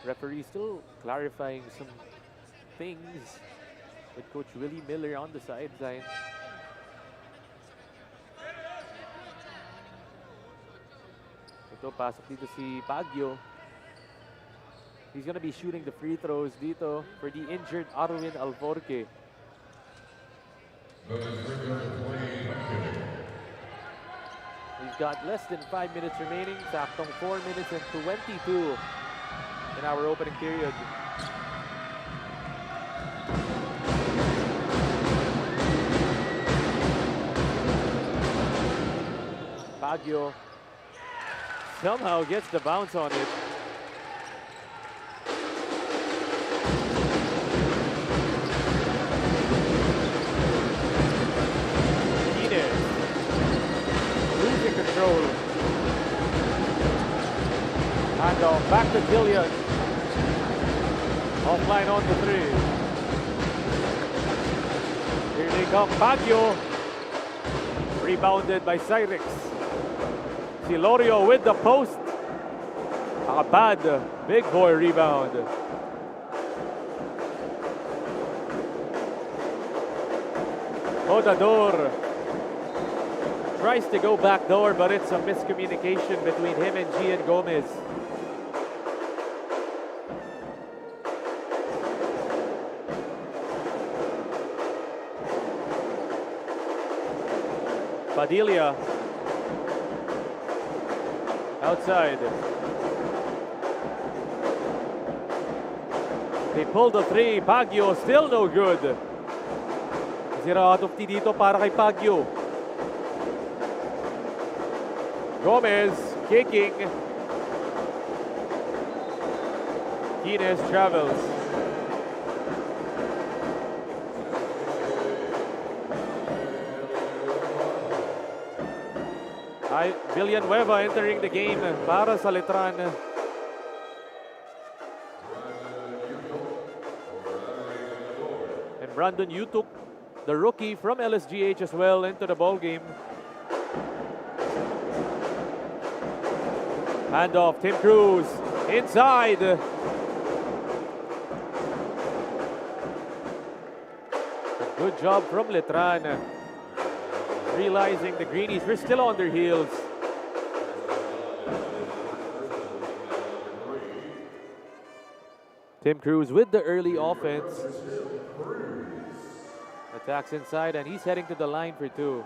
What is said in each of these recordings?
Referee still clarifying some things with Coach Willie Miller on the sideline. Ito, pasok dito si Baguio. He's gonna be shooting the free throws dito for the injured Arwin Alvorque. We've got less than 5 minutes remaining. Saktong 4 minutes and 22 in our opening period. Baguio somehow gets the bounce on it. Losing control. And back to Gillian. Offline on the three. Here they come. Baguio. Rebounded by Cyrix. Silorio with the post. A bad big boy rebound. Odador tries to go back door, but it's a miscommunication between him and Gian Gomez. Padilla outside. They pulled the three. Baguio still no good. Zero out of 3 dito para kay Baguio. Gomez kicking. Quines travels. Villanueva entering the game para sa Letran. And Brandon Yutuk, the rookie from LSGH as well, into the ball game. Handoff, Tim Cruz inside. A good job from Letran. Realizing the Greenies were still on their heels. Tim Cruz with the early offense. Attacks inside and he's heading to the line for 2.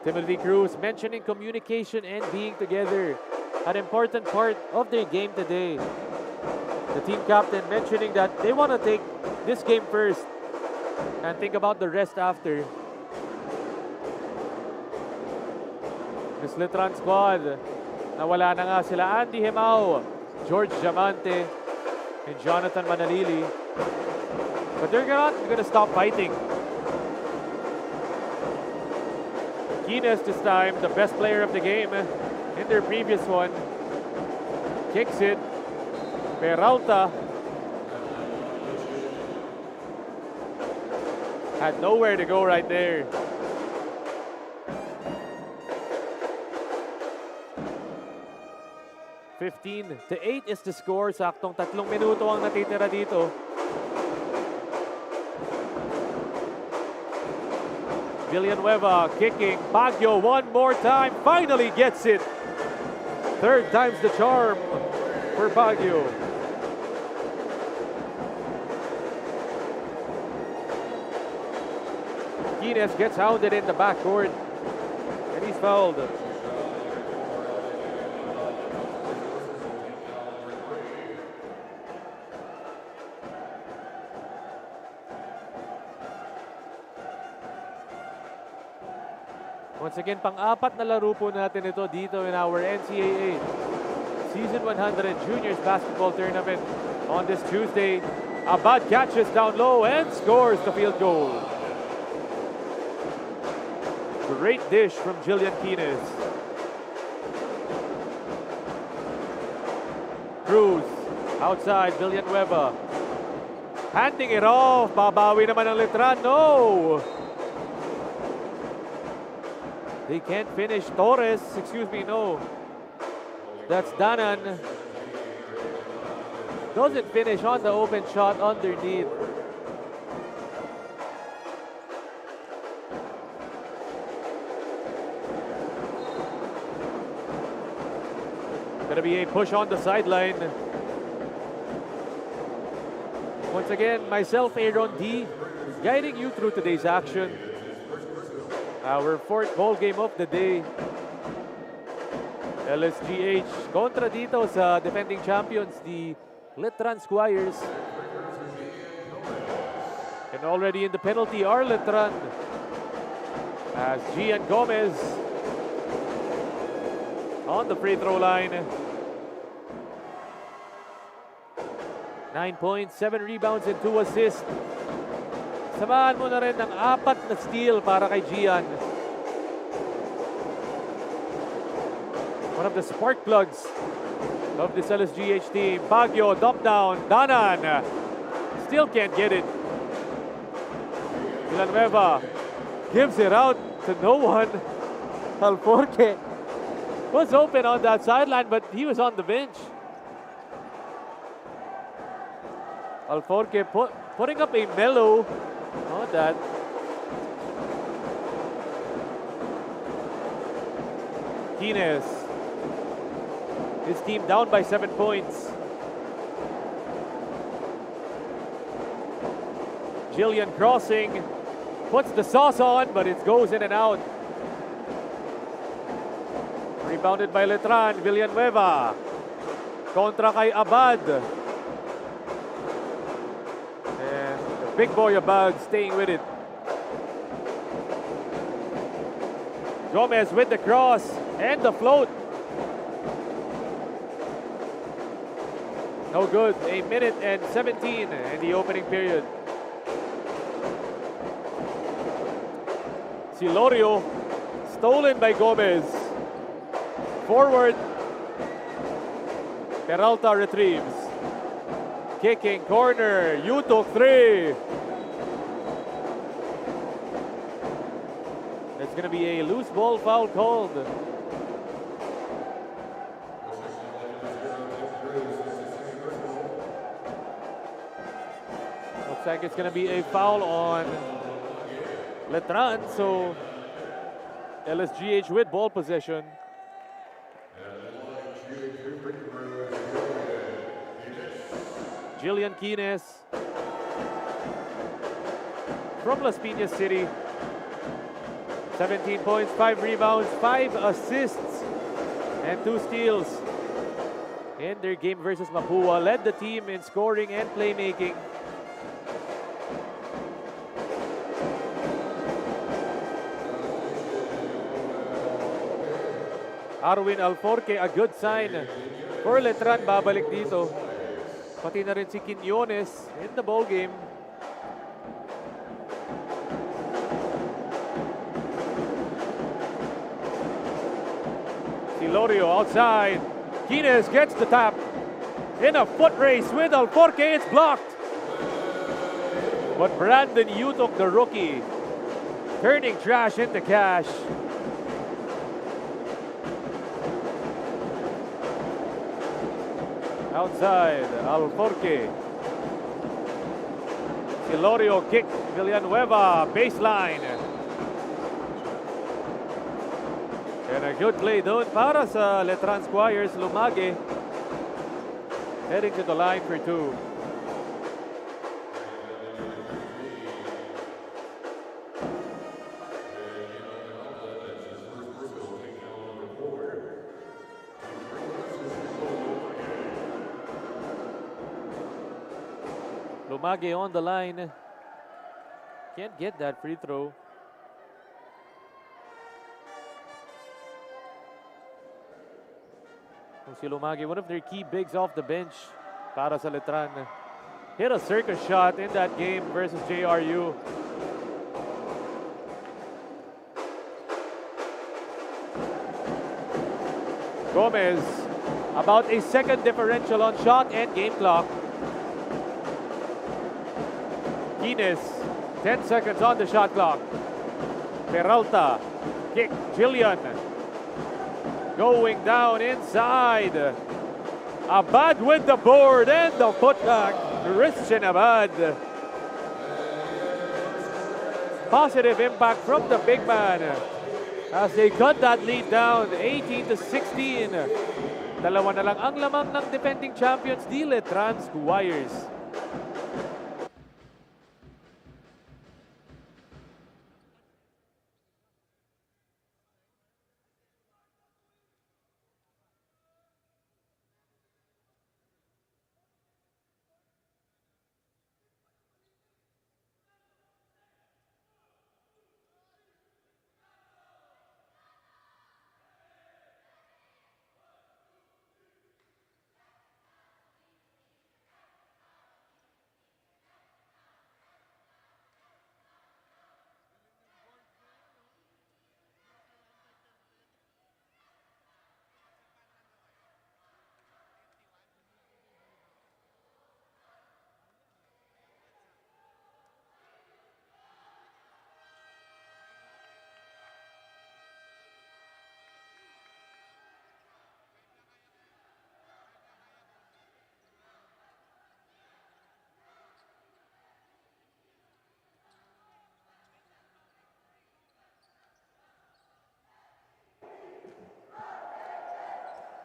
Timothy Cruz mentioning communication and being together, an important part of their game today. The team captain mentioning that they want to take this game first and think about the rest after. This Letran squad, nawala na nga sila Andy Hemao, George Diamante, and Jonathan Manalili. But they're not gonna stop fighting. Quines this time, the best player of the game in their previous one, kicks it. Peralta had nowhere to go right there. (15-8) is the score. Saktong 3 minuto ang natitira dito. Villanueva kicking. Baguio one more time. Finally gets it. 3rd time's the charm for Baguio. Quines gets hounded in the backcourt and he's fouled. Once again, pang-apat na laro po natin ito dito in our NCAA Season 100 Juniors Basketball Tournament on this Tuesday. Abad catches down low and scores the field goal. Great dish from Jillian Quines. Cruz outside, Villanueva. Handing it off. Babawi naman ang Letran. No! They can't finish. Torres, excuse me, no. That's Danan. Doesn't finish on the open shot underneath. Gonna be a push on the sideline. Once again, myself, Aaron D, guiding you through today's action. Our fourth ball game of the day. LSGH kontra dito sa defending champions, the Letran Squires. And already in the penalty are Letran, as Gian Gomez on the free throw line. 9 points, 7 rebounds, and 2 assists. Samahan mo na rin ng 4 na steal para kay Gian. One of the spark plugs of this LSGH team. Baguio, dump down, Danan. Still can't get it. Villanueva gives it out to no one. Alforque was open on that sideline, but he was on the bench. Alforque putting up a mellow on that. Quines. His team down by 7 points. Jillian crossing. Puts the sauce on, but it goes in and out. Rebounded by Letran. Villanueva. Kontra kay Abad. Big boy Abad staying with it. Gomez with the cross and the float. No good. 1 minute and 17 in the opening period. Silorio stolen by Gomez. Forward. Peralta retrieves. Kicking corner. Yutok 3. It's going to be a loose ball foul called. Looks like it's going to be a foul on Letran. So LSGH with ball possession. Jillian Quines from Las Piñas City. 17 points, 5 rebounds, 5 assists, and 2 steals in their game versus Mapua. Led the team in scoring and playmaking. Arwin Alforque, a good sign for Letran. Babalik dito. Pati na rin si Quinones in the ball game. Silorio outside. Quines gets the tap. In a foot race with Alforque, it's blocked. But Brandon Yutok, the rookie, turning trash into cash. Outside, Alforque. Silorio kick, Villanueva, baseline. And a good play doon para sa Letran Squires. Lumage heading to the line for 2. Lumage on the line. Can't get that free throw. Si Lumage, one of their key bigs off the bench para sa Letran. Hit a circus shot in that game versus JRU. Gomez, about a second differential on shot and game clock. Guinness, 10 seconds on the shot clock. Peralta, kick, Jillian. Going down inside. Abad with the board and the putback. Christian Abad. Positive impact from the big man as they cut that lead down 18-16. Dalawa na lang ang lamang ng defending champions, DLS Squires.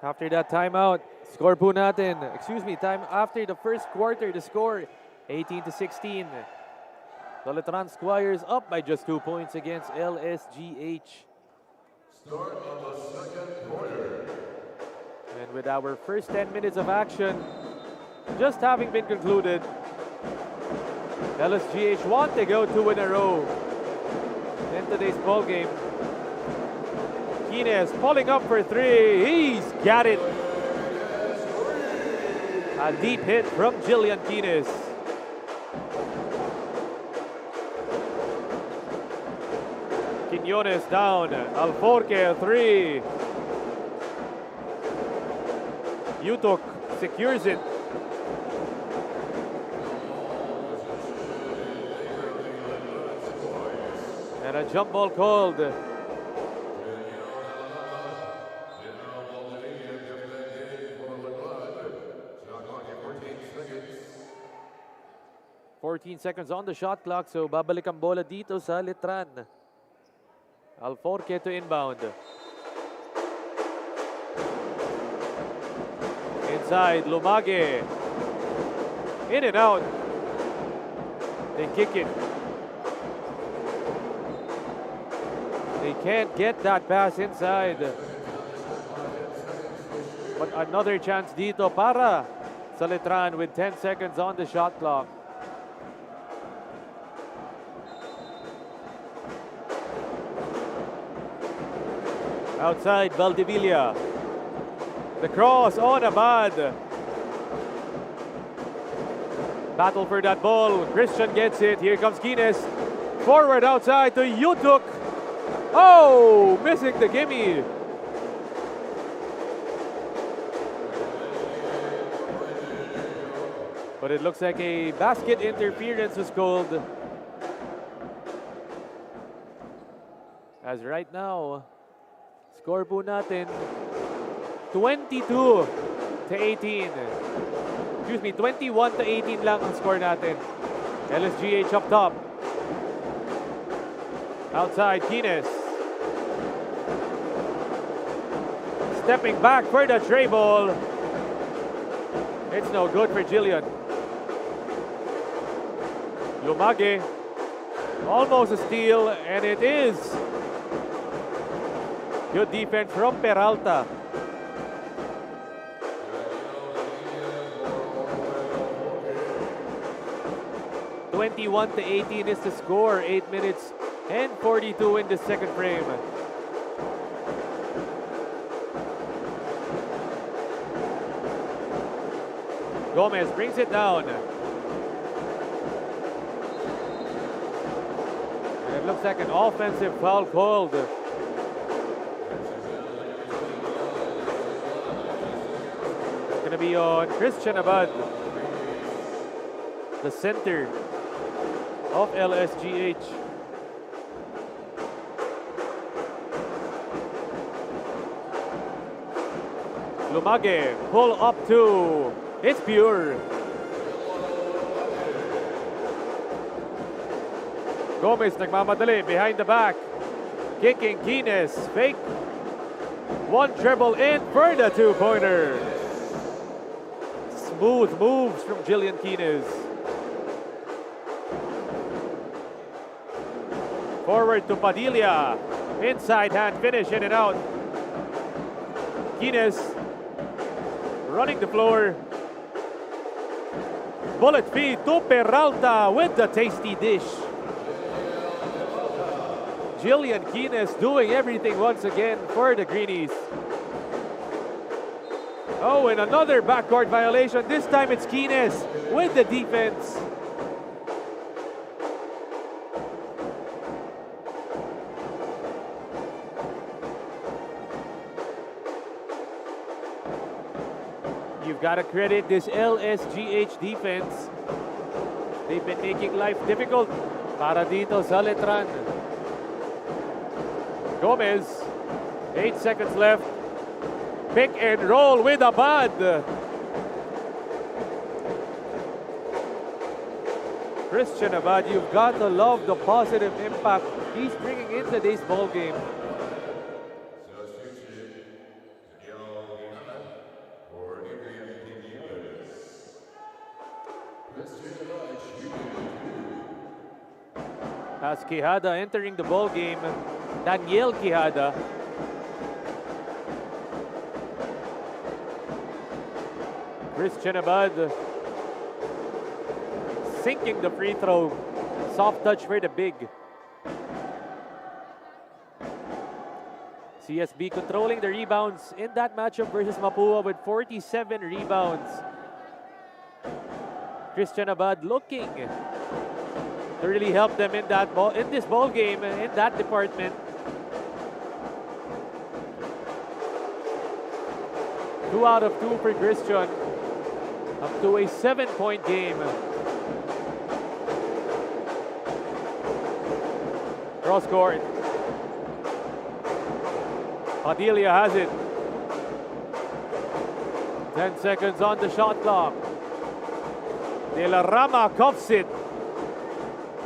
After that timeout, score po natin. Time after the first quarter, the score 18-16. The Letran Squires up by just 2 points against LSGH. Start of the second quarter. And with our first 10 minutes of action just having been concluded, LSGH want to go 2 in a row in today's ball game. Guinness pulling up for 3. He's got it. A deep hit from Jillian Guinness. Quiñones down. Alforque 3. Utok secures it. And a jump ball called. 14 seconds on the shot clock, so babalik ang bola dito sa Letran. Alforque to inbound. Inside, Lumage. In and out. They kick it. They can't get that pass inside. But another chance dito para sa Letran with 10 seconds on the shot clock. Outside, Valdivia. The cross on Abad. Battle for that ball. Christian gets it. Here comes Guinness. Forward outside to Utuk. Oh, missing the gimme. But it looks like a basket interference was called. As right now, score po natin 22-18. 21-18 lang ang score natin. LSGH up top. Outside, Guinness. Stepping back for the tray ball. It's no good for Jillian. Lumage. Almost a steal, and it is. Good defense from Peralta. (21-18) is the score. 8 minutes and 42 in the second frame. Gomez brings it down. And it looks like an offensive foul called. Going to be on Christian Abad, the center of LSGH. Lumage, pull up two. It's pure. Gomez nagmamadali behind the back. Kicking Kines, fake. One dribble in for the two-pointer. Smooth moves from Jillian Kines. Forward to Padilla. Inside hand finish, in and out. Kines running the floor. Bullet feed to Peralta with the tasty dish. Jillian Kines doing everything once again for the Greenies. Oh, and another backcourt violation. This time it's Kines with the defense. You've got to credit this LSGH defense. They've been making life difficult para dito sa Letran. Gomez, 8 seconds left. Pick and roll with Abad. Christian Abad, you've got to love the positive impact he's bringing in today's ball game. As Quijada entering the ball game, Daniel Quijada. Christian Abad sinking the free throw. Soft touch for the big. CSB controlling the rebounds in that matchup versus Mapua with 47 rebounds. Christian Abad looking to really help them in this ball game, in that department. 2 out of 2 for Christian. Up to a 7-point game. Cross court. Padilla has it. 10 seconds on the shot clock. De La Rama cuffs it.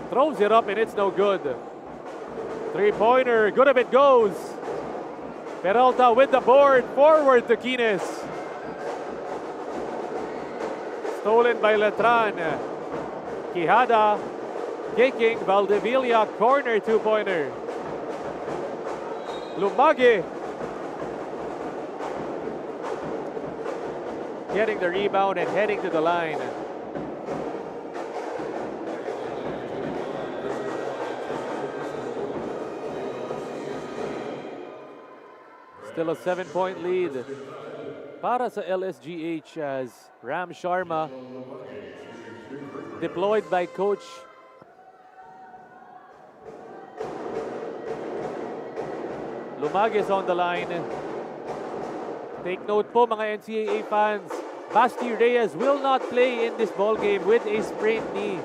Throws it up and it's no good. 3-pointer, good if it goes. Peralta with the board, forward to Kines. Stolen by Letran. Quijada kicking. Valdevilla corner 2-pointer. Lumage getting the rebound and heading to the line. Still a 7-point lead para sa LSGH as Ram Sharma, deployed by Coach Lumage is on the line. Take note po mga NCAA fans, Basti Reyes will not play in this ball game with a sprained knee.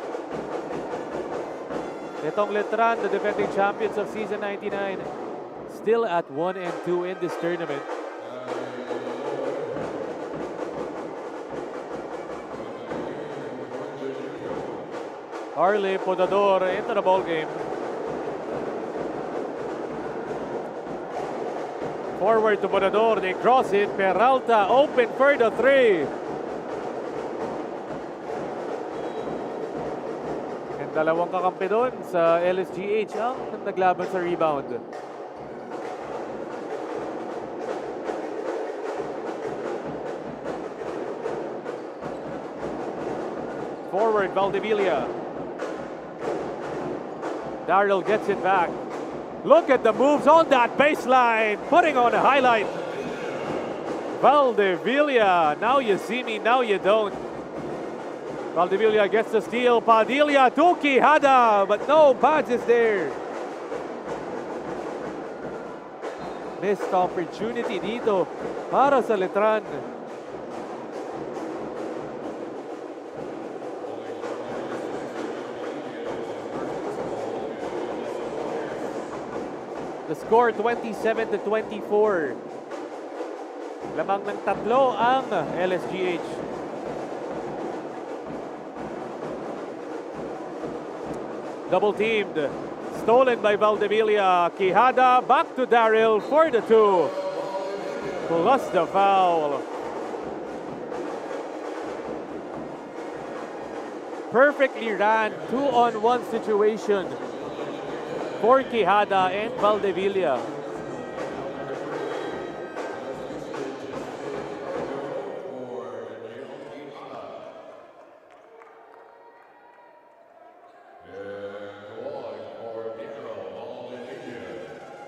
Itong Letran, the defending champions of season 99, still at 1-2 in this tournament. Arle Podador into the ball game. Forward to Podador, they cross it. Peralta open for the 3. And dalawang kakampi doon sa LSGH ang naglaban sa rebound. Forward, Valdevilla. Darrell gets it back. Look at the moves on that baseline, putting on a highlight. Valdevilla, now you see me, now you don't. Valdevilla gets the steal. Padilla to Quijada, but no pass is there. Missed opportunity dito para sa Letran. The score 27-24. Lamang ng tatlo ang LSGH. Double teamed. Stolen by Valdevilla. Quijada back to Daryl for the two. Plus the foul. Perfectly ran 2-on-1 situation for Quijada and Valdevilla.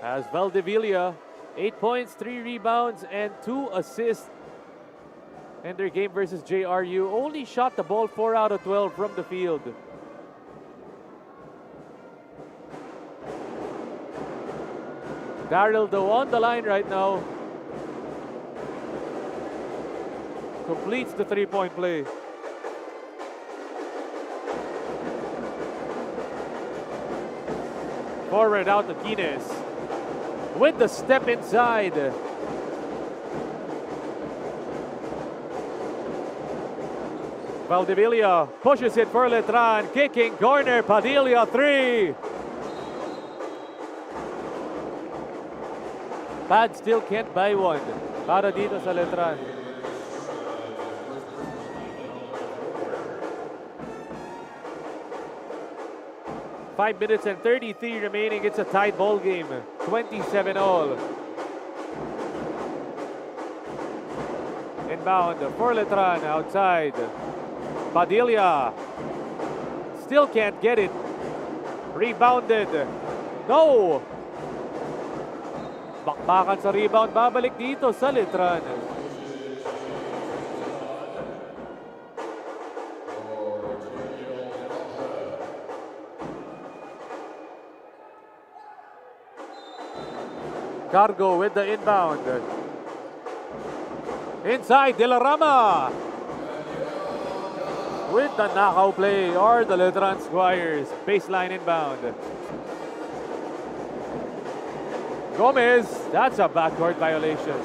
As Valdevilla, 8 points, 3 rebounds, and 2 assists in their game versus JRU. Only shot the ball 4 out of 12 from the field. Daryl, though, on the line right now. Completes the three-point play. Forward out to Guinness. With the step inside. Valdevilla pushes it for Letran. Kicking corner. Padilla 3. Pad still can't buy one. Para dito sa Letran. Five minutes and 33 remaining. It's a tied ball game. 27-all. Inbound for Letran outside. Padilla still can't get it. Rebounded. No! Bakbakan sa rebound. Babalik dito sa Letran. Cargo with the inbound. Inside, De La Rama. With the knockout play, or the Letran Squires. Baseline inbound. Gomez, that's a backcourt violation.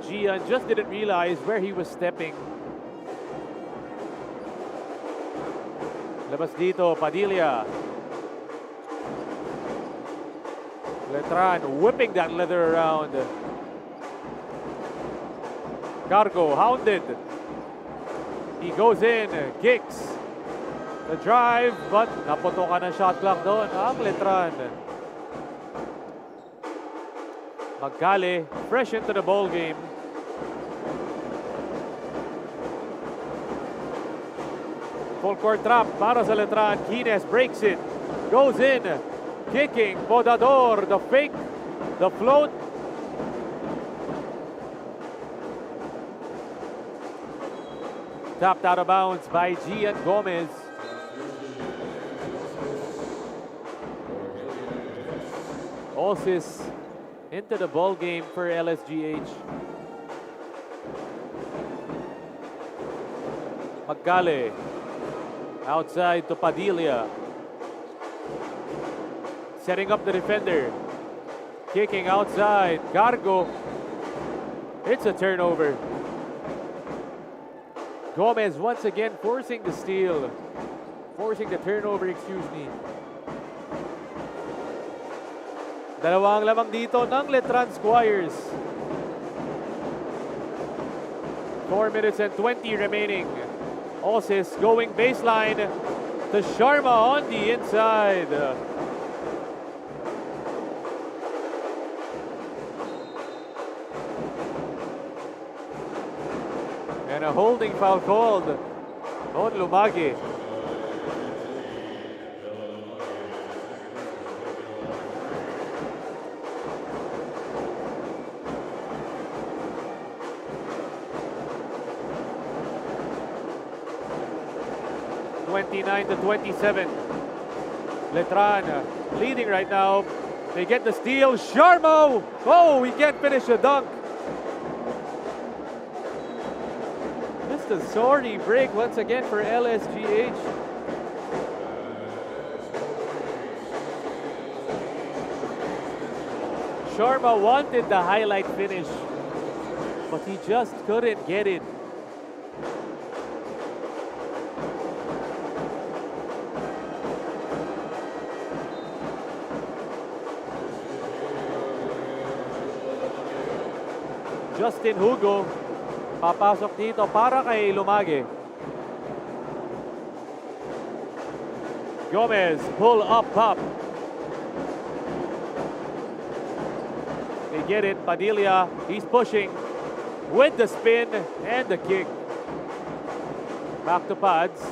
Gian just didn't realize where he was stepping. Labas dito, Padilla. Letran whipping that leather around. Cargo hounded. He goes in, kicks. The drive, but naputokan ng shot clock doon ang Letran. Magkale, fresh into the ball game. Full court trap para sa Letran. Quines breaks it. Goes in. Kicking. Podador. The fake. The float. Tapped out of bounds by Gian Gomez. Osis into the ball game for LSGH. Magkale. Outside to Padilla. Setting up the defender. Kicking outside. Cargo. It's a turnover. Gomez once again forcing the steal. Forcing the turnover, excuse me. Dalawang lamang dito ng Letran Squires. 4 minutes and 20 remaining. Osis going baseline to Sharma on the inside. And a holding foul called on Lumagi. To 27. Letran leading right now. They get the steal. Sharma! Oh, he can't finish the dunk. just a sorry break once again for LSGH. Sharma wanted the highlight finish, but he just couldn't get it. Justin Hugo, papasok dito para kay Lumage. Gomez, pull up top. They get it, Padilla, he's pushing with the spin and the kick. Back to Pads.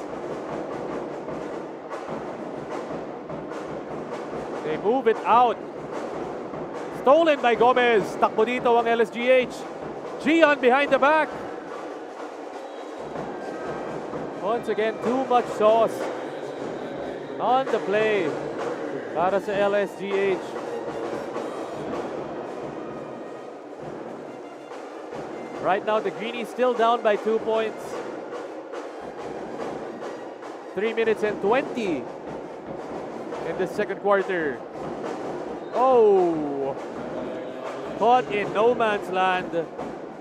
They move it out. Stolen by Gomez. Takbo dito ang LSGH. Gian behind the back. Once again, too much sauce on the play para sa LSGH. Right now, the Greenies still down by 2 points. 3 minutes and 20 in the second quarter. Oh! Caught in no man's land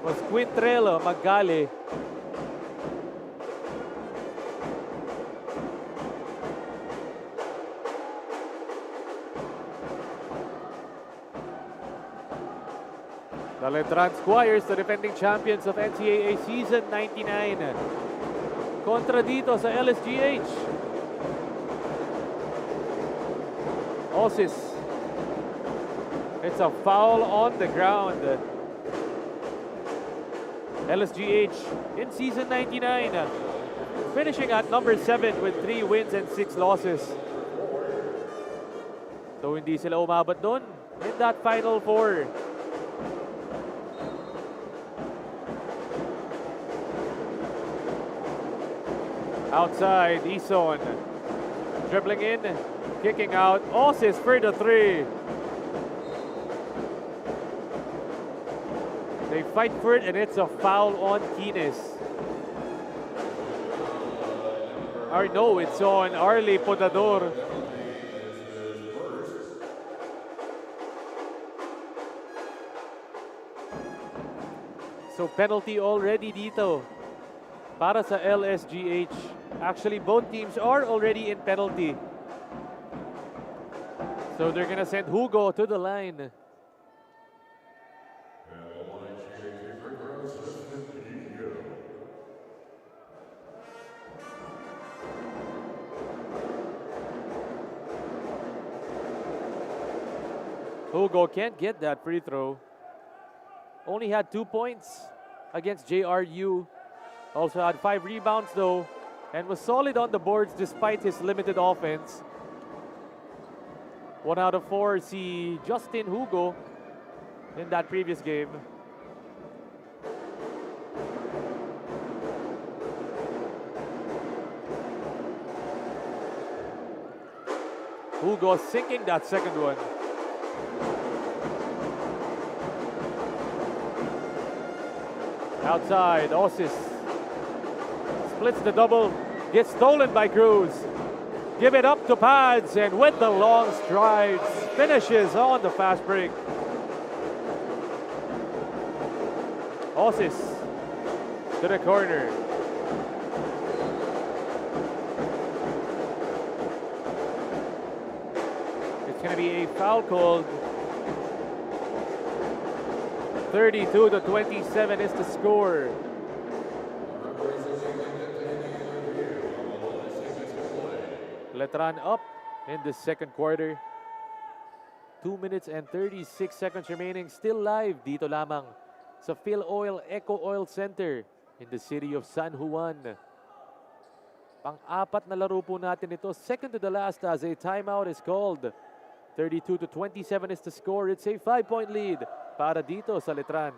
was Quintrell Magali. The Letran Squires, the defending champions of NCAA Season 99. Kontra dito sa LSGH. Osis. It's a foul on the ground. LSGH in Season 99. Finishing at number 7 with 3 wins and 6 losses. So hindi sila umabot doon in that Final Four. Outside, Ison. Dribbling in, kicking out. Osis for the 3. They fight for it and it's a foul on Kines. Or no, it's on Arlie Potador. So penalty already dito para sa LSGH. Actually, both teams are already in penalty. So they're gonna send Hugo to the line. Hugo can't get that free throw. Only had 2 points against JRU. Also had 5 rebounds though, and was solid on the boards despite his limited offense. 1 out of 4 see Justin Hugo in that previous game. Hugo sinking that second one. Outside, Osis splits the double, gets stolen by Cruz. Give it up to Pads, and with the long strides, finishes on the fast break. Osis to the corner. It's going to be a foul called. 32-27 is the score. Letran up in the second quarter. 2 minutes and 36 seconds remaining. Still live dito lamang sa Phil Oil Eco Oil Center in the city of San Juan. Pang-apat na laro po natin ito. Second to the last as a timeout is called. 32-27 is the score. It's a 5-point lead para dito sa Letran.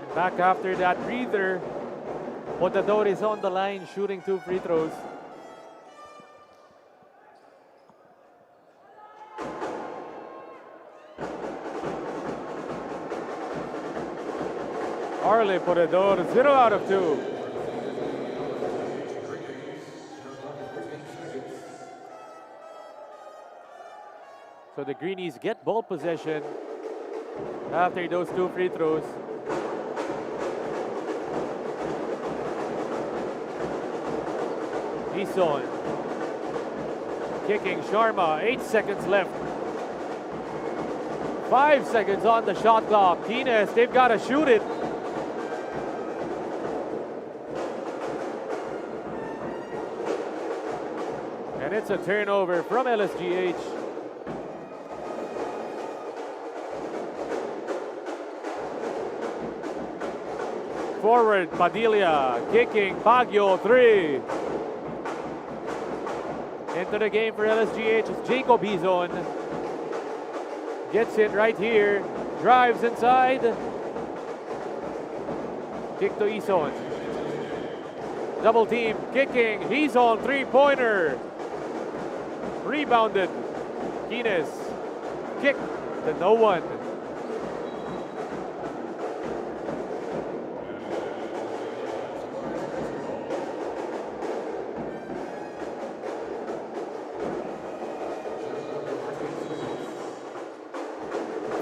And back after that breather, Potador is on the line shooting 2 free throws. Arle Potador, 0 out of 2. So the Greenies get ball possession after those 2 free throws. Ison kicking Sharma, 8 seconds left. 5 seconds on the shot clock. Kines, they've got to shoot it. And it's a turnover from LSGH. Forward, Padilla, kicking, Baguio, 3. Into the game for LSGH is Jacob Hizon. Gets it right here, drives inside. Kick to Hizon. Double team, kicking, Hizon, 3-pointer. Rebounded, Kines, kick to no one.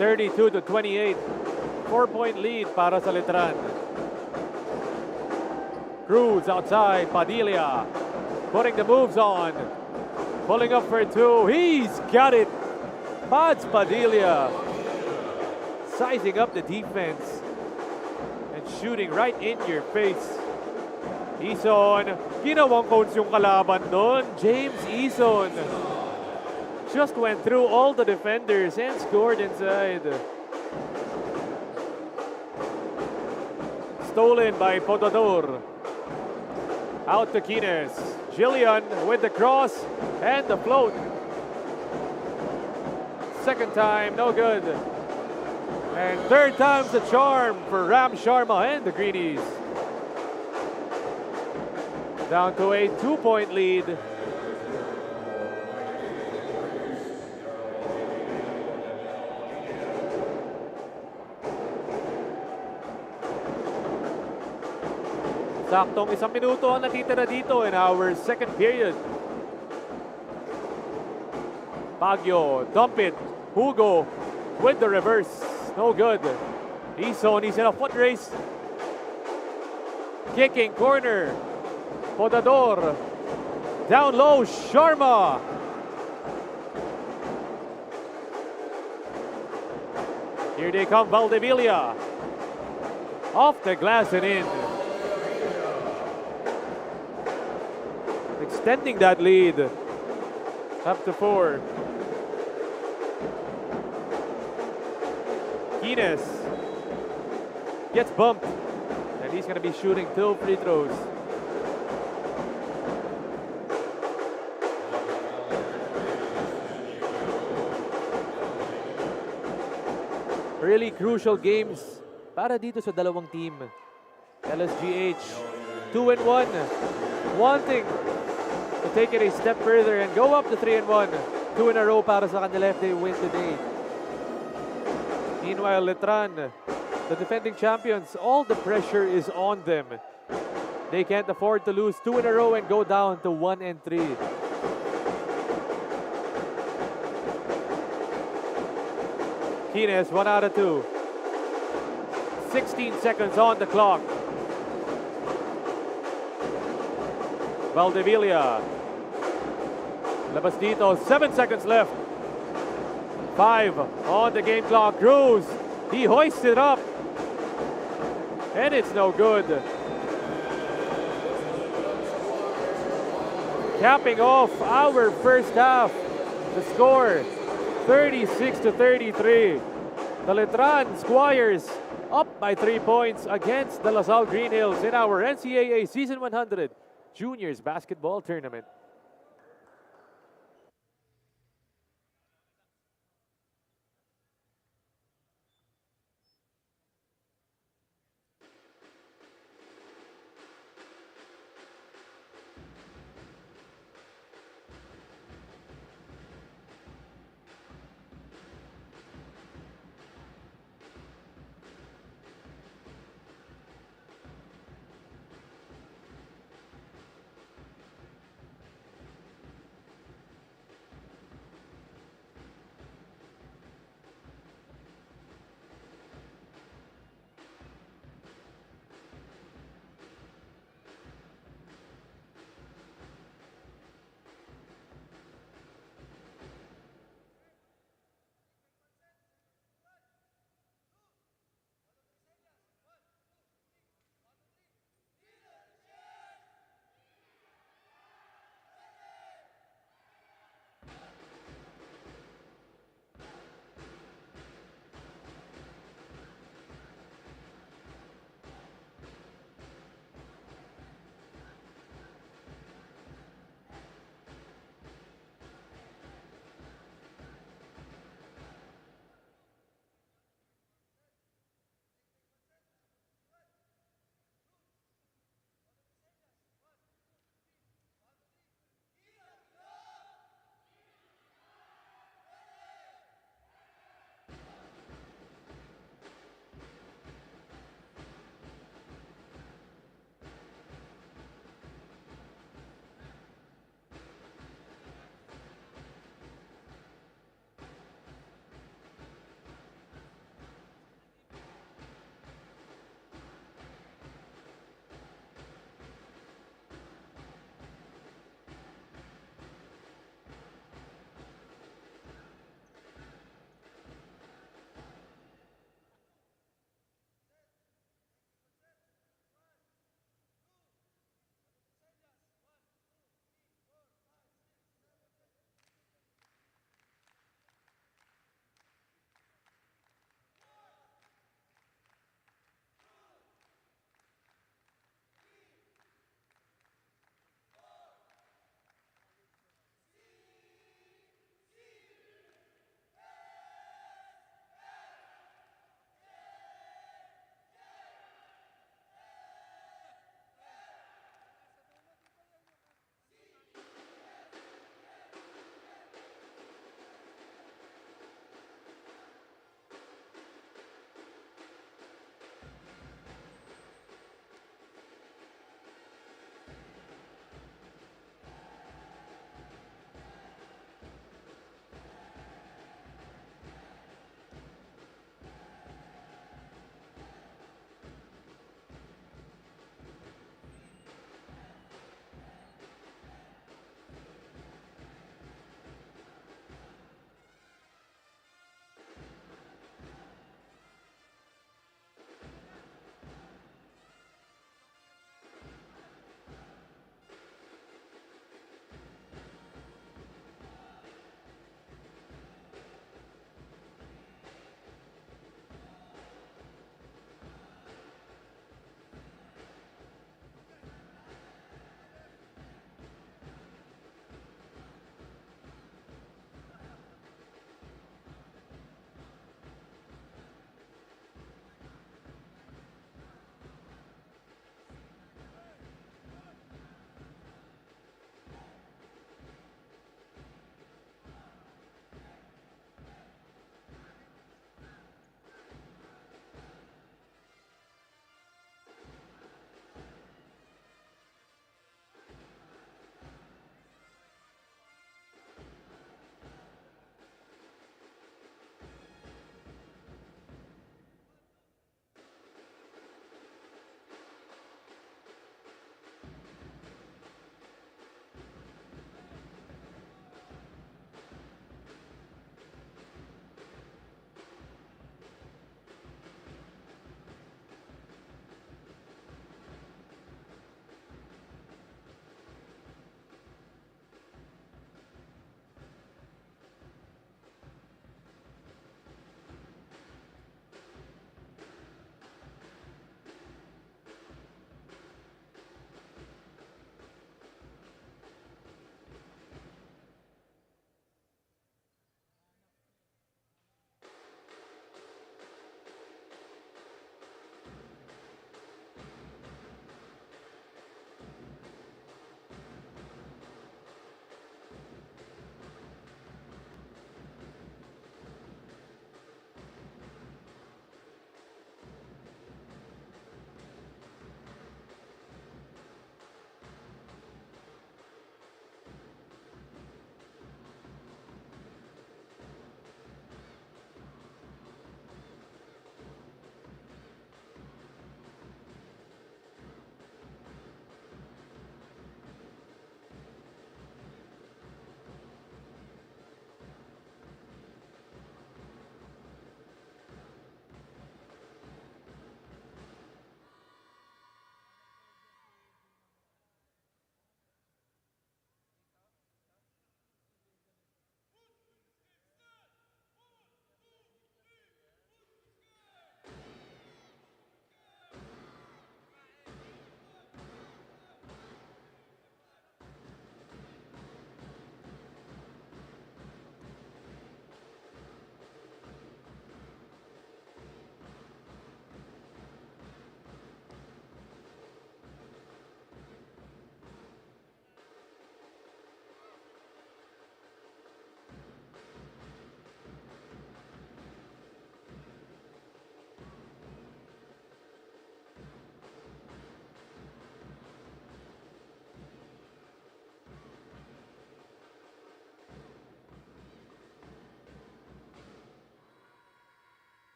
(32-28), 4-point lead para sa Letran. Cruz outside, Padilla putting the moves on. Pulling up for 2. He's got it. Mads Padilla sizing up the defense and shooting right in your face. Ison, ginawang cones yung kalaban doon. James Ison just went through all the defenders and scored inside. Stolen by Potador. Out to Kines. Jillian with the cross and the float. Second time, no good. And third time's the charm for Ram Sharma and the Greenies. Down to a 2-point lead. Saktong 1 minuto ang natitira dito in our second period. Baguio, dump it. Hugo with the reverse. No good. Ison, he's in a foot race. Kicking corner. Potador. Down low, Sharma. Here they come, Valdevilla. Off the glass and in. Extending that lead up to 4. Kines gets bumped, and he's going to be shooting 2 free throws. Really crucial games para dito sa dalawang team. LSGH 2-1, wanting to take it a step further and go up to 3-1. 2 in a row para sa kanila if they win today. Meanwhile, Letran, the defending champions, all the pressure is on them. They can't afford to lose 2 in a row and go down to 1-3. Kines, 1 out of 2. 16 seconds on the clock. Valdevilla. Labas dito, 7 seconds left. 5 on the game clock. Cruz, he hoists it up. And it's no good. Capping off our first half. The score, 36-33. The Letran Squires up by 3 points against the LaSalle Green Hills in our NCAA Season 100 Juniors Basketball Tournament.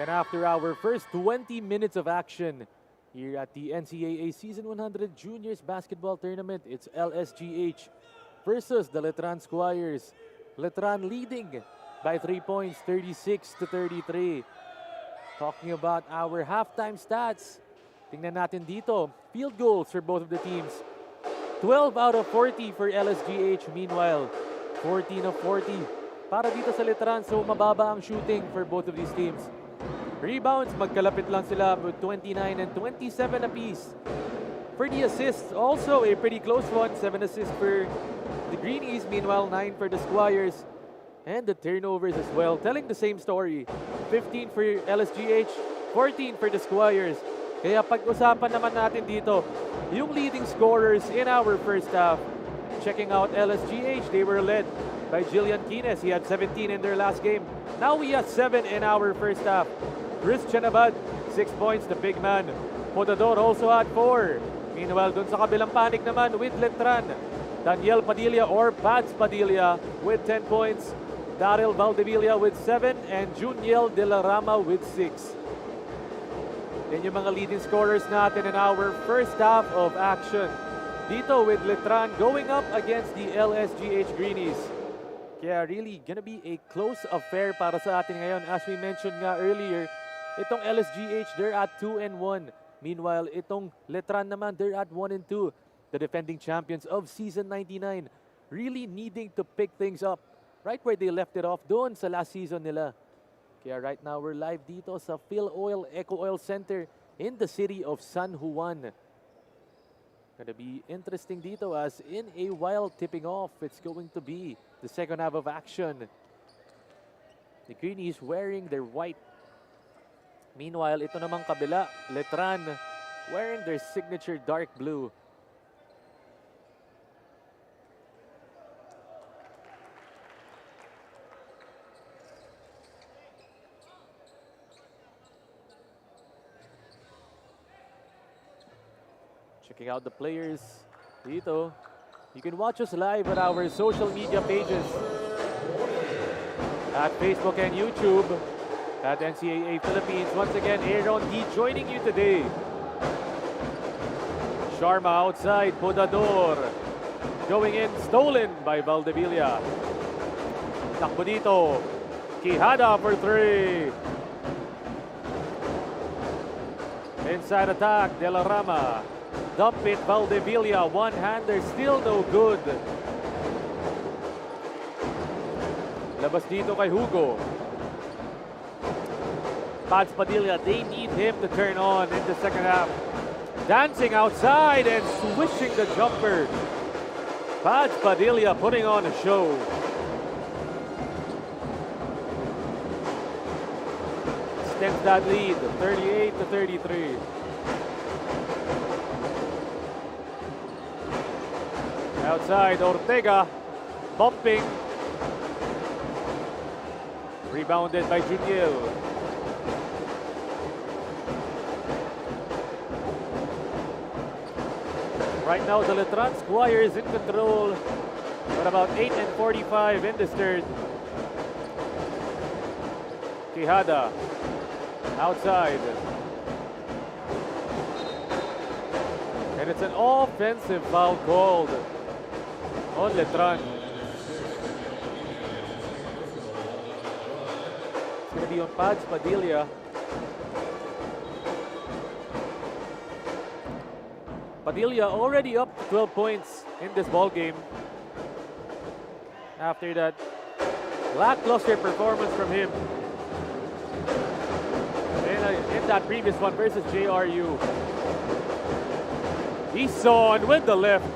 Then after our first 20 minutes of action here at the NCAA Season 100 Juniors Basketball Tournament, it's LSGH versus the Letran Squires. Letran leading by 3 points, 36-33. Talking about our halftime stats, tingnan natin dito. Field goals for both of the teams. 12 out of 40 for LSGH. Meanwhile, 14 of 40 para dito sa Letran. So mababa ang shooting for both of these teams. Rebounds, magkalapit lang sila with 29 and 27 apiece. For the assists, also a pretty close one. 7 assists for the Greenies. Meanwhile, 9 for the Squires. And the turnovers as well, telling the same story. 15 for LSGH, 14 for the Squires. Kaya pag-usapan naman natin dito, yung leading scorers in our first half. Checking out LSGH, they were led by Jillian Quines. He had 17 in their last game. Now we have 7 in our first half. Christian Abad, 6 points, the big man. Podador also had 4. Meanwhile, dun sa kabilang panig naman with Letran, Daniel Padilla or Pads Padilla with 10 points. Daryl Valdevilla with 7 and Juniel De La Rama with 6. Yan yung mga leading scorers natin in our first half of action. Dito with Letran going up against the LSGH Greenies. Kaya really gonna be a close affair para sa atin ngayon. As we mentioned nga earlier, itong LSGH, they're at 2-1. Meanwhile, itong Letran naman, they're at 1-2. The defending champions of Season 99 really needing to pick things up right where they left it off doon sa last season nila. Kaya right now, we're live dito sa Phil Oil Eco Oil Center in the city of San Juan. Gonna be interesting dito as in a while tipping off, it's going to be the second half of action. The Greenies wearing their white. Meanwhile, ito namang kabila, Letran wearing their signature dark blue. Checking out the players dito. You can watch us live at our social media pages at Facebook and YouTube at NCAA Philippines. Once again, Aaron D joining you today. Sharma outside, Podador going in, stolen by Valdevilla. Takbo dito, Quijada for 3. Inside attack, De La Rama. Dump it, Valdevilla, one-hander, still no good. Labas dito kay Hugo. Pads Padilla, they need him to turn on in the second half. Dancing outside and swishing the jumper. Pads Padilla putting on a show. Extends that lead, 38-33. Outside, Ortega, bumping. Rebounded by Juniel. Right now, the Letran Squires in control. At about 8:45 in this third. Quijada, outside. And it's an offensive foul called on Letran. It's going to be on Pads Padilla. Padilla already up to 12 points in this ball game. After that lackluster performance from him in that previous one versus JRU. He's on with the left.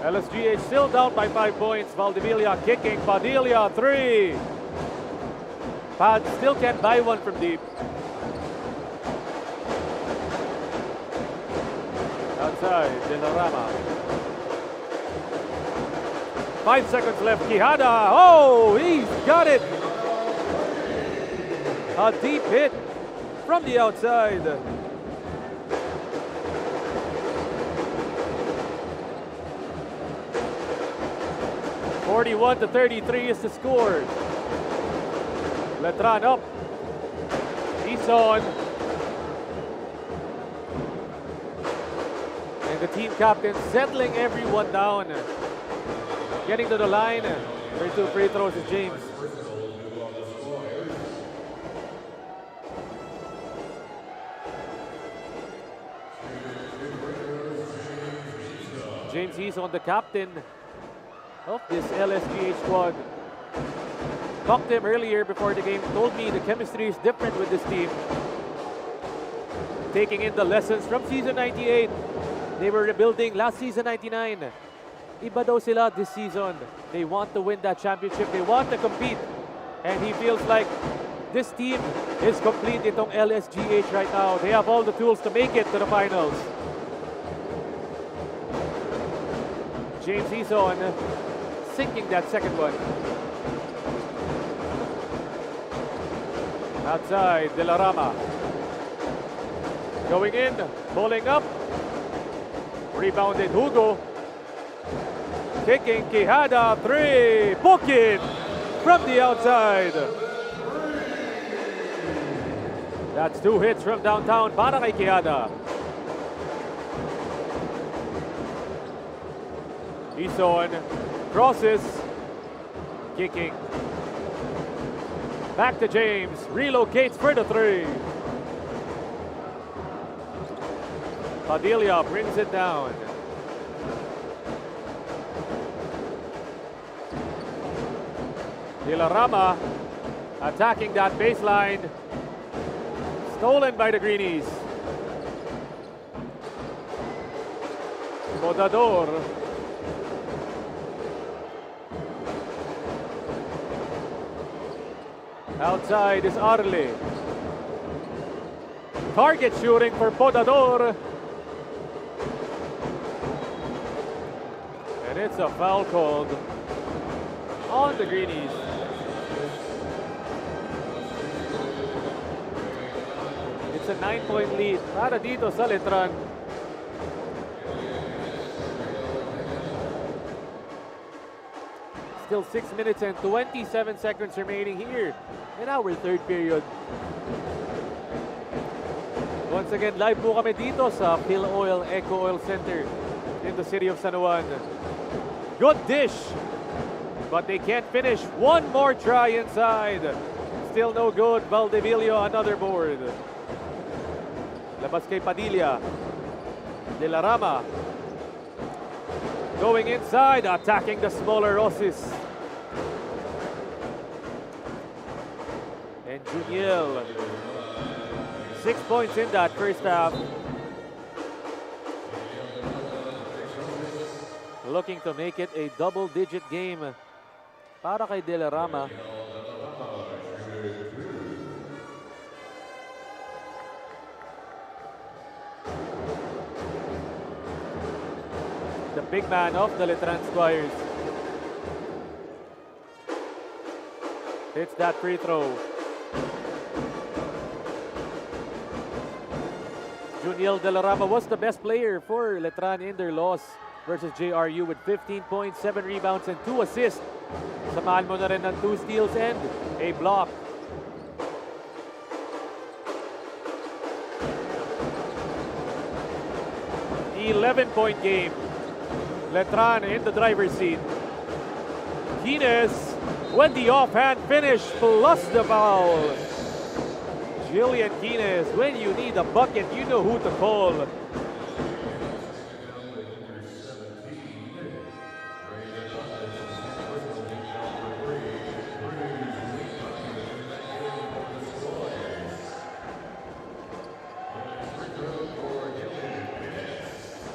LSGH still down by 5 points. Valdevilla kicking. Padilla 3. Pad still can't buy one from deep. Outside, De La Rama. 5 seconds left. Quijada. Oh, he's got it. A deep hit from the outside. 4 41-33 is the score. Letran up. Ison. And the team captain settling everyone down. Getting to the line for 2 free throws is James. James Ison, the captain of this LSGH squad. Talked to him earlier before the game, told me the chemistry is different with this team. Taking in the lessons from season 98. They were rebuilding last season 99. Iba daw sila this season. They want to win that championship. They want to compete. And he feels like this team is complete itong LSGH right now. They have all the tools to make it to the finals. James Ison sinking that second one. Outside, De La Rama. Going in, pulling up. Rebounded Hugo. Kicking Quijada, 3. Book it from the outside. That's 2 hits from downtown para kay Quijada. Ison crosses, kicking. Back to James, relocates for the 3. Padilla brings it down. De La Rama attacking that baseline. Stolen by the Greenies. Bodador. Outside is Arle. Target shooting for Podador. And it's a foul called on the Greenies. It's a 9-point lead para dito sa Letran. Still 6 minutes and 27 seconds remaining here in our third period. Once again, live po kami dito sa Phil Oil Eco Oil Center in the city of San Juan. Good dish, but they can't finish. One more try inside. Still no good. Valdevillo, another board. Labas kay Padilla. De La Rama. Going inside, attacking the smaller Rosis. And Juniel. 6 points in that first half. Looking to make it a double-digit game para kay De La Rama. The big man of the Letran Squires. Hits that free throw. Juniel De La Rama was the best player for Letran in their loss versus JRU with 15 points, 7 rebounds, and 2 assists. Samahan mo na rin ng 2 steals and a block. $11-point game. Letran in the driver's seat. Quines with the offhand finish plus the foul. Jillian Quines, when you need a bucket, you know who to call.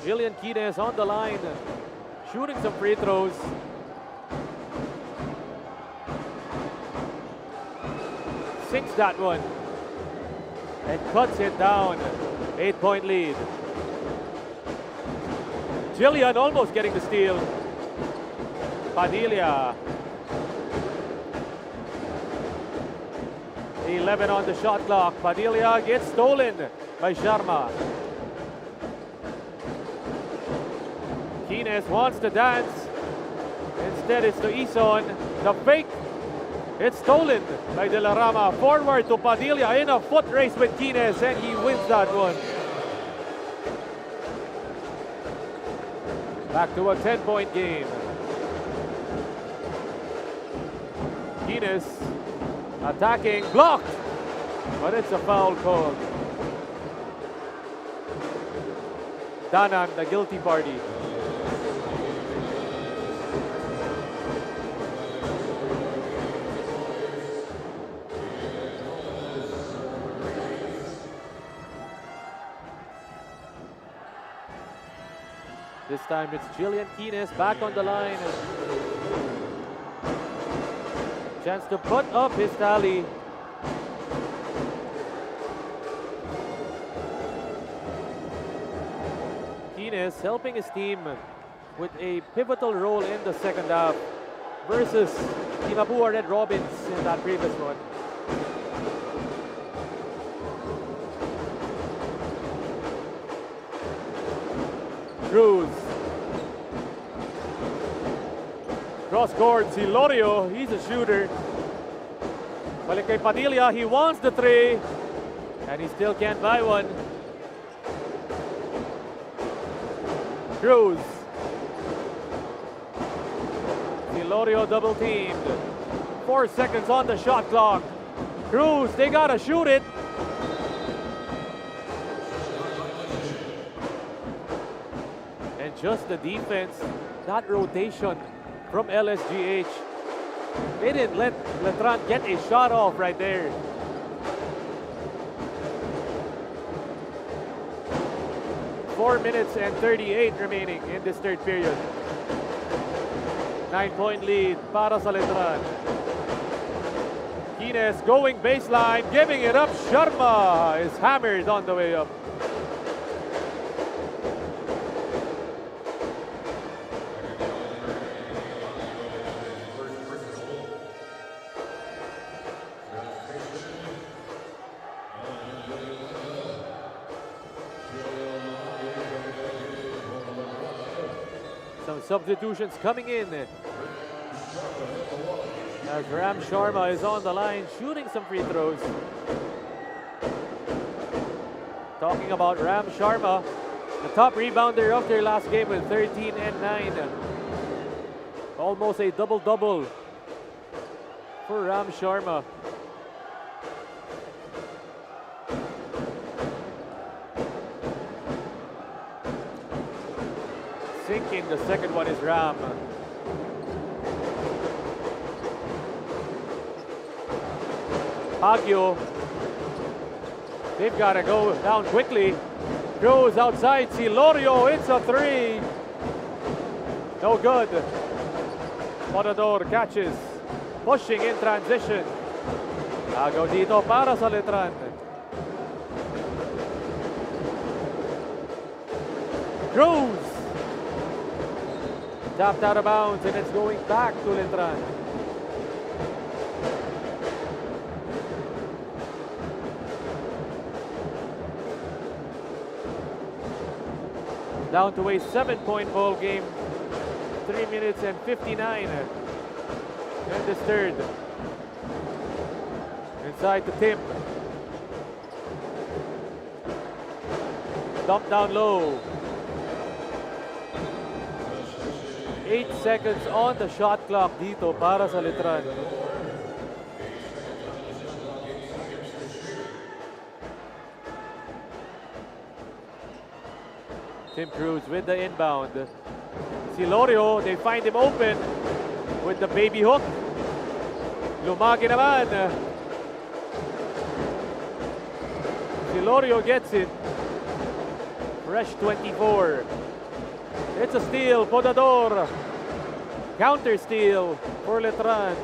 Jillian Quines on the line, shooting some free throws. Sinks that one and cuts it down. 8-point lead. Jillian almost getting the steal. Padilla. 11 on the shot clock. Padilla gets stolen by Sharma. Quines wants to dance. Instead, it's to Ison. The fake. It's stolen by De La Rama. Forward to Padilla in a foot race with Quines, and he wins that one. Back to a 10-point game. Quines attacking, blocked, but it's a foul call. Danan, the guilty party. This time it's Jillian Quines back on the line. Chance to put up his tally. Quines helping his team with a pivotal role in the second half versus Timapua Red Robins in that previous one. Cruz. Cross court, Silorio, he's a shooter. Balik kay Padilla, he wants the three, and he still can't buy one. Cruz. Silorio double teamed. 4 seconds on the shot clock. Cruz, they gotta shoot it. And just the defense, that rotation from LSGH. They didn't let Letran get a shot off right there. Four minutes and 38 remaining in this third period. 9-point lead para sa Letran. Quines going baseline, giving it up. Sharma is hammered on the way up. Substitutions coming in as Ram Sharma is on the line shooting some free throws. Talking about Ram Sharma, the top rebounder of their last game with 13 and 9. Almost a double-double for Ram Sharma. Thinking the second one is Ram. Baguio. They've got to go down quickly. Goes outside. Silorio, it's a three. No good. Morador catches. Pushing in transition. Agaw dito para sa Letran. Cruz. Tapped out of bounds, and it's going back to Letran. Down to a 7-point ball game. 3 minutes and 59 in this third. Inside to Tim. Dump down low. 8 seconds on the shot clock dito para sa Letran. Tim Cruz with the inbound. Silorio, they find him open with the baby hook. Lumaki naman. Silorio gets it. Fresh 24. It's a steal, Podador. Counter steal for Letran.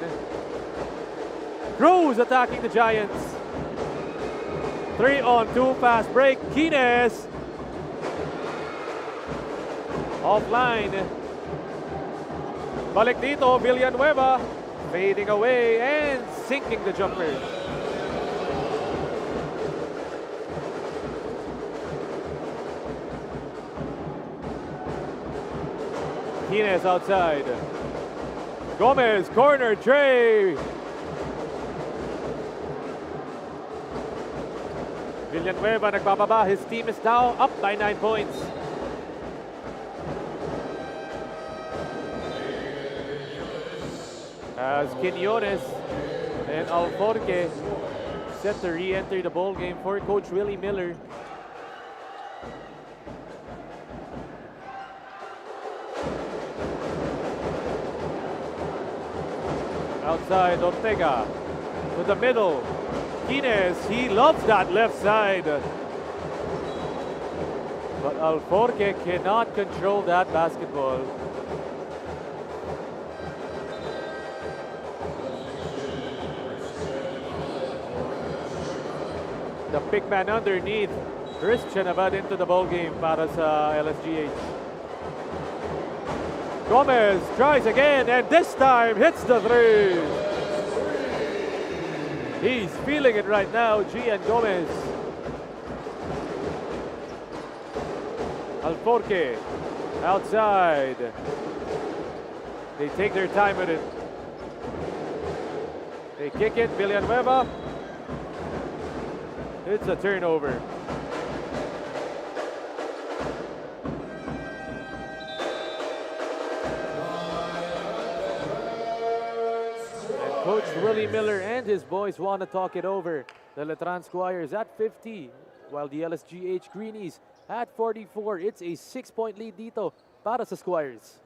Cruz attacking the Giants. 3-on-2 fast break. Quines. Offline. Balik dito, Villanueva. Fading away and sinking the jumper. Quines outside. Gomez, corner tray. Villanueva nagbababa. His team is now up by 9 points. As Quinones and Alforque set to re-enter the ball game for Coach Willie Miller. Outside, Ortega to the middle. Quines, he loves that left side. But Alforque cannot control that basketball. The big man underneath, Christian Abad into the ball game para sa LSGH. Gomez tries again and this time hits the three. He's feeling it right now, Gian Gomez. Alforque outside. They take their time with it. They kick it, Villanueva. It's a turnover. Coach Willie Miller and his boys want to talk it over. The Letran Squires at 50, while the LSGH Greenies at 44. It's a 6-point lead dito para sa Squires.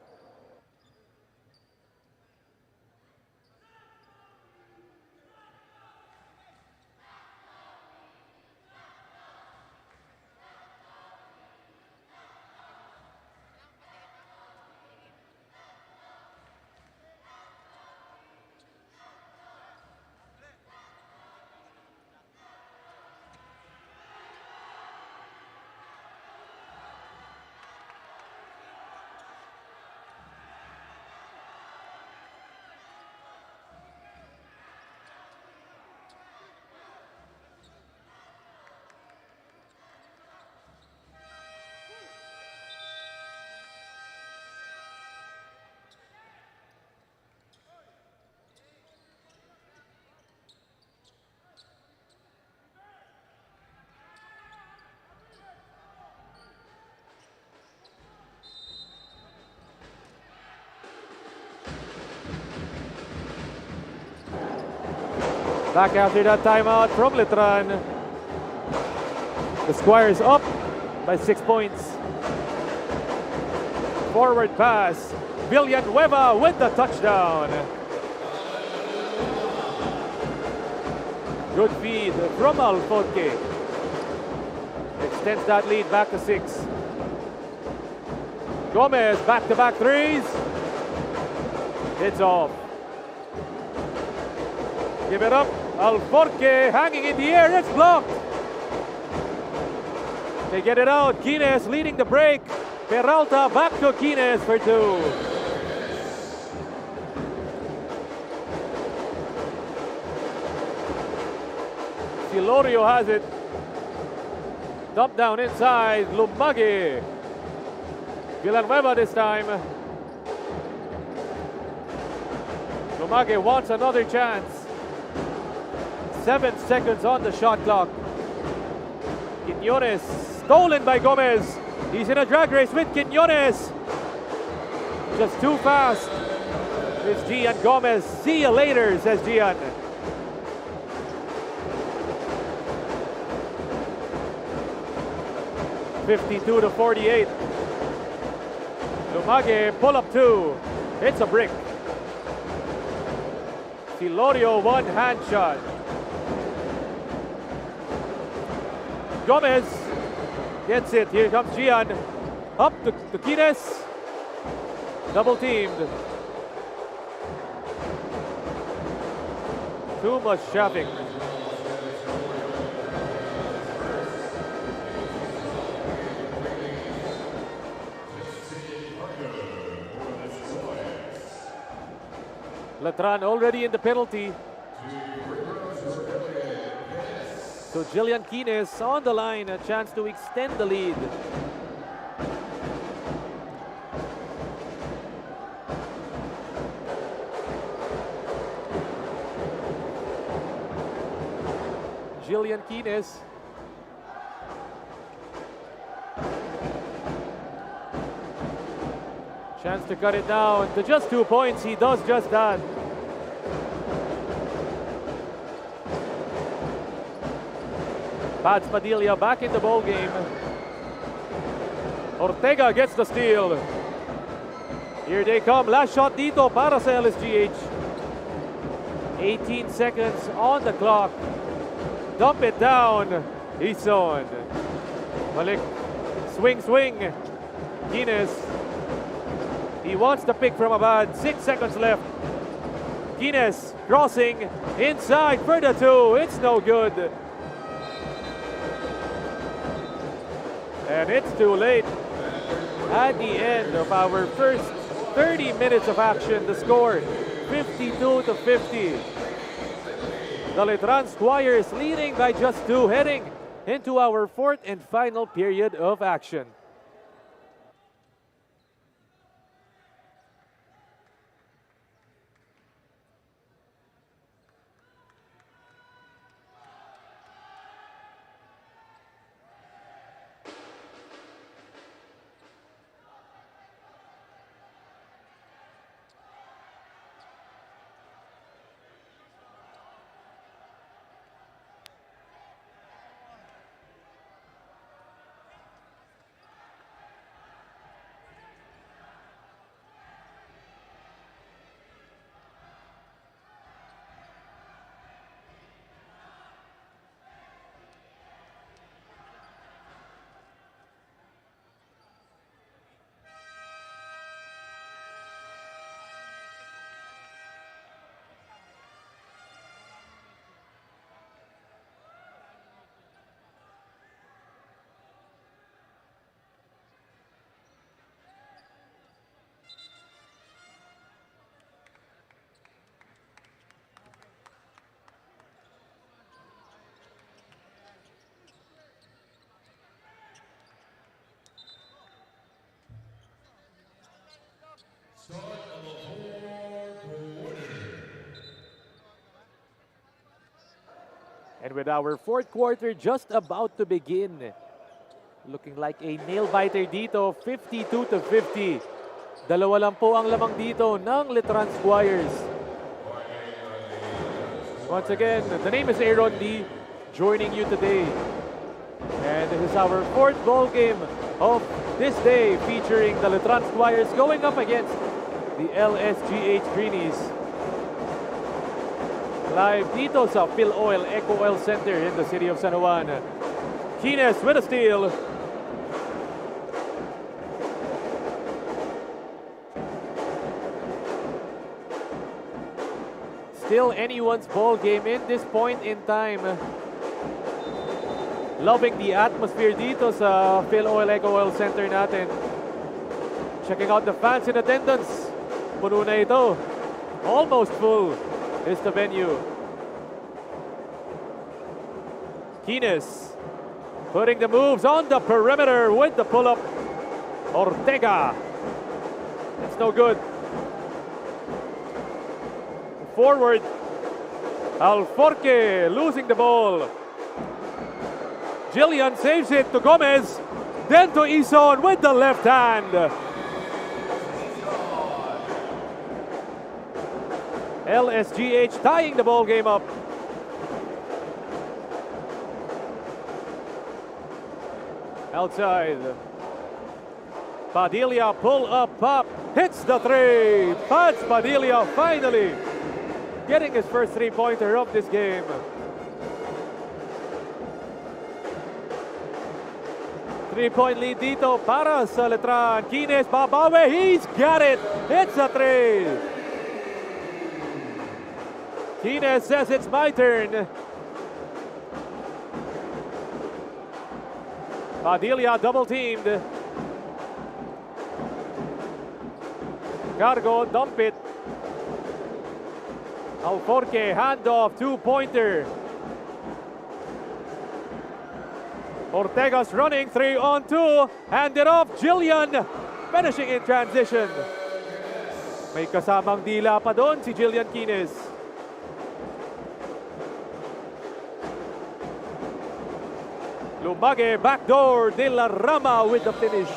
Back after that timeout from Letran. The Squires up by 6 points. Forward pass. Villanueva with the touchdown. Good feed from Alforque. Extends that lead back to 6. Gomez back-to-back threes. It's off. Give it up. Alforque hanging in the air. It's blocked. They get it out. Quines leading the break. Peralta back to Quines for 2. Silorio has it. Dump down inside. Lumage. Villanueva this time. Lumage wants another chance. 7 seconds on the shot clock. Quinones stolen by Gomez. He's in a drag race with Quinones. Just too fast. It's Gian Gomez. See you later, says Gian. (52-48). Lumage pull up 2. It's a brick. Silorio one hand shot. Gomez gets it. Here comes Gian. Up to Quines. Double teamed. Too much shoving. Letran already in the penalty. So Jillian Quines on the line, a chance to extend the lead. Jillian Quines. Chance to cut it down to just 2 points. He does just that. Pads Padilla back in the ball game. Ortega gets the steal. Here they come. Last shot dito para sa LSGH. 18 seconds on the clock. Dump it down. Ison. Balik. Swing. Quines. He wants the pick from Abad. 6 seconds left. Quines crossing inside for the 2. It's no good. And it's too late. At the end of our first 30 minutes of action, the score 52-50. The Letran Squires leading by just 2, heading into our fourth and final period of action. And with our fourth quarter just about to begin, looking like a nail-biter dito, 52-50. Dalawa lang po ang lamang dito ng Letran Squires. Once again, the name is Aaron Lee, joining you today. And this is our fourth ball game of this day, featuring the Letran Squires going up against the LSGH Greenies. Live dito sa Phil Oil Eco Oil Center in the city of San Juan. Quines with a steal. Still anyone's ball game in this point in time. Loving the atmosphere dito sa Phil Oil Eco Oil Center natin. Checking out the fans in attendance. Puno na ito. Almost full is the venue. Quines putting the moves on the perimeter with the pull-up. Ortega. It's no good. Forward. Alforque losing the ball. Jillian saves it to Gomez. Then to Ison with the left hand. LSGH tying the ball game up. Outside. Padilla pull up pop. Hits the 3. Pads Padilla finally getting his first 3-pointer of this game. Three-point lead dito para sa Letran. Quines babawi. He's got it. It's a 3. Quines says it's my turn. Padilla double teamed. Cargo, dump it. Alforque, handoff, 2-pointer. Ortega's running, 3-on-2. Hand it off, Jillian. Finishing in transition. May kasamang dila pa doon si Jillian Quines. Lumage, backdoor, De La Rama with the finish.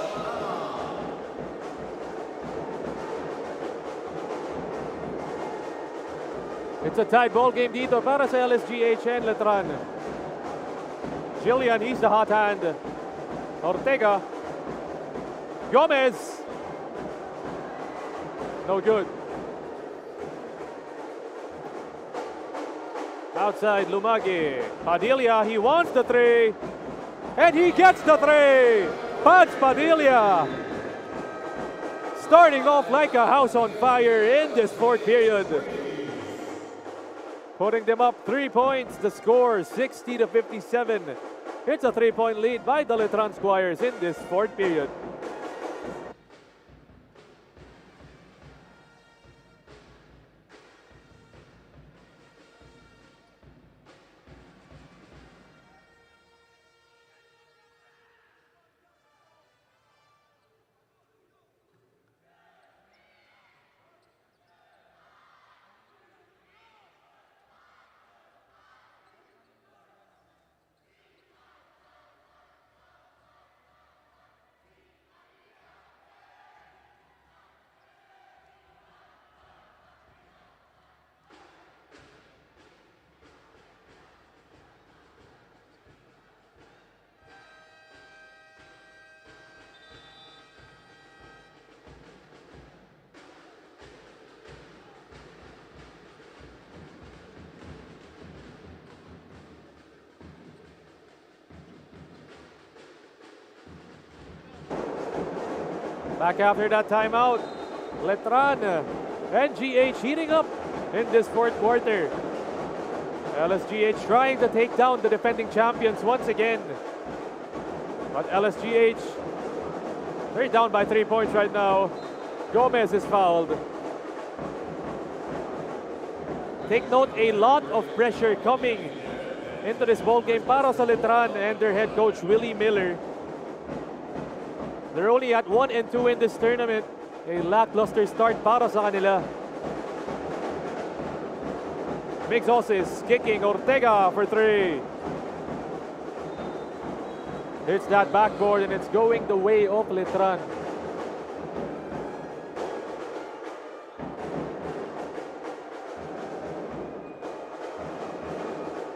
It's a tied ball game dito para sa LSGH and Letran. Jillian, he's the hot hand. Ortega. Gomez. No good. Outside Lumage. Padilla, he wants the three. And he gets the three. Pads Padilla. Starting off like a house on fire in this fourth period. Putting them up 3 points. The score 60-57. It's a 3-point lead by the Letran Squires in this fourth period. Back after that timeout, Letran and GH heating up in this fourth quarter. LSGH trying to take down the defending champions once again. But LSGH, they're down by 3 points right now. Gomez is fouled. Take note, a lot of pressure coming into this ball game para sa Letran and their head coach Willie Miller. They're only at 1-2 in this tournament. A lackluster start para sa kanila. Mixos is kicking. Ortega for three. Hits that backboard and it's going the way of Letran.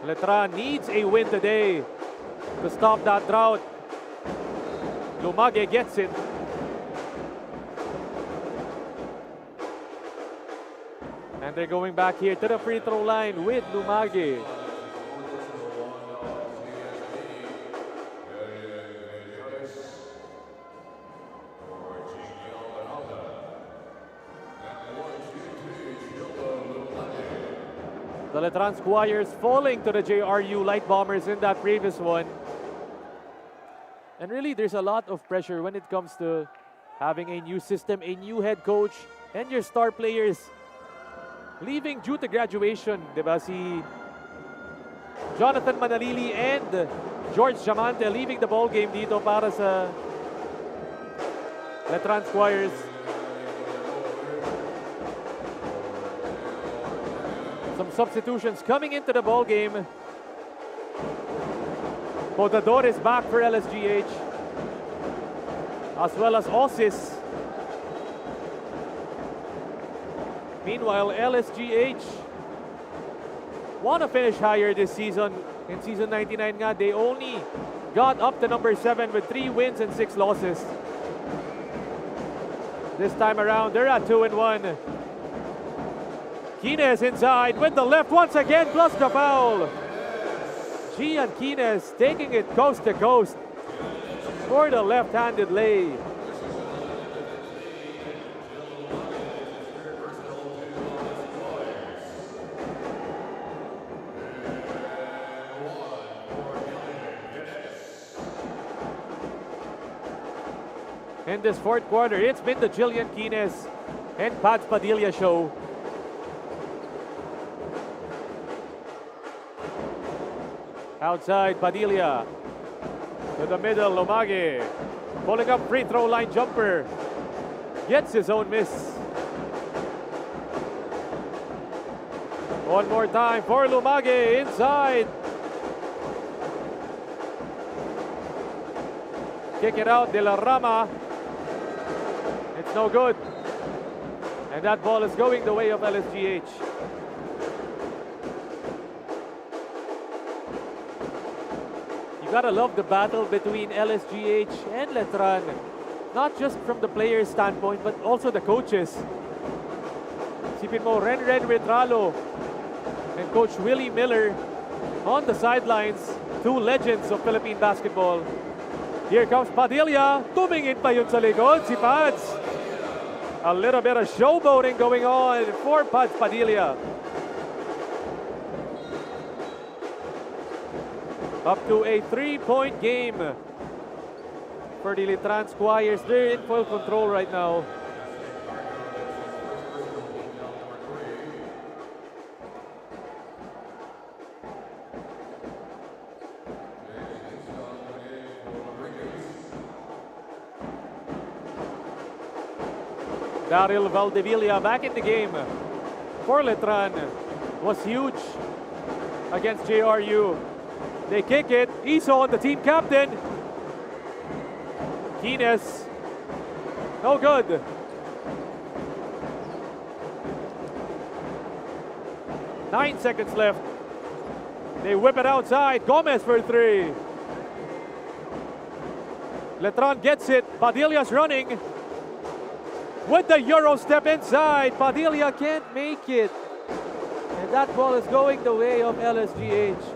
Letran needs a win today to stop that drought. Lumage gets it. And they're going back here to the free throw line with Lumage. The Letran Squires falling to the JRU Light Bombers in that previous one. And really, there's a lot of pressure when it comes to having a new system, a new head coach, and your star players leaving due to graduation. Diba si Jonathan Manalili and George Jamante leaving the ball game dito para sa Letran Squires. Some substitutions coming into the ball game. Podador is back for LSGH, as well as Osis. Meanwhile, LSGH want to finish higher this season. In season 99 nga, they only got up to number 7 with 3 wins and 6 losses. This time around, they're at 2-1. Quines inside with the left once again, plus the foul. Gian Quines taking it coast to coast for the left-handed lay. In this fourth quarter, it's been the Jillian Quines and Pads Padilla show. Outside Padilla to the middle, Lumage pulling up free throw line jumper, gets his own miss. One more time for Lumage inside. Kick it out, De La Rama. It's no good. And that ball is going the way of LSGH. You gotta love the battle between LSGH and Letran. Not just from the players' standpoint, but also the coaches. Sipin mo, Ren Retralo and Coach Willie Miller on the sidelines. Two legends of Philippine basketball. Here comes Padilla. Tumingin pa yun sa likod, si Pads. A little bit of showboating going on for Pads Padilla. Up to a 3-point game for the Letran Squires. They're in full control right now. Daryl Valdevilla back in the game for Letran was huge against JRU. They kick it. Iso, the team captain. Kines. No good. Nine seconds left. They whip it outside. Gomez for three. Letran gets it. Padilla's running. With the Euro step inside, Padilla can't make it. And that ball is going the way of LSGH.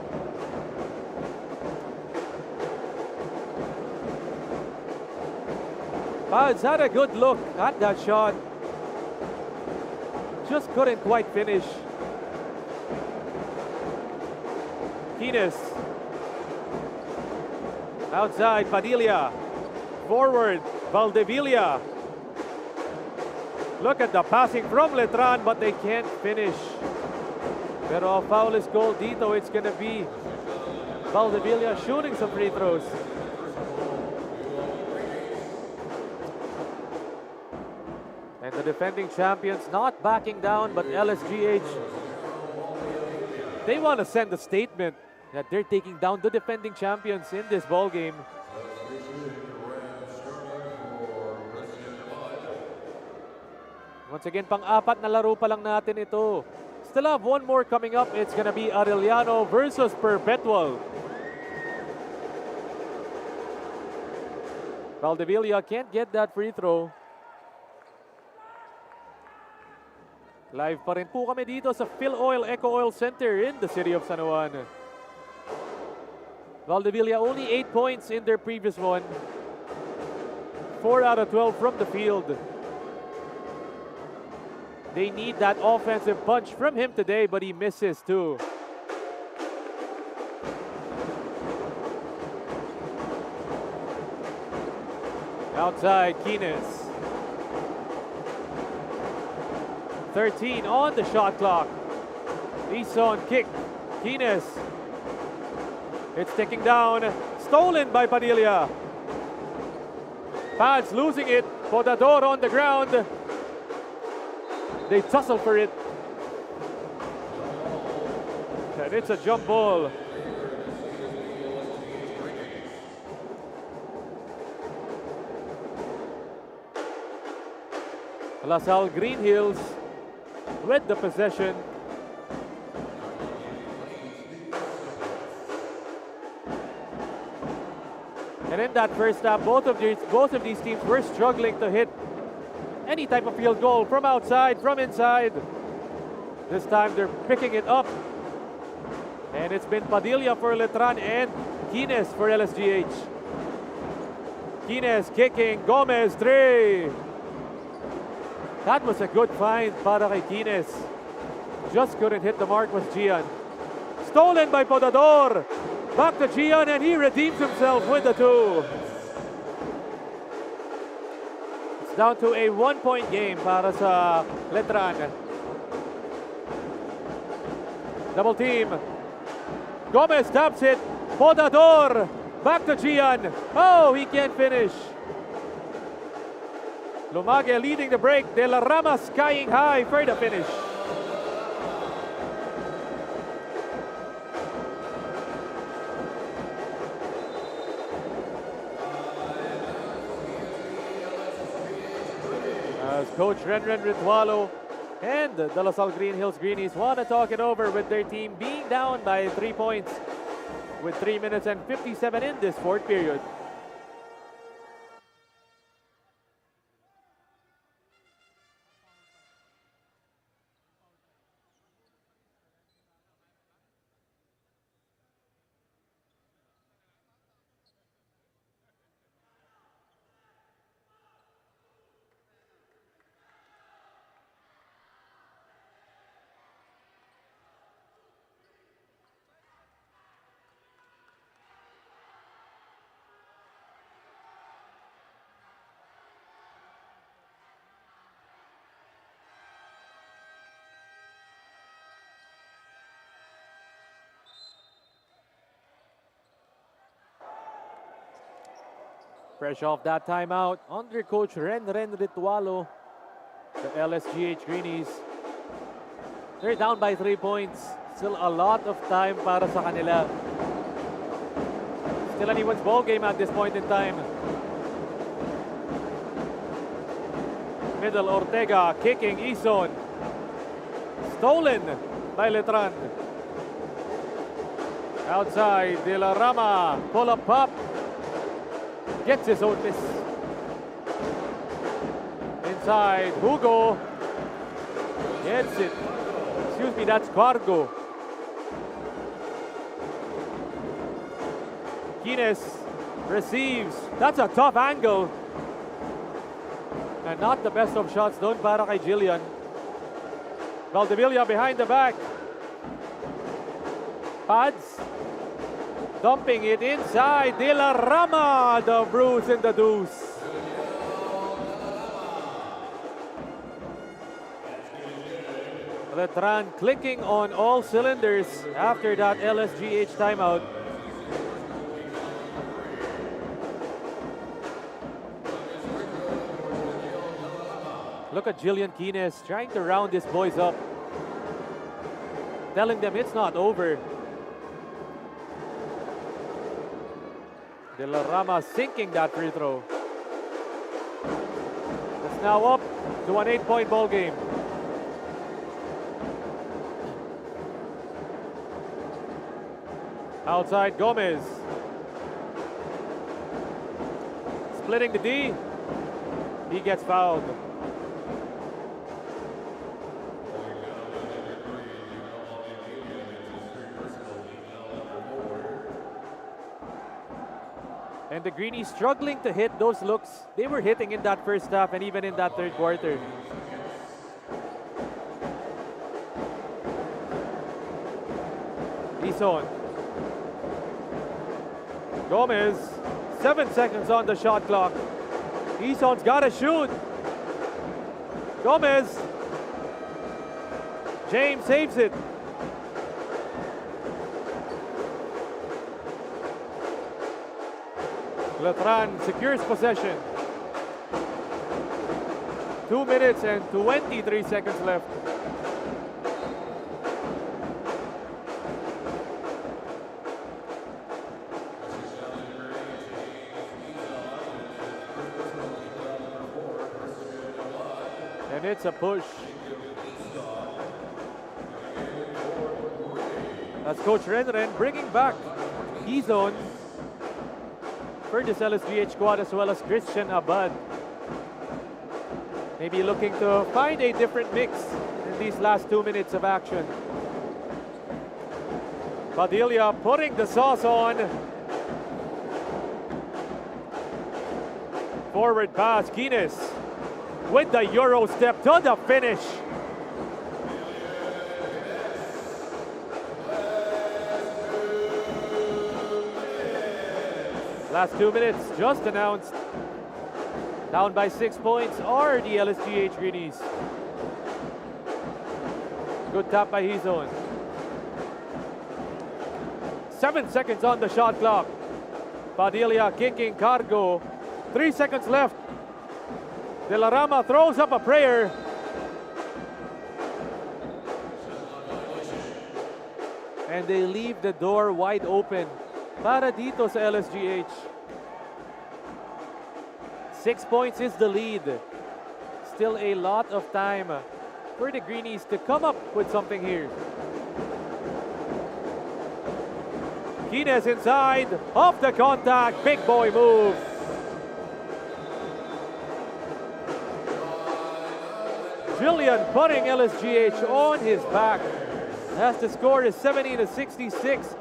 Pads had a good look at that shot. Just couldn't quite finish. Kines. Outside, Padilla. Forward, Valdevilla. Look at the passing from Letran, but they can't finish. Pero a foul is called dito. It's gonna be Valdevilla shooting some free throws. And the defending champions not backing down, but LSGH, they want to send a statement that they're taking down the defending champions in this ball game. Once again, pang-apat na laro pa lang natin ito. Still have one more coming up. It's gonna be Arellano versus Perpetual. Valdevilla can't get that free throw. Live pa rin po kami dito sa Phil Oil Eco Oil Center in the city of San Juan. Valdevilla only 8 points in their previous one. 4 out of 12 from the field. They need that offensive punch from him today, but he misses too. Outside, Kines. 13 on the shot clock. Eason kick. Kines. It's ticking down. Stolen by Padilla. Pads losing it. Podador on the ground. They tussle for it. And it's a jump ball. LaSalle Green Hills with the possession. And in that first half, both of these teams were struggling to hit any type of field goal from outside, from inside. This time they're picking it up. And it's been Padilla for Letran and Kines for LSGH. Kines kicking, Gomez, three. That was a good find para kay Kines. Just couldn't hit the mark with Gian. Stolen by Podador. Back to Gian and he redeems himself with the two. It's down to a 1-point game para sa Letran. Double team. Gomez taps it. Podador. Back to Gian. Oh, he can't finish. Lumage leading the break. De La Rama skying high for the finish. as Coach Renren Ritualo and the La Salle Green Hills Greenies want to talk it over with their team being down by 3 points with 3 minutes and 57 in this fourth period. Fresh off that timeout, under Coach Renren Ritualo, the LSGH Greenies, they're down by 3 points. Still a lot of time para sa kanila. Still anyone's ball game at this point in time. Middle Ortega kicking Ison. Stolen by Letran. Outside, De La Rama, pull up pop. Gets his own miss. Inside, Hugo gets it. Excuse me, that's Cargo. Quines receives. That's a tough angle. And not the best of shots doon para kay Jillian. Valdevilla behind the back. Pads. Dumping it inside. De La Rama, the bruise in the deuce. Letran clicking on all cylinders after that LSGH timeout. Look at Jillian Quines trying to round his boys up. Telling them it's not over. De La Rama sinking that free throw. It's now up to an 8-point ball game. Outside Gomez. Splitting the D. He gets fouled. And the Greenies struggling to hit those looks they were hitting in that first half and even in that third quarter. Ison. Gomez, 7 seconds on the shot clock. Ison's got to shoot. Gomez. James saves it. Letran secures possession. 2 minutes and 23 seconds left. And it's a push. That's Coach Renren bringing back E-Zone for this LSGH squad, as well as Christian Abad. Maybe looking to find a different mix in these last 2 minutes of action. Padilla putting the sauce on. Forward pass, Quines with the Euro step to the finish. Last 2 minutes just announced. Down by 6 points are the LSGH Greenies. Good tap by Hizon. 7 seconds on the shot clock. Padilla kicking Cargo. 3 seconds left. De La Rama throws up a prayer. And they leave the door wide open para dito sa LSGH. 6 points is the lead. still a lot of time for the Greenies to come up with something here. Quines inside, off the contact, big boy move. Jillian putting LSGH on his back. As the score is 70-66,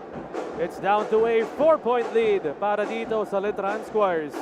it's down to a 4-point lead para dito sa Letran Squires.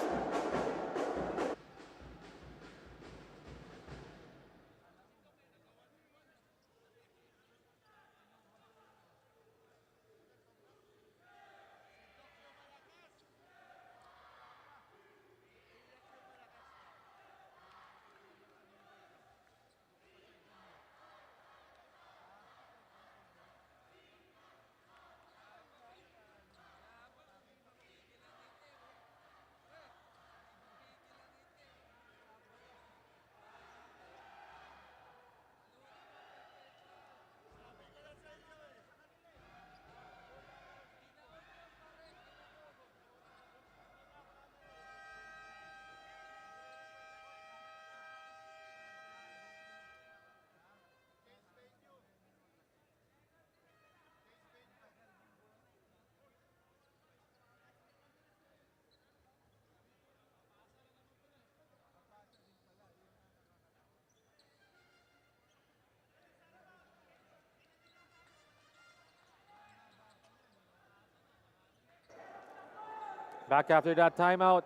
Back after that timeout,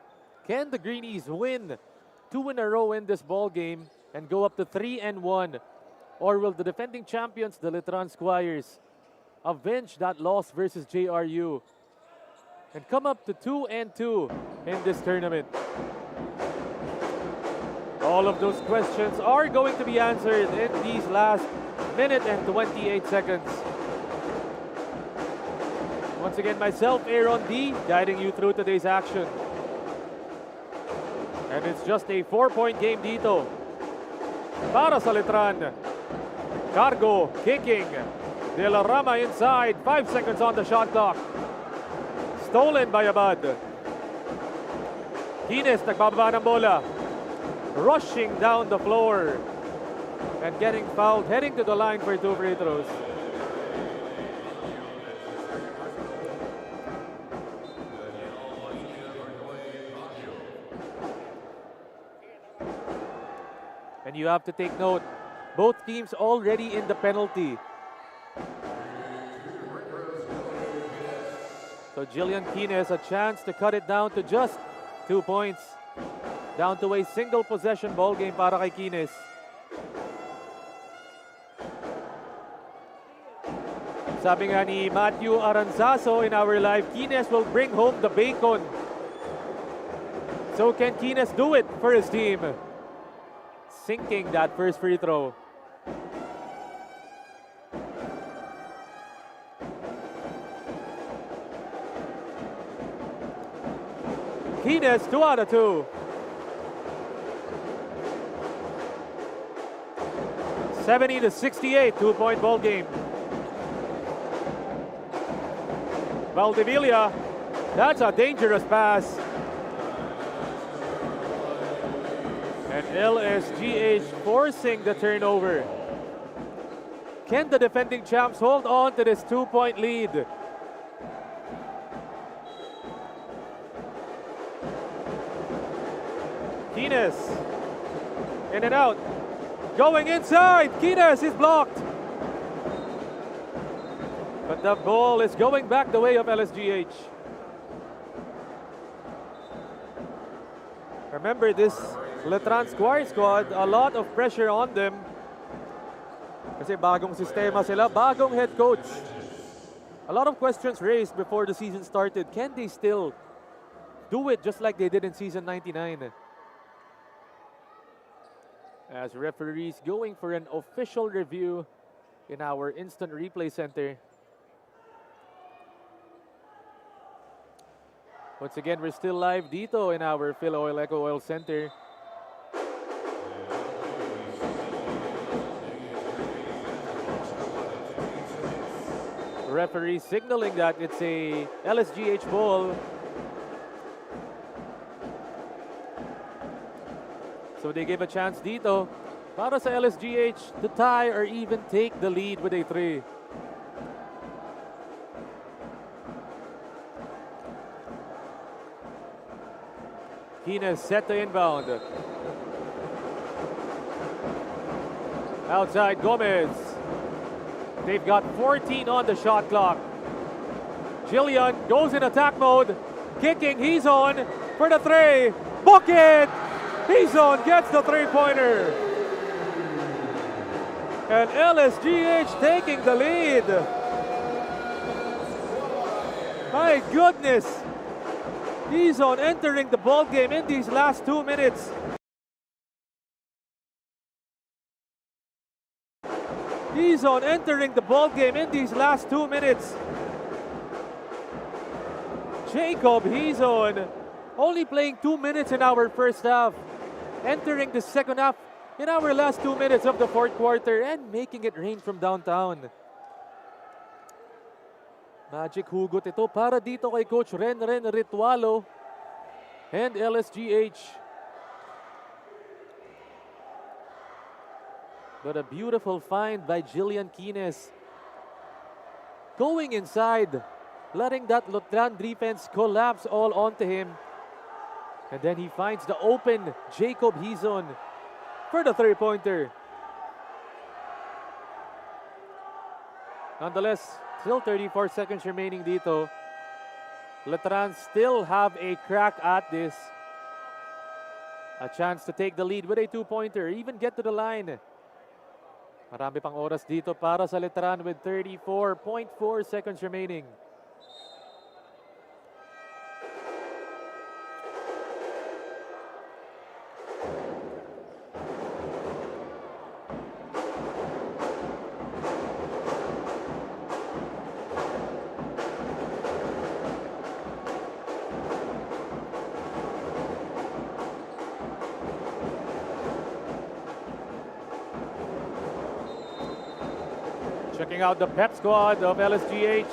can the Greenies win 2 in a row in this ball game and go up to 3-1? Or will the defending champions, the Letran Squires, avenge that loss versus JRU and come up to 2-2 in this tournament? All of those questions are going to be answered in these last minute and 28 seconds. Once again, myself, Aaron D, guiding you through today's action. And it's just a 4-point game dito para sa Letran. Cargo, kicking. De La Rama inside, 5 seconds on the shot clock. Stolen by Abad. Quines nagbababa ng bola. Rushing down the floor. And getting fouled, heading to the line for 2 free throws. And you have to take note, both teams already in the penalty. So Jillian Quines a chance to cut it down to just 2 points. Down to a single possession ball game para kay Quines. Sabi nga ni Matthew Aranzazo in our live, Quines will bring home the bacon. So can Quines do it for his team? Sinking that first free throw. Quines, 2 out of 2. 70-68, 2-point ball game. Valdivia, that's a dangerous pass. And LSGH forcing the turnover. Can the defending champs hold on to this 2-point lead? Quines, in and out. Going inside, Quines is blocked. But the ball is going back the way of LSGH. Remember this Letran Squire squad, a lot of pressure on them. Kasi bagong sistema sila, bagong head coach. A lot of questions raised before the season started. Can they still do it just like they did in season 99? As referees going for an official review in our instant replay center. Once again, we're still live dito in our Phil Oil Eco Oil Center. Referee signaling that it's a LSGH ball. So they give a chance dito para sa LSGH to tie or even take the lead with a 3. Kines set to inbound. Outside Gomez. They've got 14 on the shot clock. Jillian goes in attack mode. Kicking, he's on for the 3. Bucket! He's on, gets the 3-pointer. And LSGH taking the lead. My goodness. He's on entering the ball game in these last 2 minutes. He's on entering the ball game in these last 2 minutes. Jacob, he's on. Only playing 2 minutes in our first half. Entering the second half in our last 2 minutes of the fourth quarter and making it rain from downtown. Magic hugot ito para dito kay Coach Renren Ritualo and LSGH. But a beautiful find by Jillian Kines. Going inside, letting that Lutran defense collapse all onto him. And then he finds the open Jacob Hizon for the 3-pointer. Nonetheless, still 34 seconds remaining dito. Lutran still have a crack at this. A chance to take the lead with a 2-pointer, even get to the line. Marami pang oras dito para sa Letran with 34.4 seconds remaining. Checking out the pep squad of LSGH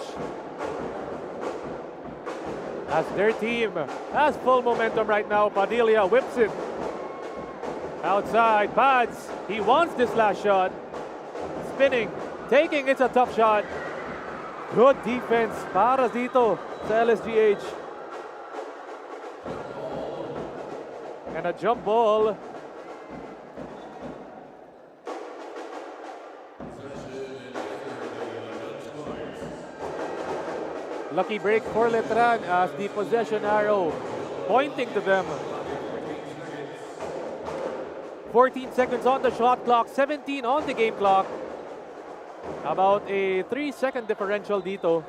as their team has full momentum right now. Padilla whips it. Outside, Pads. He wants this last shot. Spinning, taking, it's a tough shot. Good defense para dito sa LSGH. And a jump ball. Lucky break for Letran as the possession arrow pointing to them. 14 seconds on the shot clock, 17 on the game clock. About a 3-second differential dito.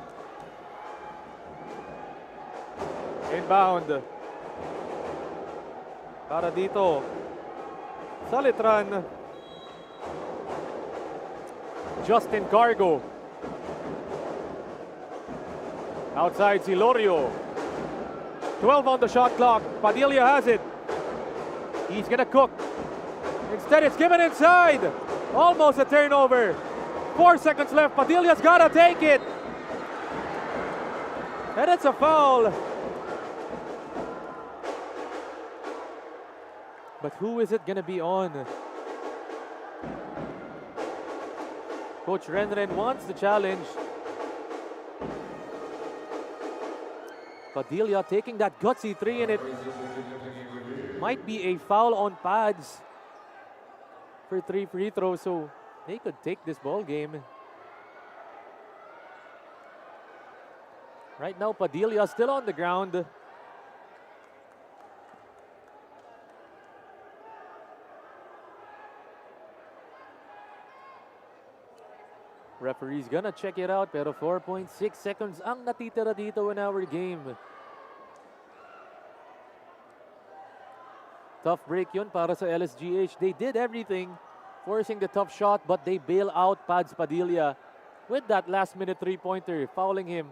Inbound. Para dito sa Letran. Justin Cargo. Outside Silorio. 12 on the shot clock. Padilla has it. He's gonna cook. Instead, it's given inside. Almost a turnover. 4 seconds left. Padilla's gotta take it. And it's a foul. But who is it gonna be on? Coach Renren wants the challenge. Padilla taking that gutsy 3, and it might be a foul on Pads for 3 free throws, so they could take this ball game. Right now, Padilla still on the ground. Referee's gonna check it out, pero 4.6 seconds ang natitira dito in our game. Tough break yun para sa LSGH. They did everything, forcing the tough shot, but they bail out Pads Padilla with that last-minute 3-pointer, fouling him.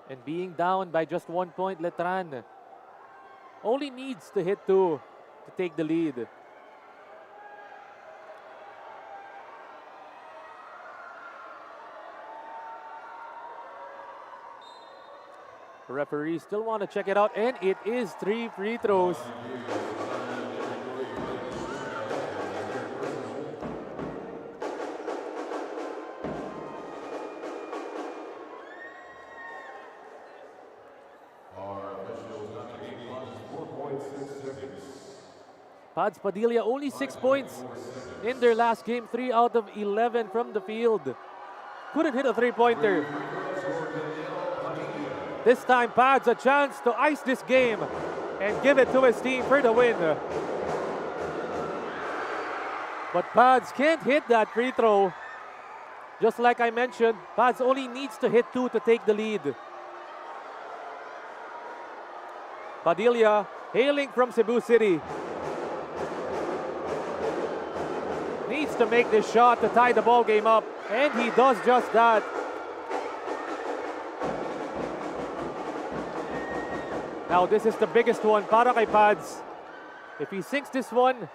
And being down by just 1 point, Letran only needs to hit 2 to take the lead. The referees still want to check it out, and it is 3 free throws. Pads Padilla only 6 points in their last game, 3 out of 11 from the field. Couldn't hit a three-pointer. This time, Pads a chance to ice this game and give it to his team for the win. But Pads can't hit that free throw. Just like I mentioned, Pads only needs to hit 2 to take the lead. Padilla, hailing from Cebu City, needs to make this shot to tie the ball game up, and he does just that. Now this is the biggest one para kay Pads. If he sinks this one,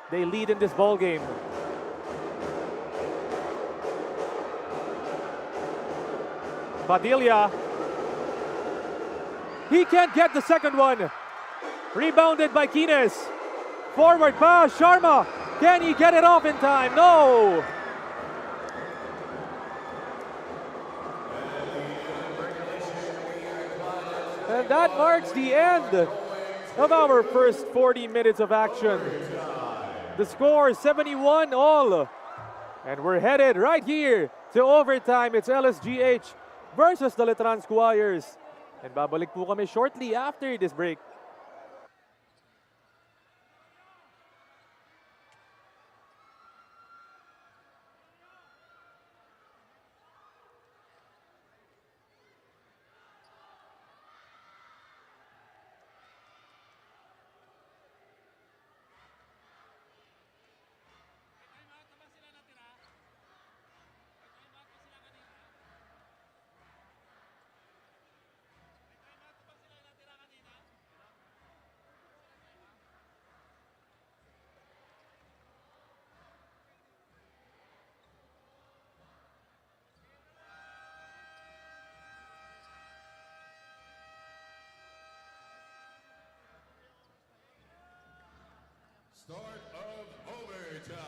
they lead in this ball game. Padilla, he can't get the second one. Rebounded by Kines. Forward pass, Sharma. Can he get it off in time? No! And that marks the end of our first 40 minutes of action. The score is 71-all. And we're headed right here to overtime. It's LSGH versus the Letran Squires. And babalik po kami shortly after this break. Start of overtime.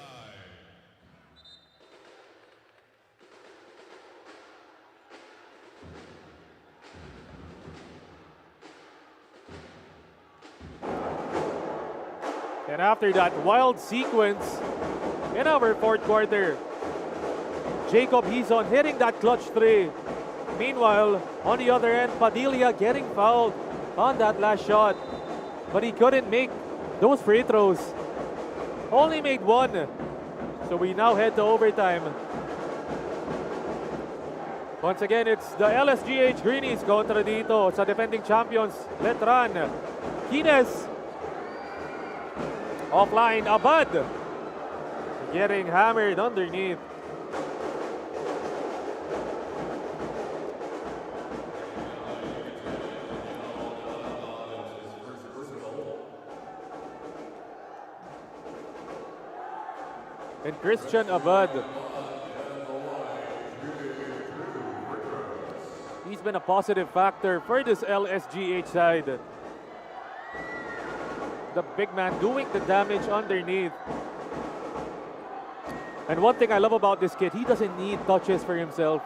And after that wild sequence in our fourth quarter, Jacob Hizon hitting that clutch 3. Meanwhile, on the other end, Padilla getting fouled on that last shot. But he couldn't make those free throws. Only made 1. So we now head to overtime. Once again, it's the LSGH Greenies kontra dito sa defending champions, Letran. Kines. Offline, Abad. Getting hammered underneath. And Christian Abad. He's been a positive factor for this LSGH side. The big man doing the damage underneath. And one thing I love about this kid, he doesn't need touches for himself.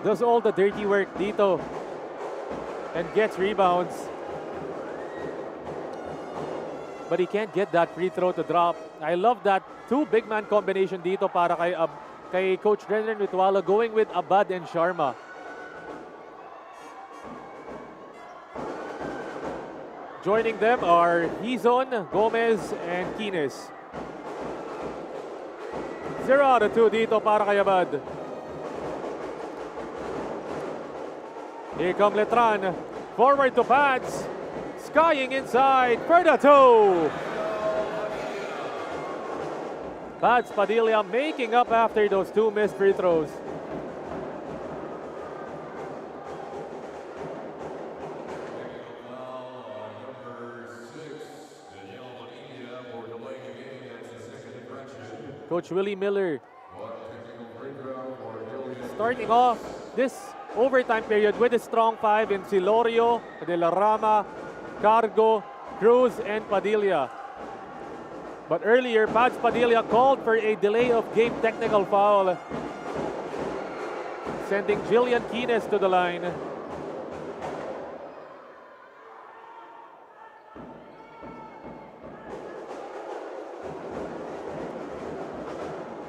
Does all the dirty work dito and gets rebounds. But he can't get that free throw to drop. I love that 2 big man combination dito para kay Coach Renren Ritualo going with Abad and Sharma. Joining them are Hizon, Gomez, and Kines. 0 out of 2 dito para kay Abad. Here come Letran. Forward to Pads. Skying inside for the 2. Pads Padilla making up after those 2 missed free throws. Coach Willie Miller starting off this overtime period with a strong five in Silorio, De La Rama, Cargo, Cruz, and Padilla. But earlier, Pads Padilla called for a delay of game technical foul, sending Jillian Quines to the line.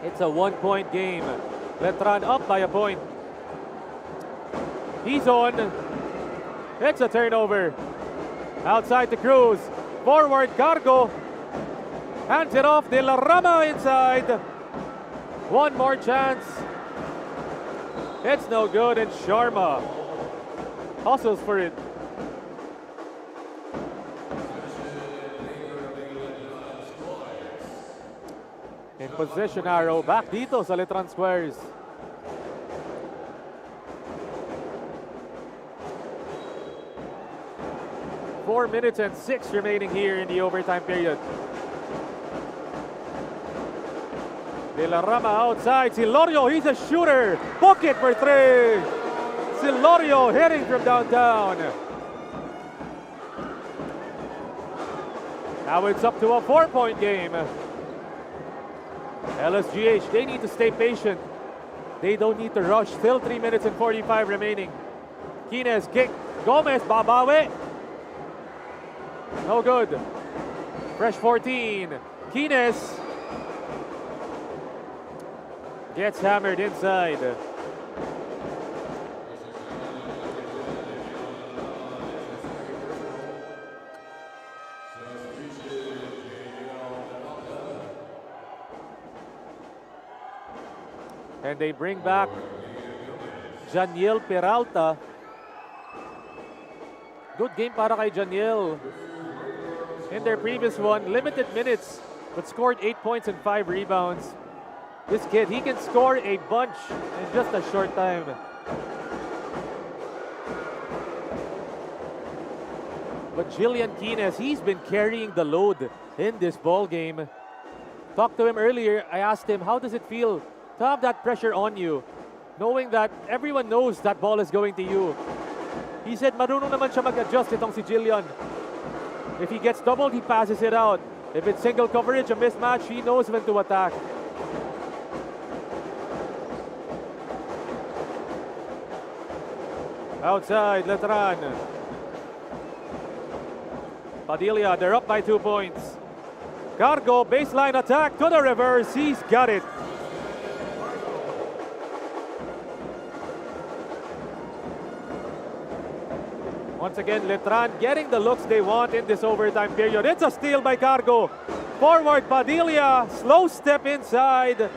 It's a 1-point game. Letran up by a point. He's on. It's a turnover. Outside to Cruz. Forward Cargo. Hands it off. De La Rama inside. One more chance. It's no good, and Sharma hustles for it. In possession arrow, back dito sa Letran Squares. Four minutes and 6 remaining here in the overtime period. De La Rama outside. Silorio, he's a shooter. Bucket for three. Silorio hitting from downtown. Now it's up to a 4-point game. LSGH, they need to stay patient. They don't need to rush. Still 3 minutes and 45 remaining. Quines kick. Gomez, babawi. No good. Fresh 14. Quines gets hammered inside. And they bring back Janiel Peralta. Good game para kay Janiel. In their previous one, limited minutes, but scored 8 points and 5 rebounds. This kid, he can score a bunch in just a short time. But Jillian Quines, he's been carrying the load in this ball game. Talked to him earlier. I asked him, how does it feel to have that pressure on you, knowing that everyone knows that ball is going to you? He said, marunong naman siya mag-adjust itong si Jillian. If he gets doubled, he passes it out. If it's single coverage, a mismatch, he knows when to attack. Outside, Letran. Padilla, they're up by 2 points. Cargo, baseline attack to the reverse. He's got it. Once again, Letran getting the looks they want in this overtime period. It's a steal by Cargo. Forward, Padilla, slow step inside.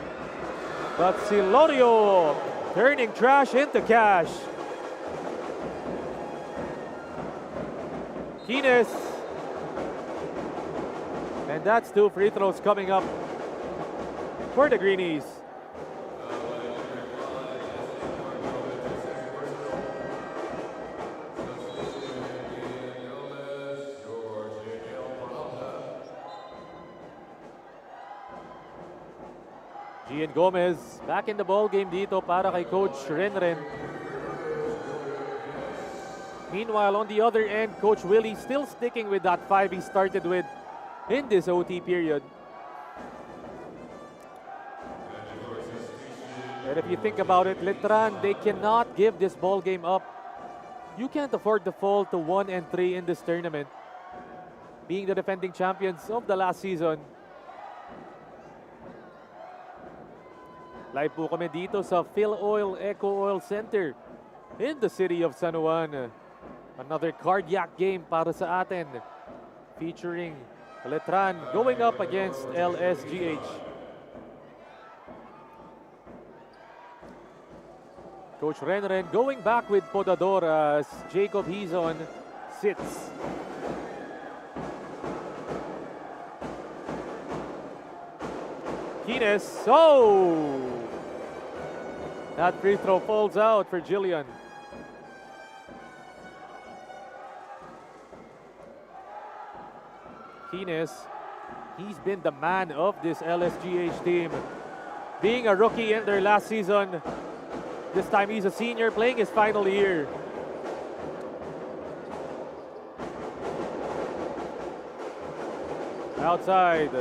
But Silorio turning trash into cash. Quines. And that's 2 free throws coming up for the Greenies. Gian Gomez back in the ball game dito para kay Coach Renren. Meanwhile, on the other end, Coach Willie still sticking with that 5 he started with in this OT period. And if you think about it, Letran, they cannot give this ball game up. You can't afford to fall to 1-3 in this tournament, being the defending champions of the last season. Live po kami dito sa Phil Oil Eco Oil Center in the city of San Juan. Another cardiac game para sa atin, featuring Letran going up against LSGH. Coach Renren going back with Podador as Jacob Hizon sits. Quines, that free throw falls out for Jillian. Quines, he's been the man of this LSGH team. Being a rookie in their last season, This time he's a senior playing his final year. Outside,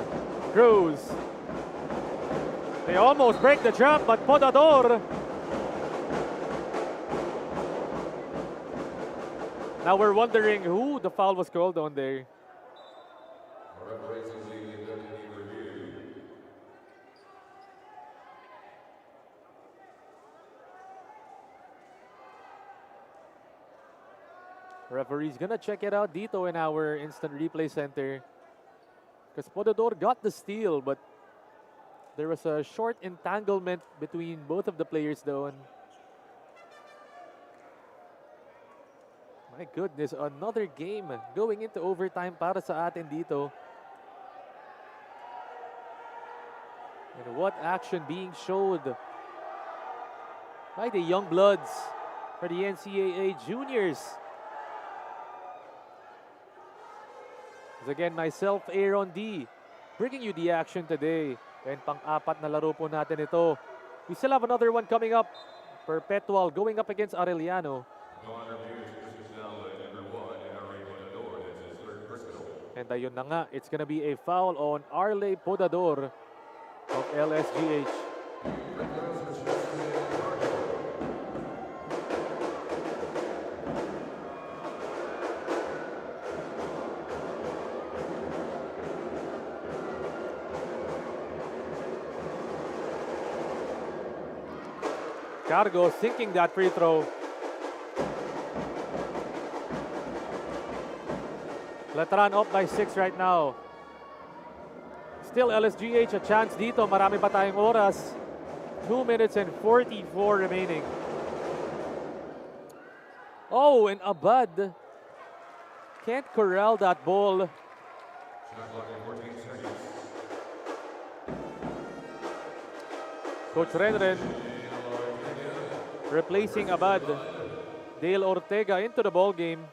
Cruz. They almost break the jump, but Podador. Now we're wondering who the foul was called on there. Referee's gonna check it out dito in our instant replay center. Because Podador got the steal, but there was a short entanglement between both of the players though. And my goodness, another game going into overtime para sa atin dito. And what action being showed by the young bloods for the NCAA juniors. Again, myself, Aaron D, bringing you the action today. And pang-apat na laro po natin ito. We still have another one coming up. Perpetual going up against Arellano. And ayun na nga, it's gonna be a foul on Arley Podador of LSGH. Cargo sinking that free throw. Letran up by 6 right now. Still LSGH a chance dito. Marami pa tayong oras. 2 minutes and 44 remaining. Oh, and Abad can't corral that ball. Coach Renren replacing Abad. Dale Ortega into the ball game.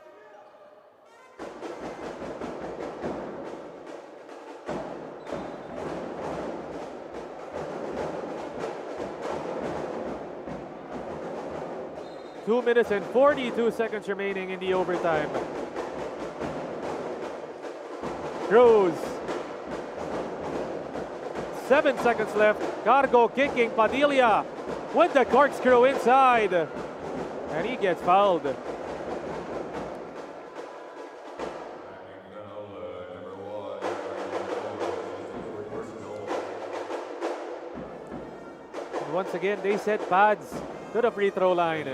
Two minutes and 42 seconds remaining in the overtime. Cruz. 7 seconds left. Cargo kicking. Padilla with the corkscrew inside. And he gets fouled. And once again, they set pads to the free throw line.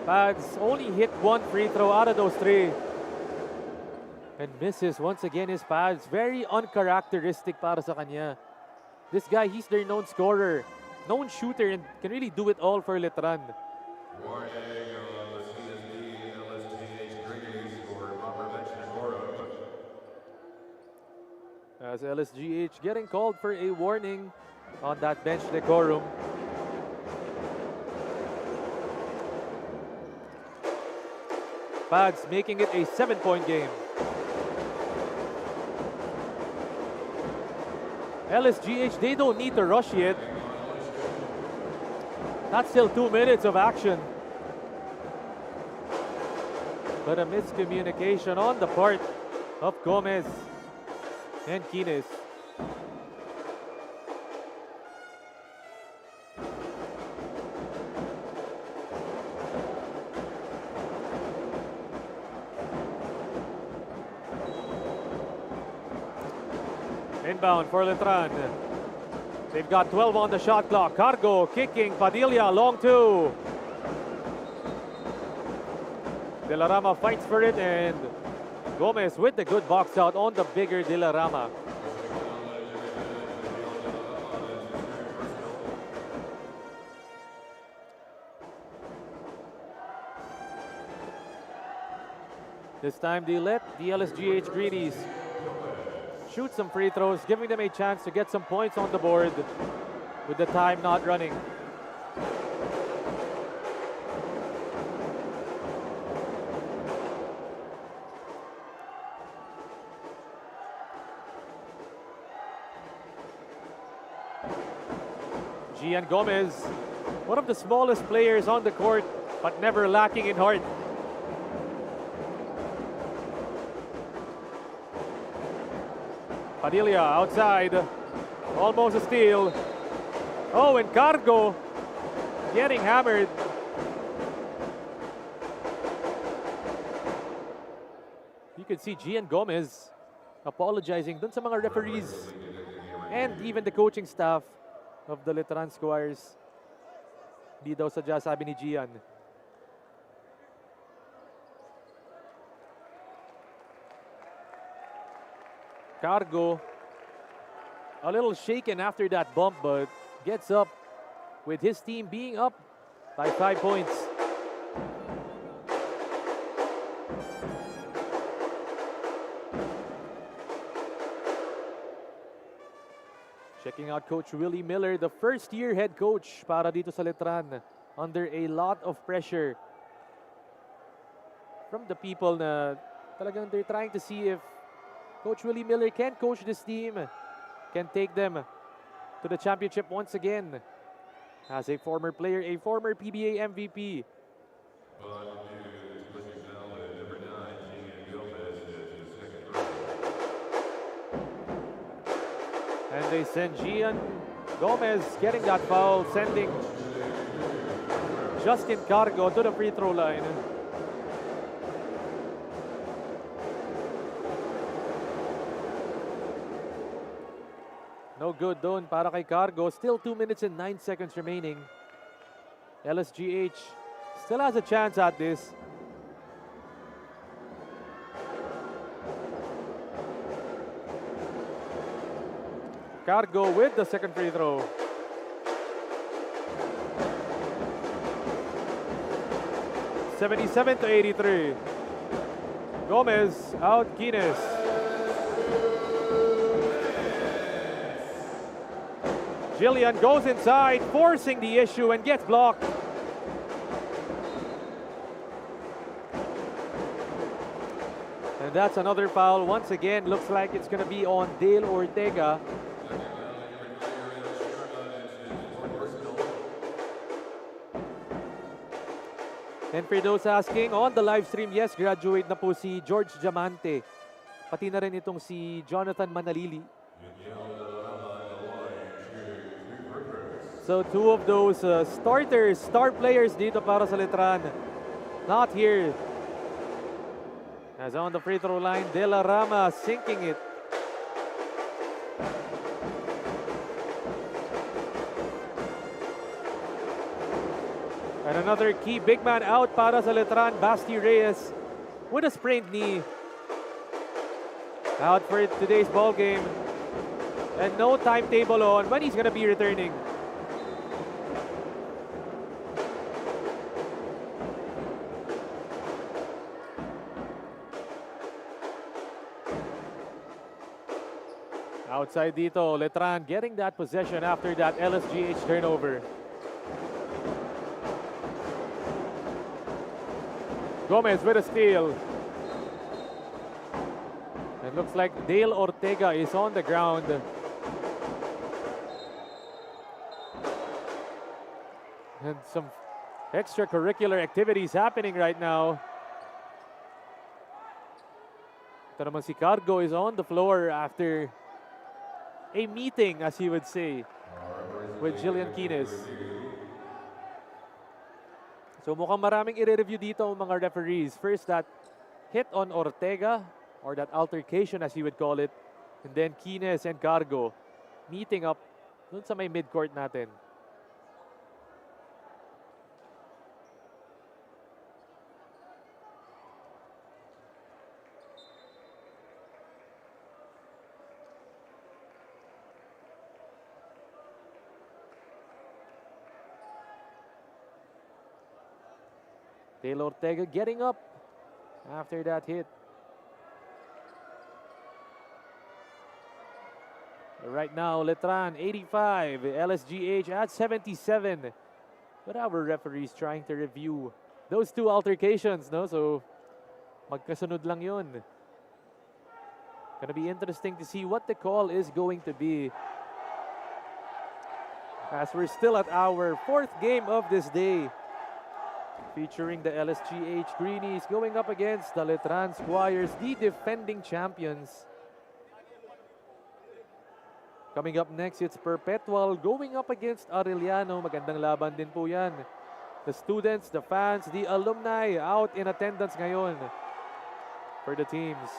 Pads only hit 1 free throw out of those 3. And misses once again his pads. Very uncharacteristic para sa kanya. This guy, he's their known scorer, known shooter, and can really do it all for Letran. As LSGH getting called for a warning on that bench decorum. Pads making it a 7-point game. LSGH, they don't need to rush yet. That's still 2 minutes of action. But a miscommunication on the part of Gomez and Kines. Inbound for Letran. They've got 12 on the shot clock. Cargo kicking. Padilla long 2. De La Rama fights for it, and Gomez with the good box out on the bigger De La Rama. This time they let the LSGH Greenies shoot some free throws, giving them a chance to get some points on the board with the time not running. Gian Gomez, one of the smallest players on the court, but never lacking in heart. Padilla outside, almost a steal. Oh, and Cargo getting hammered. You can see Gian Gomez apologizing dun sa mga referees and even the coaching staff of the Letran Squires. Di daw sadya, sabi ni Gian. Cargo a little shaken after that bump, but gets up with his team being up by 5 points. Checking out Coach Willie Miller, the first-year head coach para dito sa Letran, under a lot of pressure from the people na talagang they're trying to see if Coach Willie Miller can coach this team, can take them to the championship once again. As a former player, a former PBA MVP. And they send Gian Gomez getting that foul, sending Justin Cargo to the free throw line. No good doon para kay Cargo. Still 2 minutes and 9 seconds remaining. LSGH still has a chance at this. Cargo with the second free throw. (77-83). Gomez out, Quines. Jillian goes inside, forcing the issue and gets blocked. And that's another foul. Once again, looks like it's going to be on Dale Ortega. And for those asking, on the live stream, yes, graduate na po si George Diamante. Pati na rin itong si Jonathan Manalili. So two of those starters, star players dito para sa Letran, not here. As on the free throw line, De La Rama sinking it. And another key big man out para sa Letran, Basti Reyes with a sprained knee. Out for today's ball game. And no timetable on when he's going to be returning. Outside dito, Letran getting that possession after that LSGH turnover. Gomez with a steal. It looks like Dale Ortega is on the ground. And some extracurricular activities happening right now. Ito naman si Cargo is on the floor after a meeting, as he would say, with Jillian Quines. So mukhang maraming i-review dito ang mga referees. First, that hit on Ortega, or that altercation as he would call it. And then Quines and Cargo meeting up dun sa may midcourt natin. Dale Ortega getting up after that hit. Right now, Letran 85, LSGH at 77. But our referees trying to review those two altercations, no? So, magkasunod lang yun. Gonna be interesting to see what the call is going to be. as we're still at our fourth game of this day, featuring the LSGH Greenies going up against the Letran Squires, the defending champions. Coming up next, it's Perpetual going up against Arellano. Magandang laban din po yan. The students, the fans, the alumni out in attendance ngayon for the teams.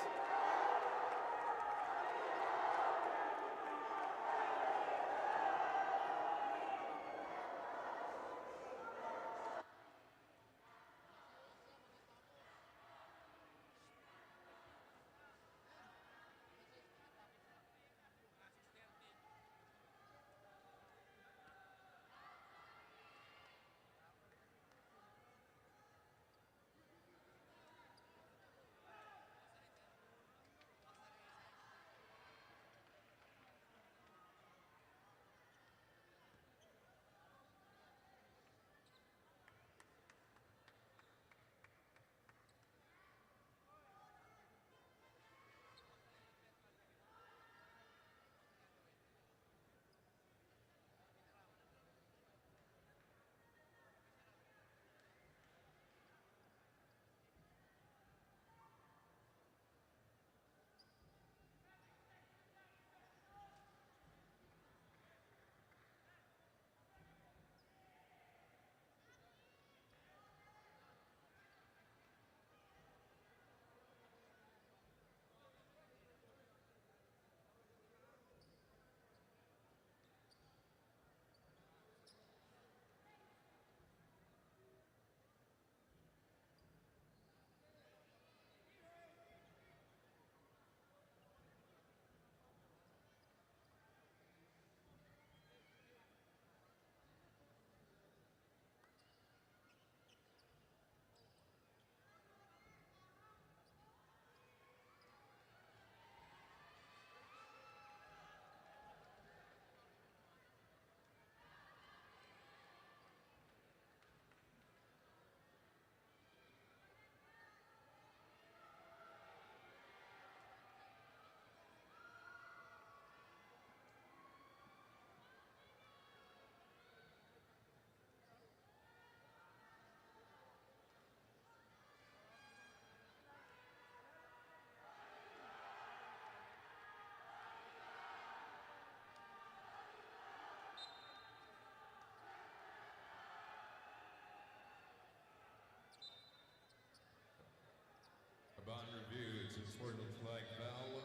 Upon review, it's important flag foul,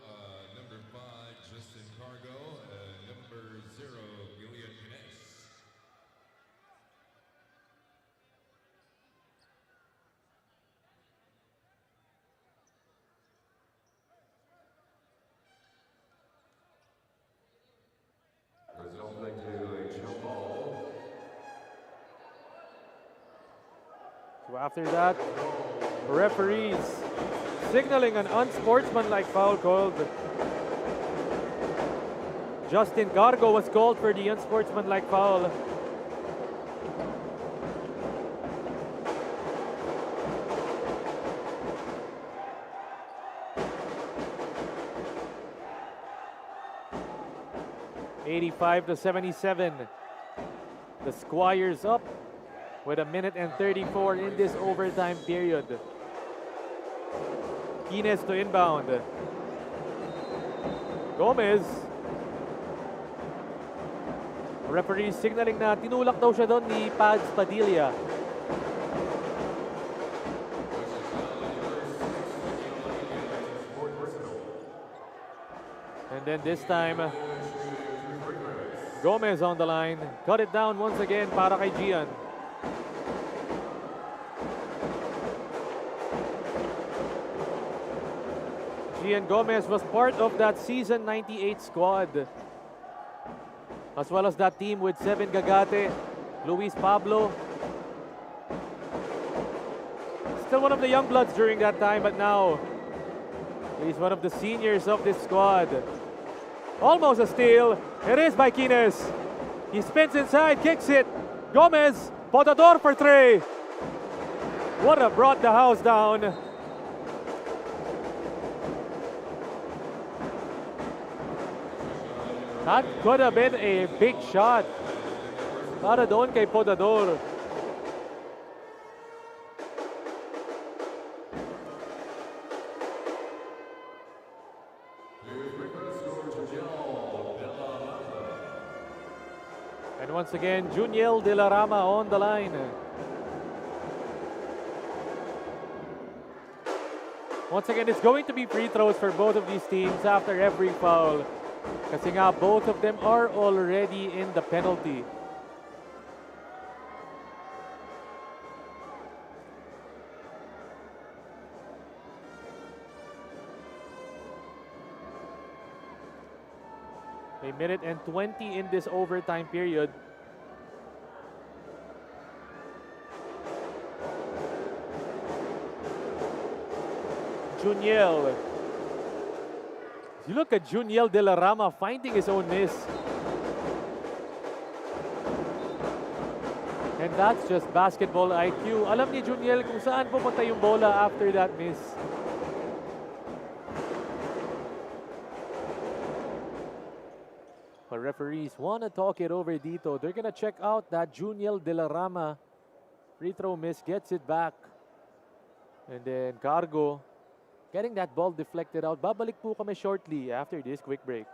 number 5, Justin Cargo, number 0, Gillian Kines. Resulting to a jump ball. So after that, referees signaling an unsportsmanlike foul called. Justin Cargo was called for the unsportsmanlike foul. (85-77). The Squires up with 1:34 in this overtime period. Kines to inbound. Gomez. Referee signaling na tinulak daw siya doon ni Pads Padilla. And then this time, Gomez on the line. Cut it down once again para kay Gian. Gian Gomez was part of that season 98 squad, as well as that team with Seven Gagate, Luis Pablo. Still one of the young bloods during that time, but now he's one of the seniors of this squad. Almost a steal. It is by Kines. He spins inside, kicks it. Gomez, Potador for 3. Would have brought the house down. That could have been a big shot. para doon kay Podador. And once again, Juniel De La Rama on the line. Once again, it's going to be free throws for both of these teams after every foul. Kasi nga, both of them are already in the penalty. A minute and 20 in this overtime period. Juniel. You look at Juniel De La Rama finding his own miss. And that's just basketball IQ. Alam ni Juniel kung saan pupunta yung bola after that miss. But referees want to talk it over dito. They're gonna check out that Juniel De La Rama free throw miss, gets it back. And then Cargo getting that ball deflected out. Babalik po kami shortly after this quick break.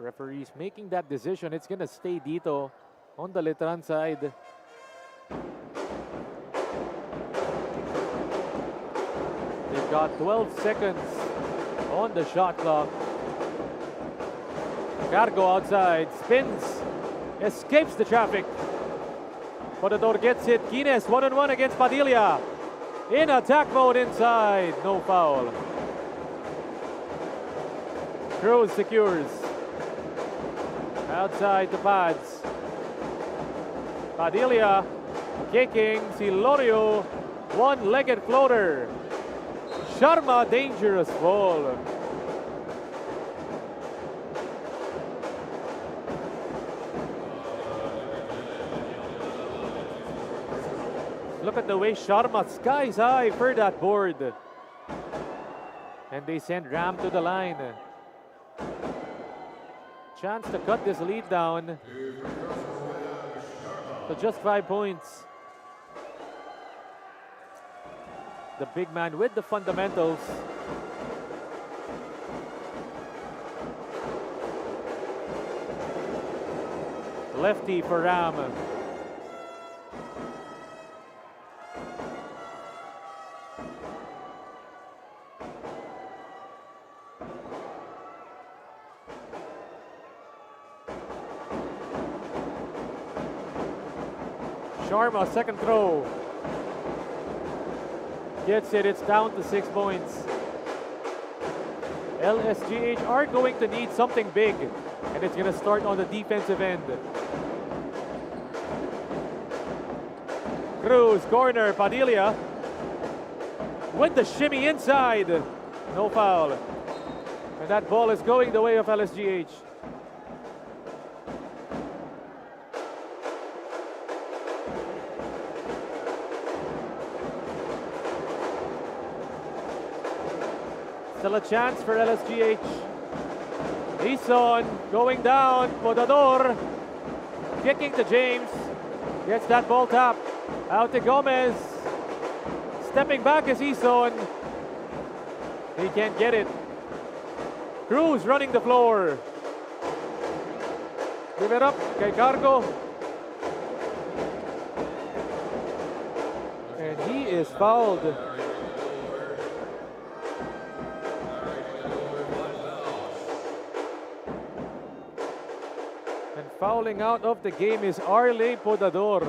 Referees making that decision. It's gonna stay dito on the Letran side. They've got 12 seconds on the shot clock. Cargo outside, spins, escapes the traffic. Podador gets it. Quines one-on-one against Padilla. In attack mode inside, no foul. Cruz secures. Outside the pads. Padilla kicking. Silorio, one-legged floater. Sharma, dangerous ball. Look at the way Sharma skies high for that board. And they send Ram to the line. Chance to cut this lead down to just 5 points. The big man with the fundamentals. Lefty for Ram. Sharma, second throw. Gets it, it's down to 6 points. LSGH are going to need something big, and it's going to start on the defensive end. Cruz, corner, Padilla. With the shimmy inside. No foul. And that ball is going the way of LSGH. Still a chance for LSGH. Eason going down. Podador kicking to James. Gets that ball tapped. Out to Gomez. Stepping back is Eason. He can't get it. Cruz running the floor. Give it up kay Cargo. And he is fouled. Fouling out of the game is Arley Podador.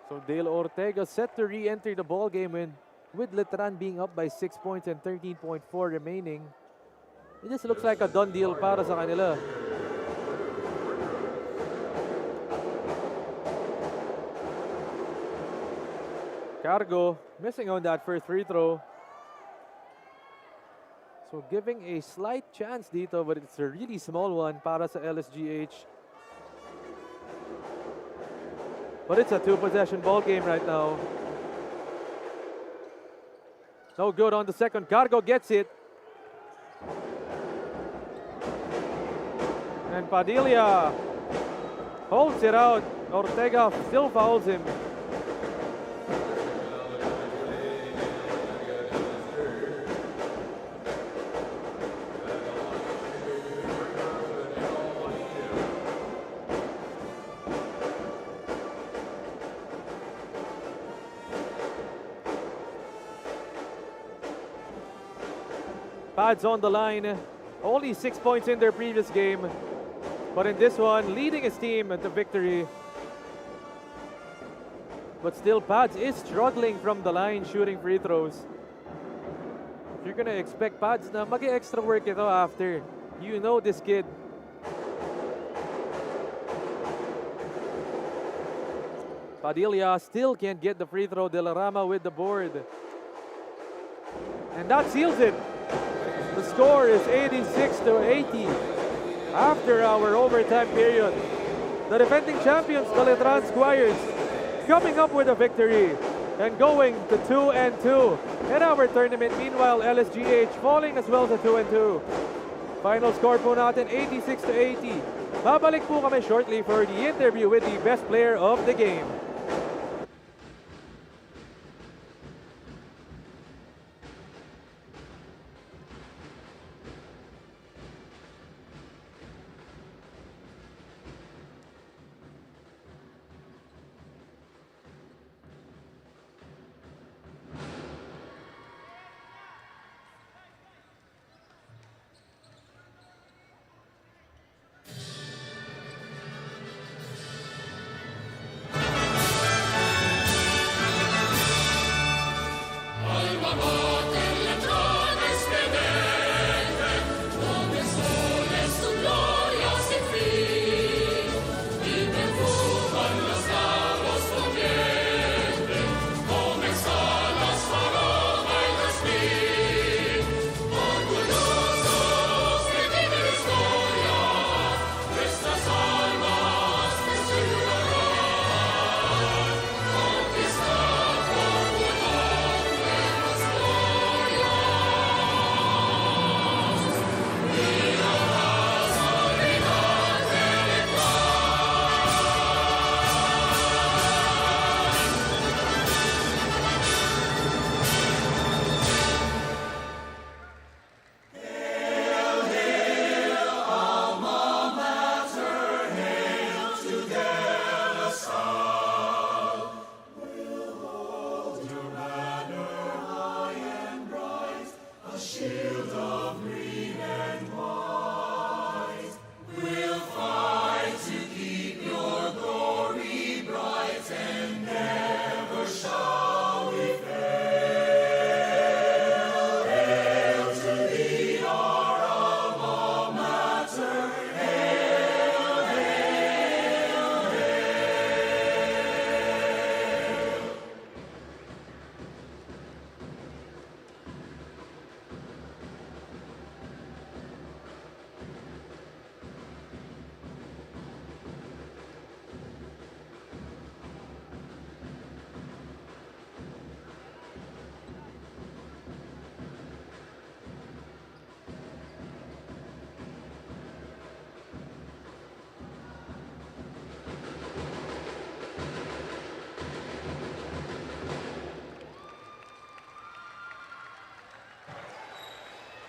So Dale Ortega set to re-enter the ball game with Letran being up by 6 points and 13.4 remaining It just looks like a done deal para sa kanila. Cargo missing on that first free throw. So giving a slight chance dito, but it's a really small one para sa LSGH. But it's a 2-possession ball game right now. No good on the second. Cargo gets it. And Padilla holds it out. Ortega still fouls him. Pads on the line. Only 6 points in their previous game. But in this one, leading his team to victory. But still, Pads is struggling from the line shooting free throws. You're gonna expect Pads na mag-extra work ito after. You know this kid. Padilla still can't get the free throw. De La Rama with the board. And that seals it. The score is 86-80 after our overtime period. The defending champions, the Letran Squires, coming up with a victory and going to 2-2 in our tournament. Meanwhile, LSGH falling as well to 2-2. Final score po natin, 86-80. Babalik po kami shortly for the interview with the best player of the game.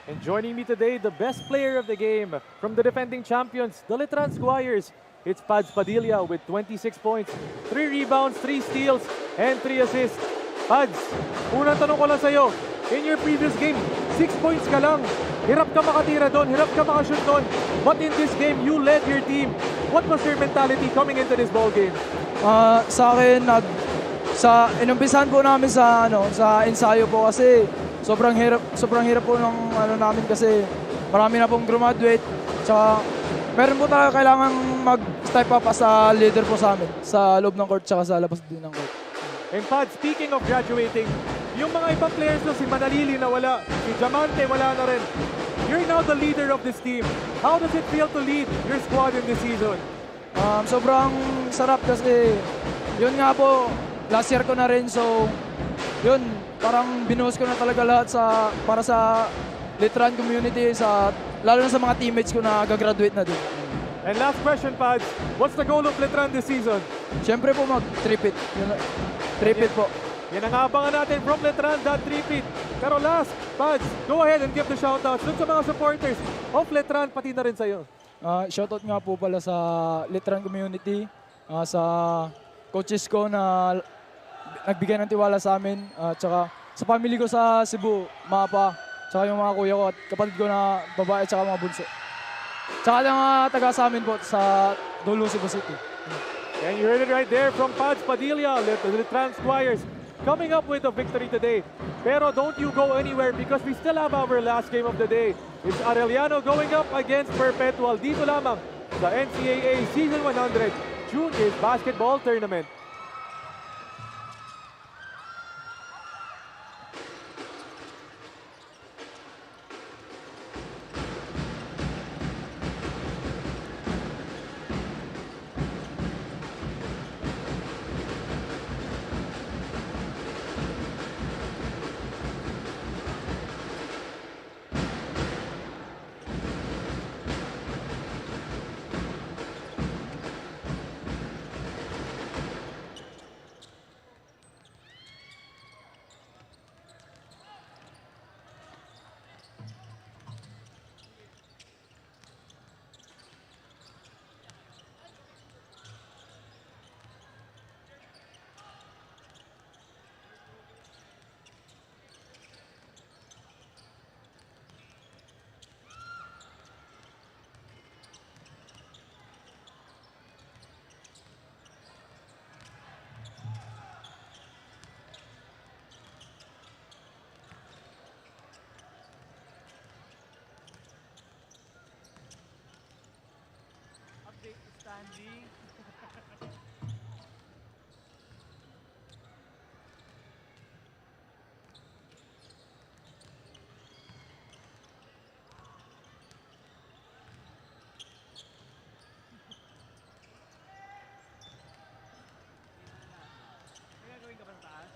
And joining me today, the best player of the game from the defending champions, the Letran Squires. It's Pads Padilla with 26 points, 3 rebounds, 3 steals, and 3 assists. Pads, unang tanong ko lang sa'yo, in your previous game, 6 points ka lang. Hirap ka makatira doon, hirap ka makashoot doon. But in this game, you led your team. What was your mentality coming into this ball game? Sa akin, inumpisahan po namin sa ensayo po kasi sobrang hirap po ng namin kasi marami na pong graduate. Tsaka meron po talaga kailangan mag-step up as a leader po sa amin sa loob ng court tsaka sa labas din ng court. And Pad, speaking of graduating, yung mga ibang players na si Manalili na wala, si Diamante wala na rin. You're now the leader of this team. How does it feel to lead your squad in this season? Sobrang sarap kasi yun nga po, last year ko na rin, so yun, parang binuhos ko na talaga lahat para sa Letran community, lalo na sa mga teammates ko na gagraduate na din. And last question, Pads, what's the goal of Letran this season? Siyempre po mag-tripit. Tripit po. Yan ang abangan natin from Letran, that tripit. Pero last, Pads, go ahead and give the shoutouts dun sa mga supporters of Letran, pati na rin sa'yo. Shoutout nga po pala sa Letran community, sa coaches ko na nagbigay ng tiwala sa amin, tsaka sa family ko sa Cebu, Mapa, tsaka yung mga kuya ko at kapatid ko na babae tsaka mga bunso. Tsaka yung mga taga sa amin po sa Dolo, Cebu City. And you heard it right there from Pads Padilla, Letran Squires, coming up with a victory today. Pero don't you go anywhere because we still have our last game of the day. It's Arellano going up against Perpetual dito lamang sa NCAA Season 100 Juniors Basketball Tournament. Standing. May gagawin ka ba sa taas?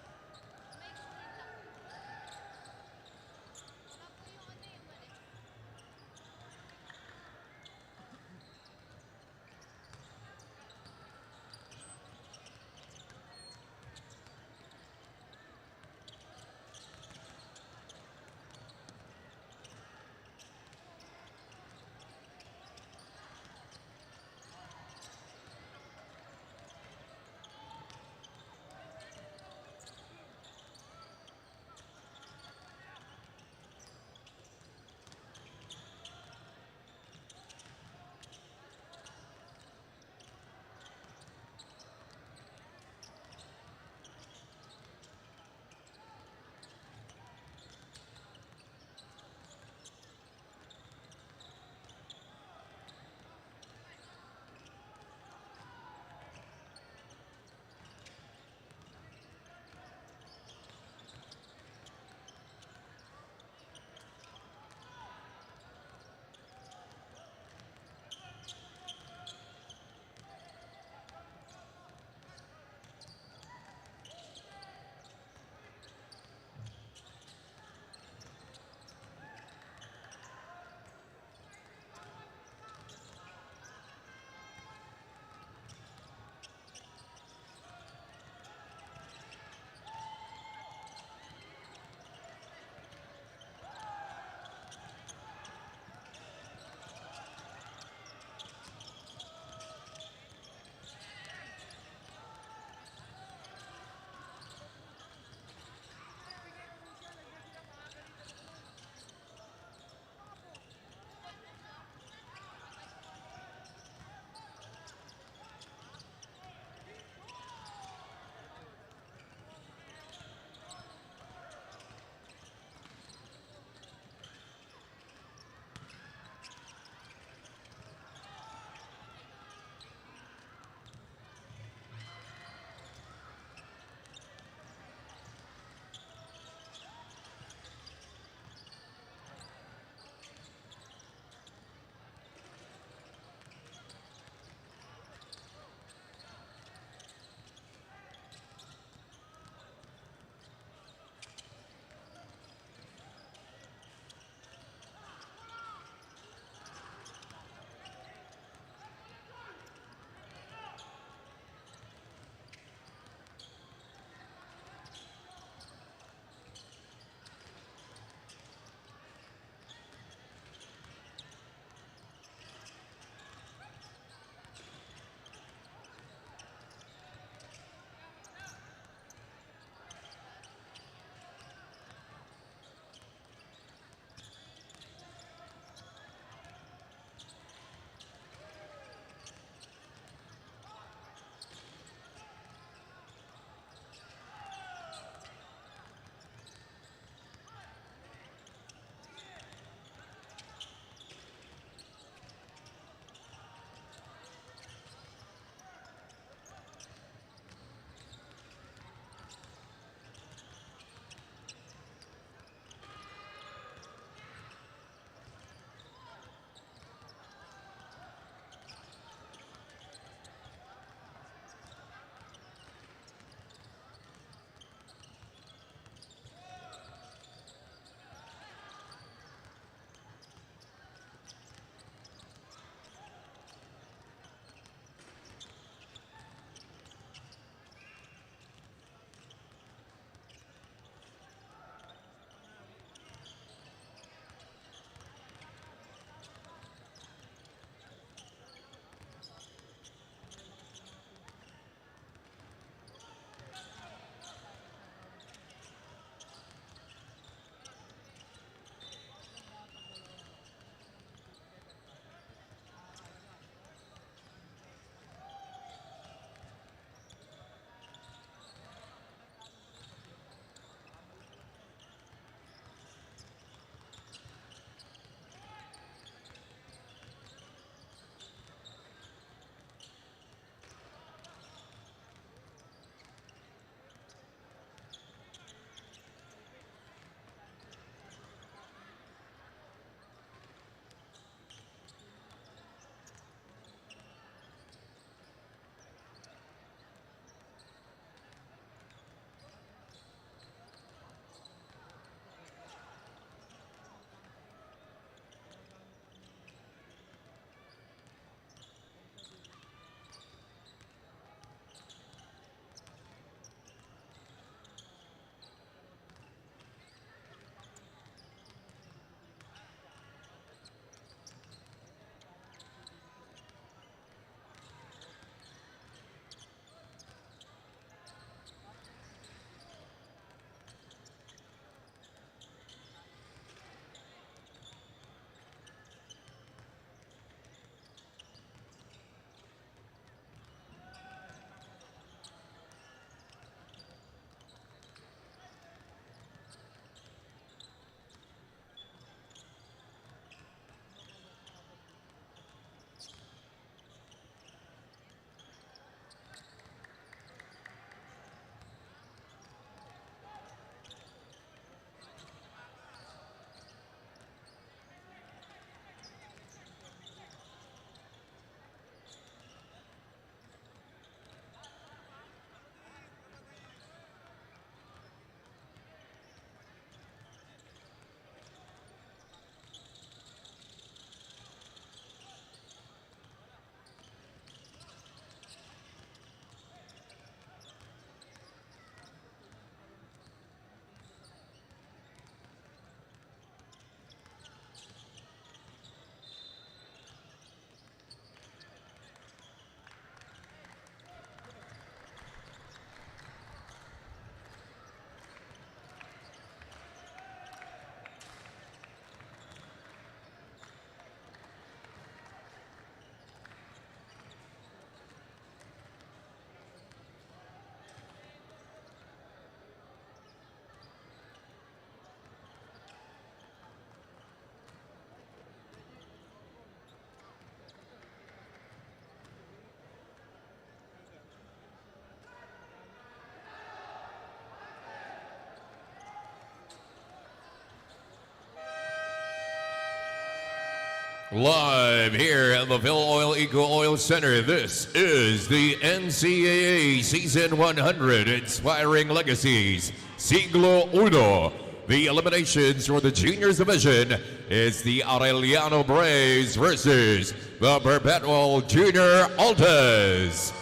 Live here at the Phil Oil Eco Oil Center, this is the NCAA Season 100 Inspiring Legacies, Siglo Uno. The eliminations for the Juniors Division is the Arellano Braves versus the Perpetual Junior Altas.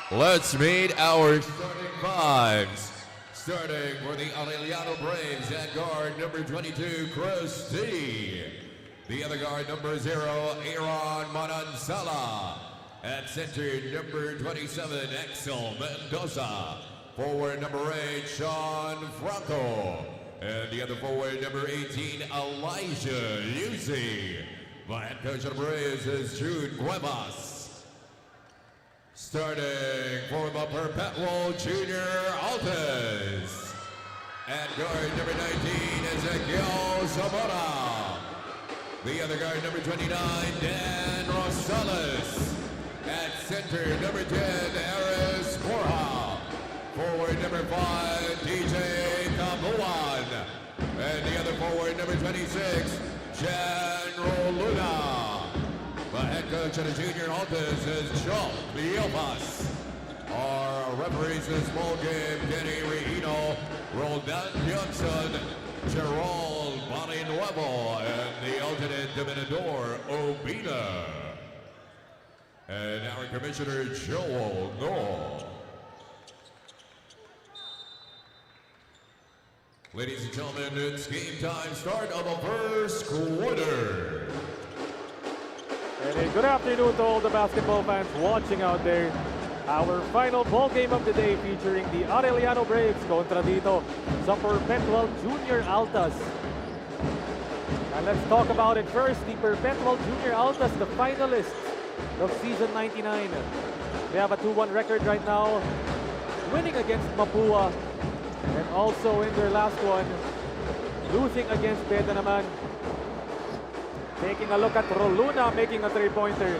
Let's meet our starting fives. Starting for the Arellano Braves at guard number 22, Chris T. The other guard, number 0, Aaron Manansala. At center, number 27, Axel Mendoza. Forward, number 8, Sean Franco. And the other forward, number 18, Elijah Lucy. The head coach of the Braves is Jude Cuevas. Starting for the Perpetual Junior Altas. At guard, number 19, Ezequiel Zamora. The other guard, number 29, Dan Rosales. At center, number 10, Aris Borja. Forward, number 5, DJ Cabuan. And the other forward, number 26, Jan Roluna. The head coach of the Junior Altas is Joe Leopas. Our referees this ball game, Kenny Reino, Roldan Johnson, Gerald Balinuevo, and the alternate Dominador Obina. And our commissioner, Joel Noel. Ladies and gentlemen, it's game time, start of the first quarter. And a good afternoon to all the basketball fans watching out there. Our final ball game of the day featuring the Arellano Braves kontra dito sa Perpetual Junior Altas. And let's talk about it first. The Perpetual Junior Altas, the finalists of Season 99. They have a 2-1 record right now, winning against Mapua. And also in their last one, losing against Beda naman. Taking a look at Roluna making a 3-pointer.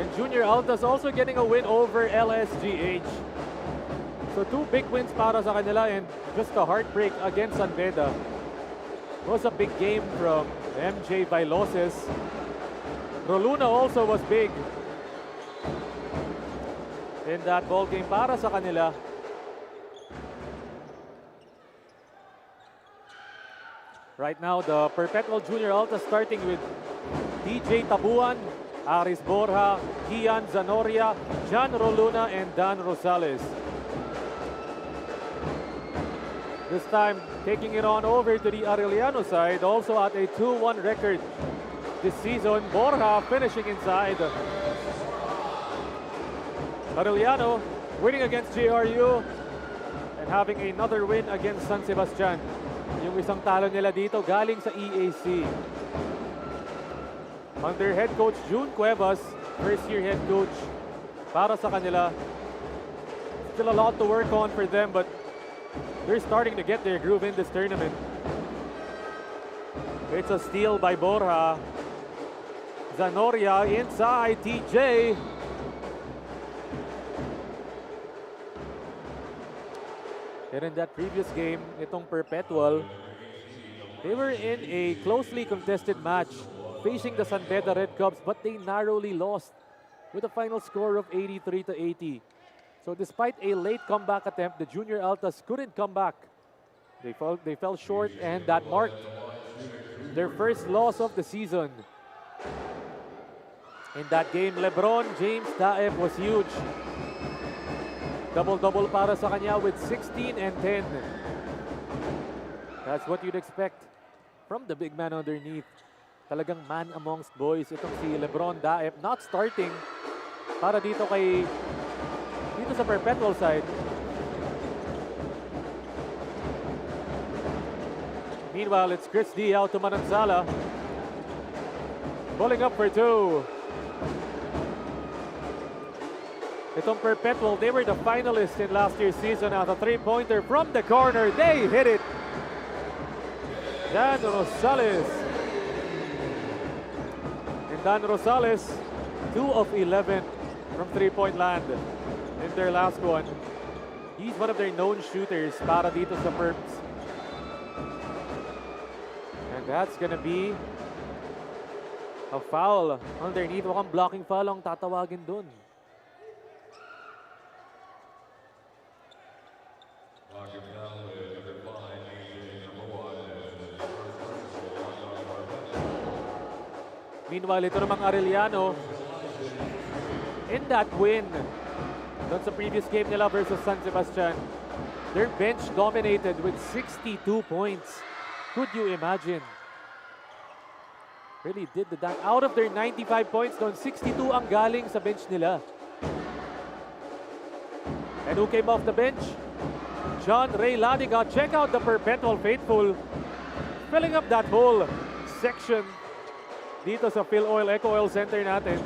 And Junior Altas also getting a win over LSGH. So 2 big wins para sa kanila and just a heartbreak against San Beda. It was a big game from MJ Bailoses. Roluna also was big in that ball game para sa kanila. Right now, the Perpetual Junior Altas starting with DJ Tabuan, Aris Borja, Kian Zanoria, Jan Roluna, and Dan Rosales. This time, taking it on over to the Arellano side, also at a 2-1 record this season. Borja finishing inside. Arellano winning against JRU and having another win against San Sebastian. Yung isang talo nila dito galing sa EAC. Under head coach June Cuevas, first-year head coach para sa kanila. Still a lot to work on for them, but they're starting to get their groove in this tournament. It's a steal by Borja. Zanoria inside, TJ. And in that previous game, itong Perpetual, they were in a closely contested match facing the San Beda Red Cubs, but they narrowly lost with a final score of 83-80. So despite a late comeback attempt, the Junior Altas couldn't come back. They fell short, and that marked their first loss of the season. In that game, LeBron James Daep was huge. Double-double para sa kanya with 16 and 10. That's what you'd expect from the big man underneath. Talagang man amongst boys itong si LeBron Daep, not starting para dito sa Perpetual side. Meanwhile, it's Chris D out to Manansala. Pulling up for 2. Itong Perpetual, they were the finalists in last year's season at a 3-pointer from the corner. They hit it. Dan Rosales. And Dan Rosales, 2 of 11 from 3-point land in their last one. He's one of their known shooters para dito sa Perps. That's gonna be a foul underneath. Mukhang blocking foul ang tatawagin dun. Meanwhile, ito namang Arellano, in that win, doon sa previous game nila versus San Sebastian, their bench dominated with 62 points. Could you imagine? Really did the dance. Out of their 95 points doon, 62 ang galing sa bench nila. And who came off the bench? John Ray Ladiga. Check out the Perpetual faithful filling up that whole section dito sa Phil Oil Eco Oil Center natin.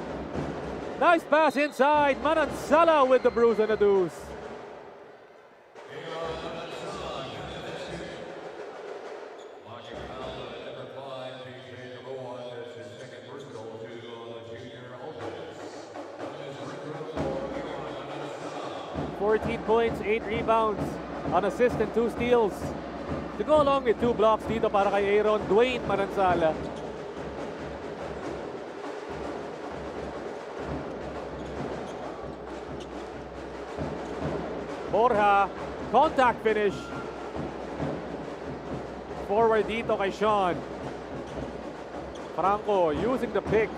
Nice pass inside. Manansala with the bruise and a deuce. $14 points, 8 rebounds, an assist and 2 steals. To go along with 2 blocks dito para kay Aaron Dwayne Manansala. Borja, contact finish. Forward dito kay Sean. Franco using the pick.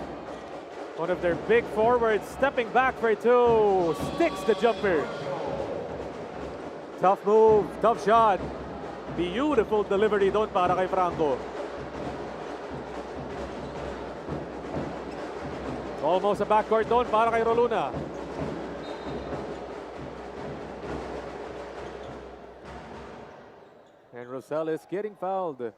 One of their big forwards stepping back for 2. Sticks the jumper. Tough move, tough shot. Beautiful delivery doon para kay Franco. Almost a backcourt doon para kay Roluna. And Rosales getting fouled.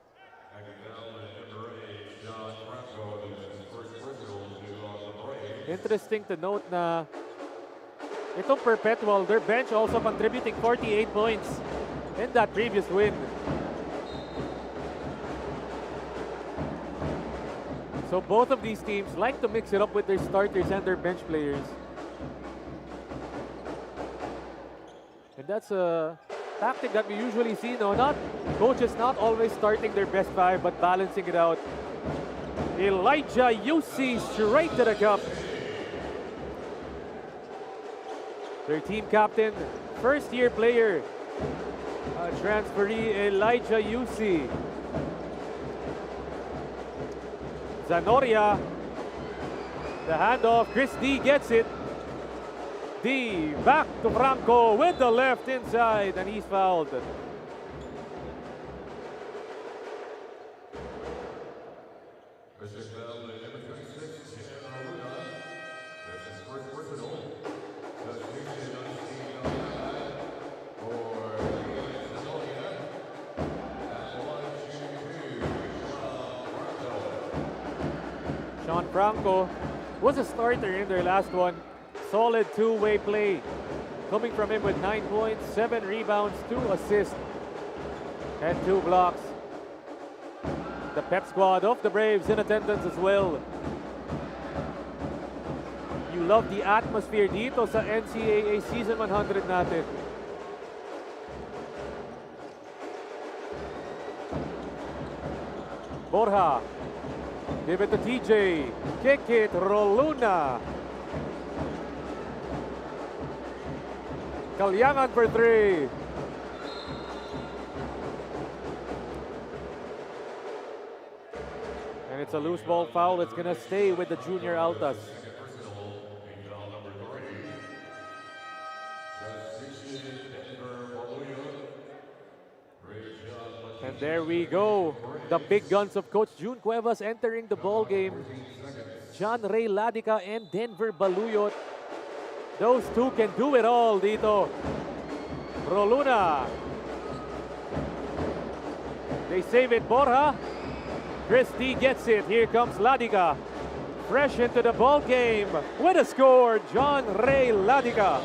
Interesting to note na itong Perpetual, their bench also contributing 48 points in that previous win. So both of these teams like to mix it up with their starters and their bench players. And that's a tactic that we usually see, no? Not coaches not always starting their best 5, but balancing it out. Elijah Yusi straight to the cup. Their team captain, first-year player, transferee Elijah Yusi. Zanoria, the handoff, Chris D gets it. D back to Franco with the left inside, and he's fouled. Sean Franco was a starter in their last one. Solid two-way play. Coming from him with 9 points, 7 rebounds, 2 assists, and 2 blocks. The pep squad of the Braves in attendance as well. You love the atmosphere dito sa NCAA Season 100 natin. Borja. Give it to TJ. Kick it, Roluna. Kalyangan for 3. And it's a loose ball foul that's going to stay with the junior Altas. And there we go. The big guns of Coach June Cuevas entering the ball game. John Ray Ladica and Denver Baluyot. Those two can do it all dito. Roluna. They save it, Borja. Christie gets it. Here comes Ladica. Fresh into the ball game with a score, John Ray Ladica.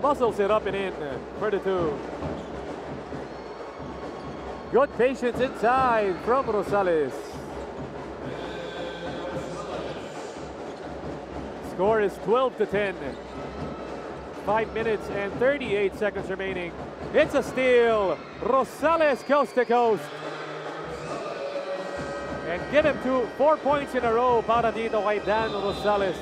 Muscles it up and in for the 2. Good patience inside from Rosales. Score is 12-10. 5 minutes and 38 seconds remaining. It's a steal. Rosales coast to coast. And give him 4 points in a row para dito kay Dan Rosales.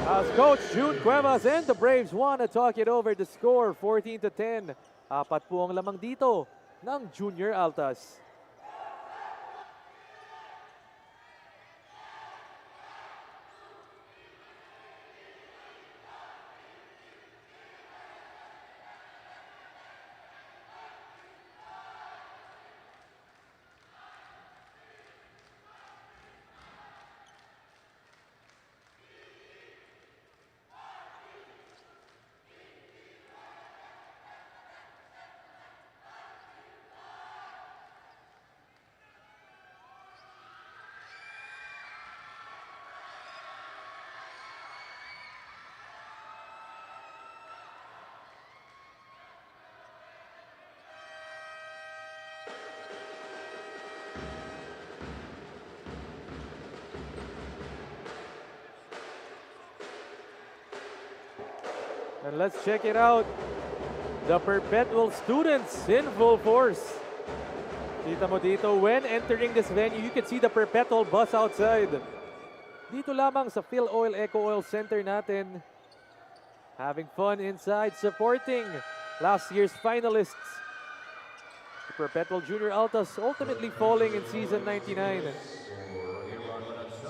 As Coach June Cuevas and the Braves want to talk it over, the score 14-10. Apat po ang lamang dito ng Junior Altas. And let's check it out. The Perpetual students in full force. Kita mo dito, when entering this venue, you can see the Perpetual bus outside. Dito lamang sa Phil Oil Eco Oil Center natin. Having fun inside, supporting last year's finalists. The Perpetual Junior Altas ultimately falling in season 99.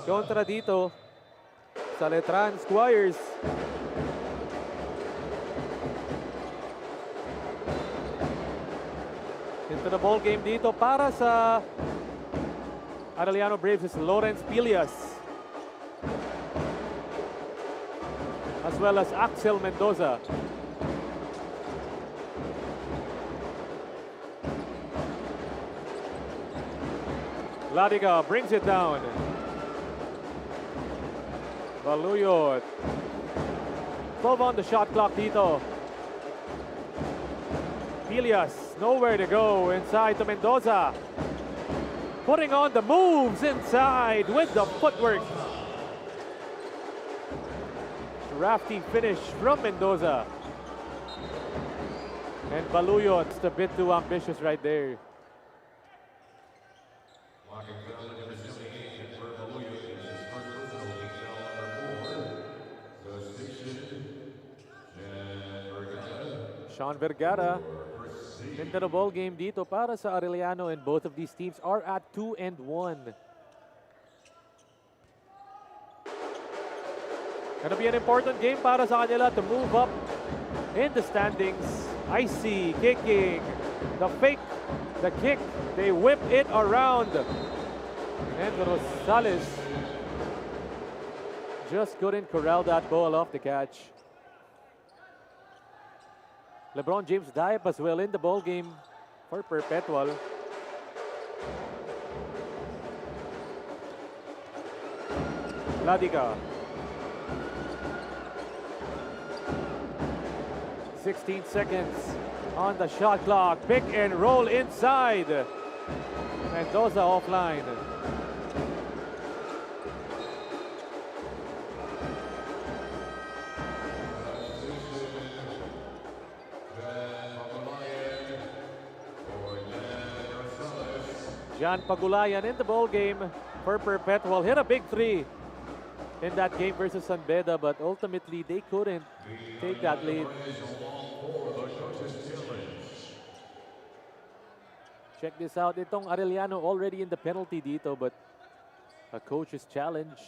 Kontra dito sa Letran Squires. Into the ball game dito para sa Arellano Braves is Lawrence Pilias, as well as Axel Mendoza. Ladiga brings it down. Baluyot. 12 on the shot clock dito. Pilias, nowhere to go, inside to Mendoza. Putting on the moves inside with the footwork. Rafty finish from Mendoza. And Baluyot, just a bit too ambitious right there. Sean Vergara into the ball game dito para sa Arellano, and both of these teams are at 2-1. Gonna be an important game para sa kanila to move up in the standings. Icy kicking, the fake, the kick, they whip it around. And Rosales just couldn't corral that ball off the catch. LeBron James Diep as well in the ball game for Perpetual. Ladiga. 16 seconds on the shot clock. Pick and roll inside. Mendoza offline. John Pagulayan in the ball game for Perpetual. Hit a big three in that game versus San Beda, but ultimately they couldn't take that lead. Check this out. Itong Arellano already in the penalty dito, but a coach's challenge.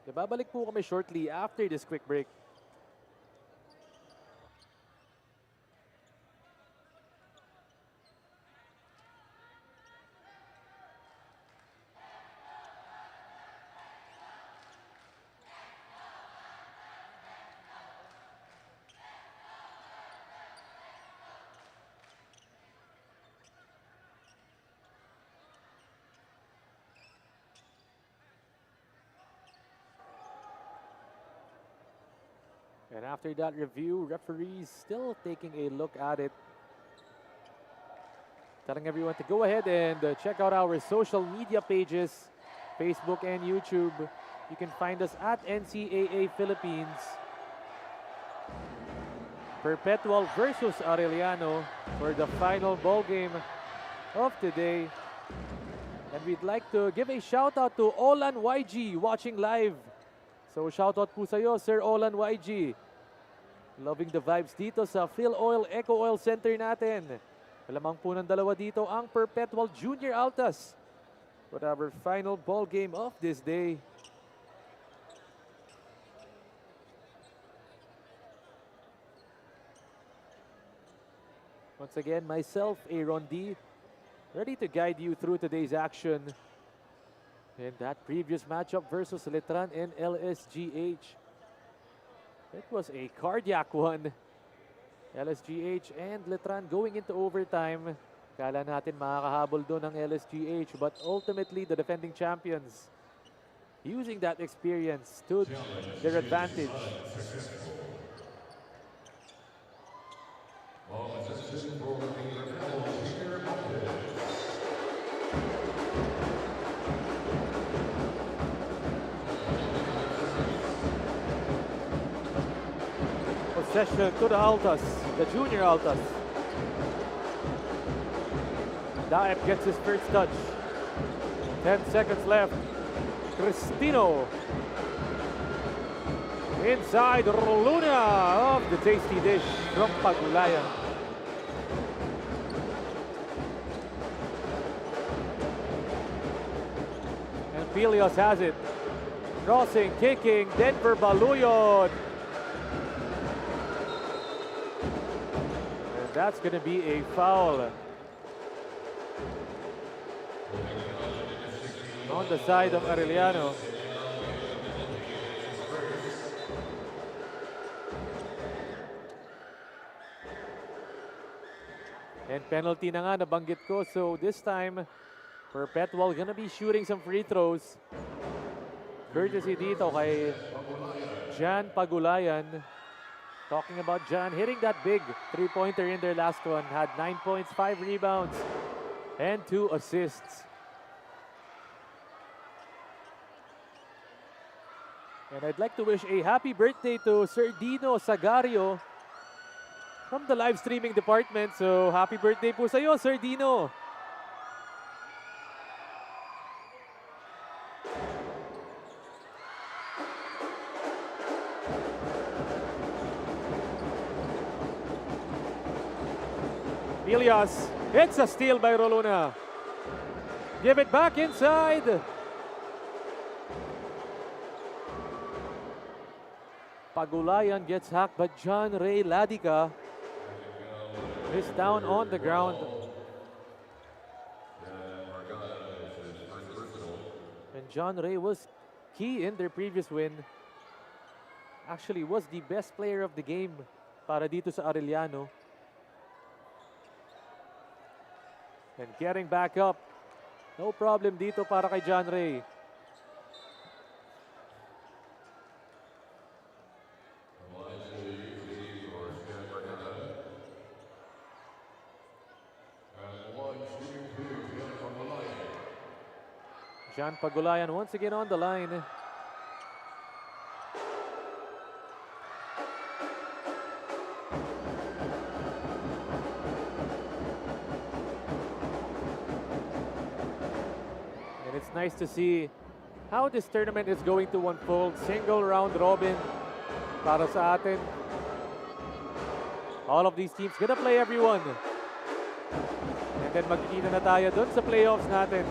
Babalik po kami shortly after this quick break. And after that review, referees still taking a look at it. Telling everyone to go ahead and check out our social media pages, Facebook and YouTube. You can find us at NCAA Philippines. Perpetual versus Arellano for the final ball game of today. And we'd like to give a shout out to Olan YG watching live. So shout out po sa'yo, Sir Olan YG. Loving the vibes dito sa Phil Oil Eco Oil Center natin. Malamang po ng dalawa dito ang Perpetual Junior Altas. For our final ball game of this day. Once again, myself, Aaron D, ready to guide you through today's action. And that previous matchup versus Letran and LSGH. It was a cardiac one. LSGH and Letran going into overtime. Kala natin makakahabol doon ng LSGH, but ultimately the defending champions using that experience to their advantage. Possession to the Altas, the junior Altas. Daep gets his first touch. 10 seconds left. Cristino. Inside Luna of the tasty dish from Pagulayan. And Pilios has it. Crossing, kicking, Denver Baluyot. And that's going to be a foul. On the side of Arellano. And penalty na nga, nabanggit ko. So this time, Perpetual gonna be shooting some free throws. Courtesy dito kay Jan Pagulayan. Talking about Jan hitting that big three-pointer in their last one. Had 9 points, 5 rebounds, and 2 assists. And I'd like to wish a happy birthday to Sir Dino Sagario from the live streaming department. So happy birthday po sa iyo, Sir Dino. Ilias, it's a steal by Roluna. Give it back inside. Pagulayan gets hacked, but John Ray Ladica is down on the ground. And John Ray was key in their previous win. Actually, was the best player of the game para dito sa Arellano. And getting back up, no problem dito para kay John Ray. John Pagulayan once again on the line. And it's nice to see how this tournament is going to unfold. Single round robin para sa atin. All of these teams gonna play everyone. And then magkikita na tayo dun sa playoffs natin.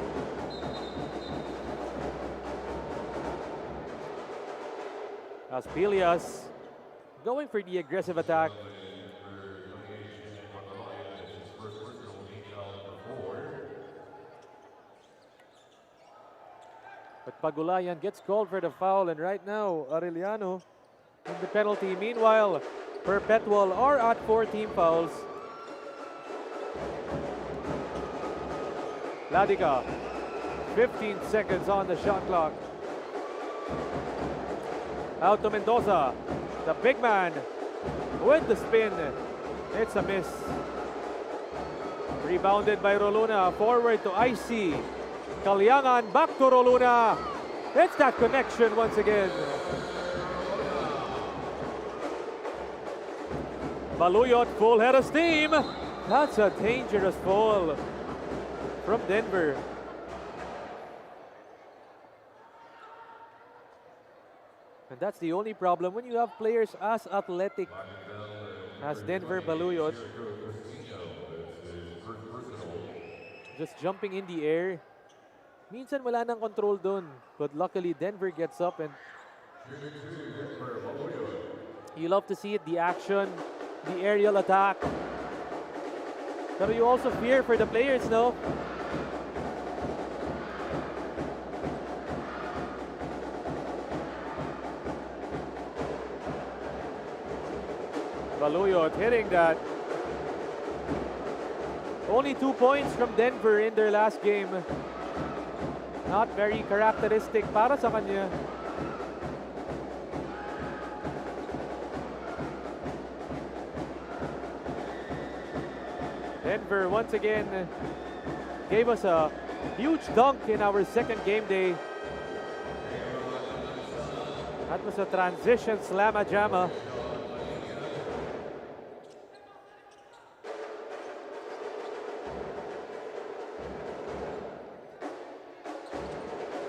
As Pilias going for the aggressive attack. But Pagulayan gets called for the foul, and right now Arellano in the penalty. Meanwhile, Perpetual are at 4 team fouls. Ladica, 15 seconds on the shot clock. Out to Mendoza, the big man with the spin. It's a miss. Rebounded by Roluna, forward to IC. Kalyangan, back to Roluna. It's that connection once again. Baluyot full head of steam. That's a dangerous fall from Denver. And that's the only problem when you have players as athletic as Denver Baluyot. Just jumping in the air. Minsan wala nang control dun. But luckily, Denver gets up and you love to see it, the action, the aerial attack. But you also fear for the players, no? Baluyot hitting that. Only 2 points from Denver in their last game. Not very characteristic para sa kanya. Denver once again gave us a huge dunk in our second game day. That was a transition slamma jamma.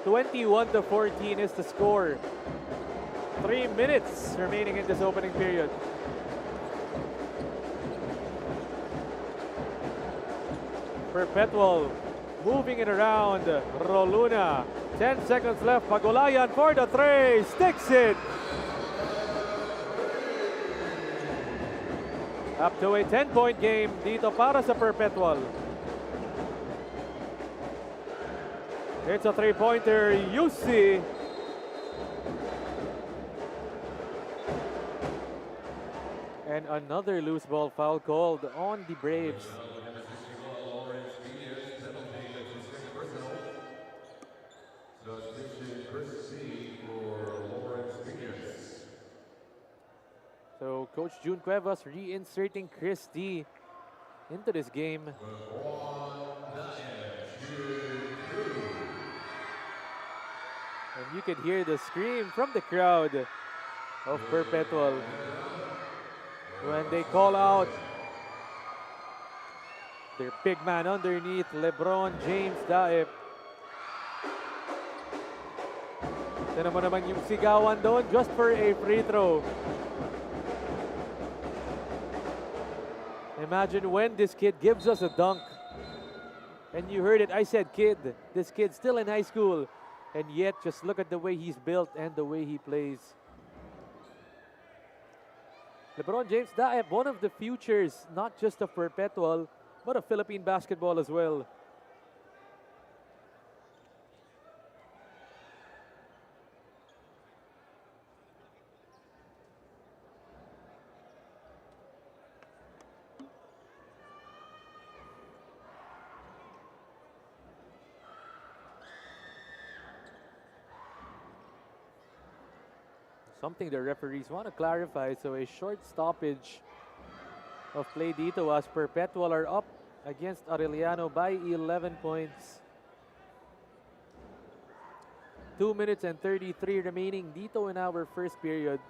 (21-14) is the score. 3 minutes remaining in this opening period. Perpetual moving it around. Roluna. 10 seconds left. Pagulayan for the three. Sticks it. Up to a 10-point game dito para sa Perpetual. It's a three-pointer. UC. And another loose ball foul called on the Braves. So Coach June Cuevas reinserting Chris D into this game. And you could hear the scream from the crowd of Perpetual when they call out their big man underneath, LeBron James Daep. Tignan mo naman yung sigawan doon just for a free throw. Imagine when this kid gives us a dunk. And you heard it, I said kid. This kid's still in high school. And yet, just look at the way he's built and the way he plays. LeBron James Daep, one of the futures, not just of Perpetual, but of Philippine basketball as well. Something the referees want to clarify, so a short stoppage of play dito as Perpetual are up against Arellano by 11 points. 2 minutes and 33 remaining dito in our first period.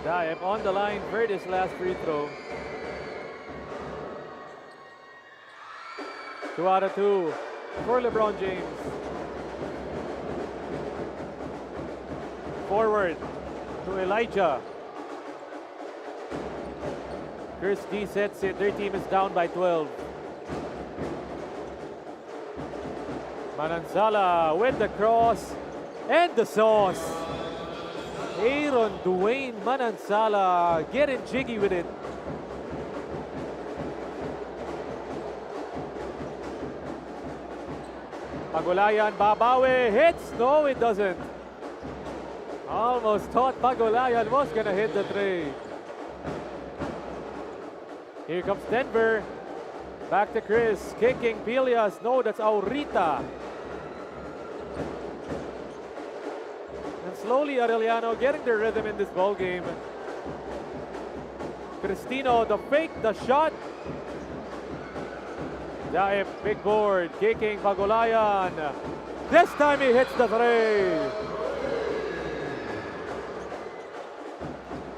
Daep on the line for this last free throw. 2 out of 2 for LeBron James. Forward to Elijah. Chris D sets it. Their team is down by 12. Manansala with the cross and the sauce. Aaron Dwayne Manansala getting jiggy with it. Pagulayan, babawi, hits. No, it doesn't. Almost thought Pagulayan was gonna hit the tray. Here comes Denver. Back to Chris, kicking Pilias. No, that's Aurita. And slowly Arellano getting their rhythm in this ball game. Cristino, the fake, the shot. Daip, big board, kicking Pagulayan. This time he hits the tray.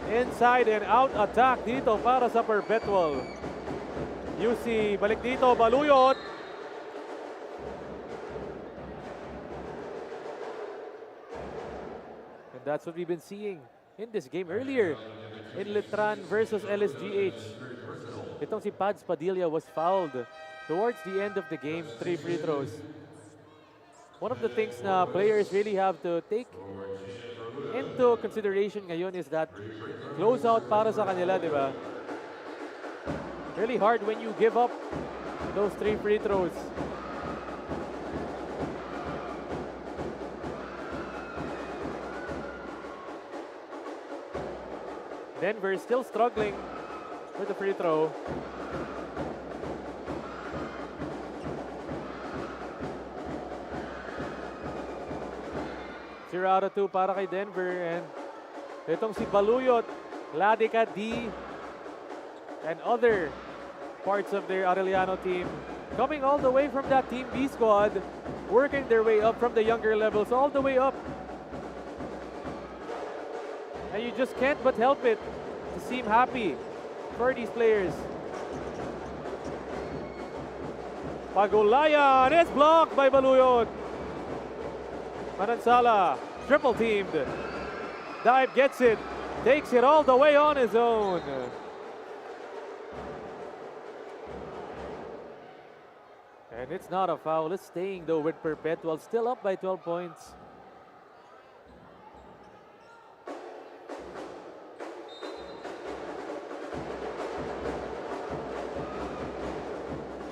Inside and out attack dito para sa Perpetual. UC, balik dito, Baluyot. And that's what we've been seeing in this game earlier in Letran versus LSGH. Itong si Pads Padilla was fouled towards the end of the game, 3 free throws. One of the things na players really have to take into consideration ngayon is that closeout para sa kanila, di ba? Really hard when you give up those 3 free throws. Denver still struggling with the free throw. Zero out of 2 para kay Denver, and itong si Baluyot, Ladika D, and other parts of their Arellano team coming all the way from that Team B squad, working their way up from the younger levels all the way up. And you just can't but help it to seem happy for these players. Pagulayan is blocked by Baluyot. Manansala, triple teamed. Dive gets it, takes it all the way on his own. And it's not a foul, it's staying though with Perpetual, still up by 12 points.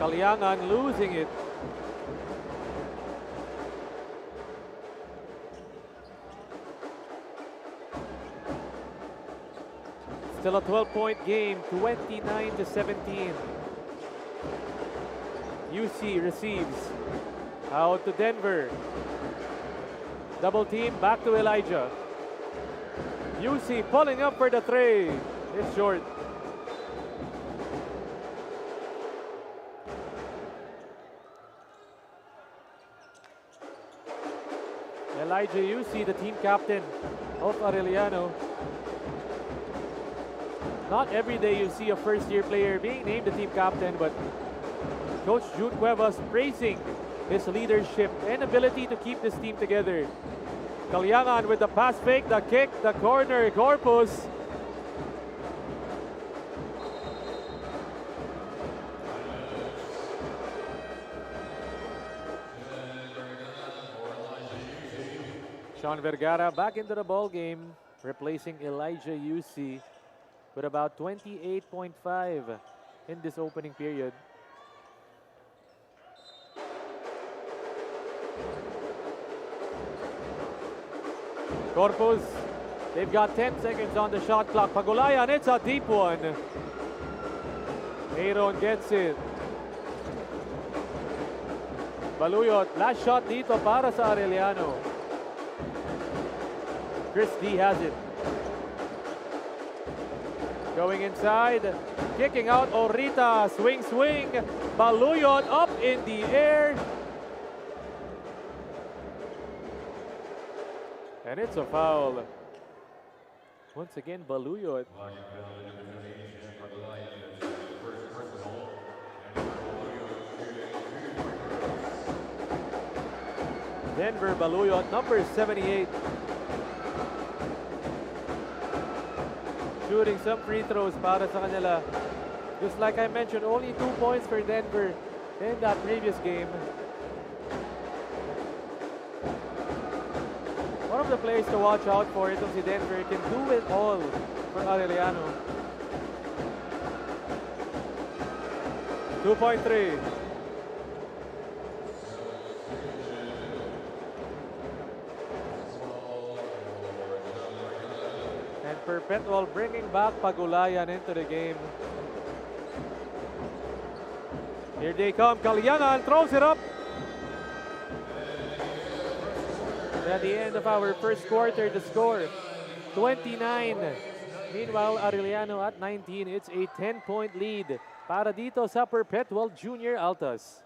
Kalyangan losing it. Still a 12-point game, 29-17. UC receives out to Denver. Double team, back to Elijah. UC pulling up for the tray. It's short. Elijah UC, the team captain of Arellano. Not every day you see a first-year player being named the team captain, but Coach June Cuevas praising his leadership and ability to keep this team together. Kalyangan with the pass fake, the kick, the corner, Corpus. Sean Vergara back into the ball game, replacing Elijah UC with about 28.5 in this opening period. Corpus, they've got 10 seconds on the shot clock. Pagulayan, it's a deep one. Aaron gets it. Baluyot, last shot dito para sa Arellano. Chris D has it. Going inside, kicking out Orita, swing, swing. Baluyot up in the air. And it's a foul. Once again, Baluyot. Denver Baluyot, number 78. Shooting some free throws para sa kanila. Just like I mentioned, only 2 points for Denver in that previous game. One of the players to watch out for itong si Denver, can do it all for Arellano. 2.3. Perpetual bringing back Pagulayan into the game. Here they come. Calianan throws it up. At the end of our first quarter, the score 29. Meanwhile, Arellano at 19. It's a 10-point lead para dito sa Perpetual Junior Altas.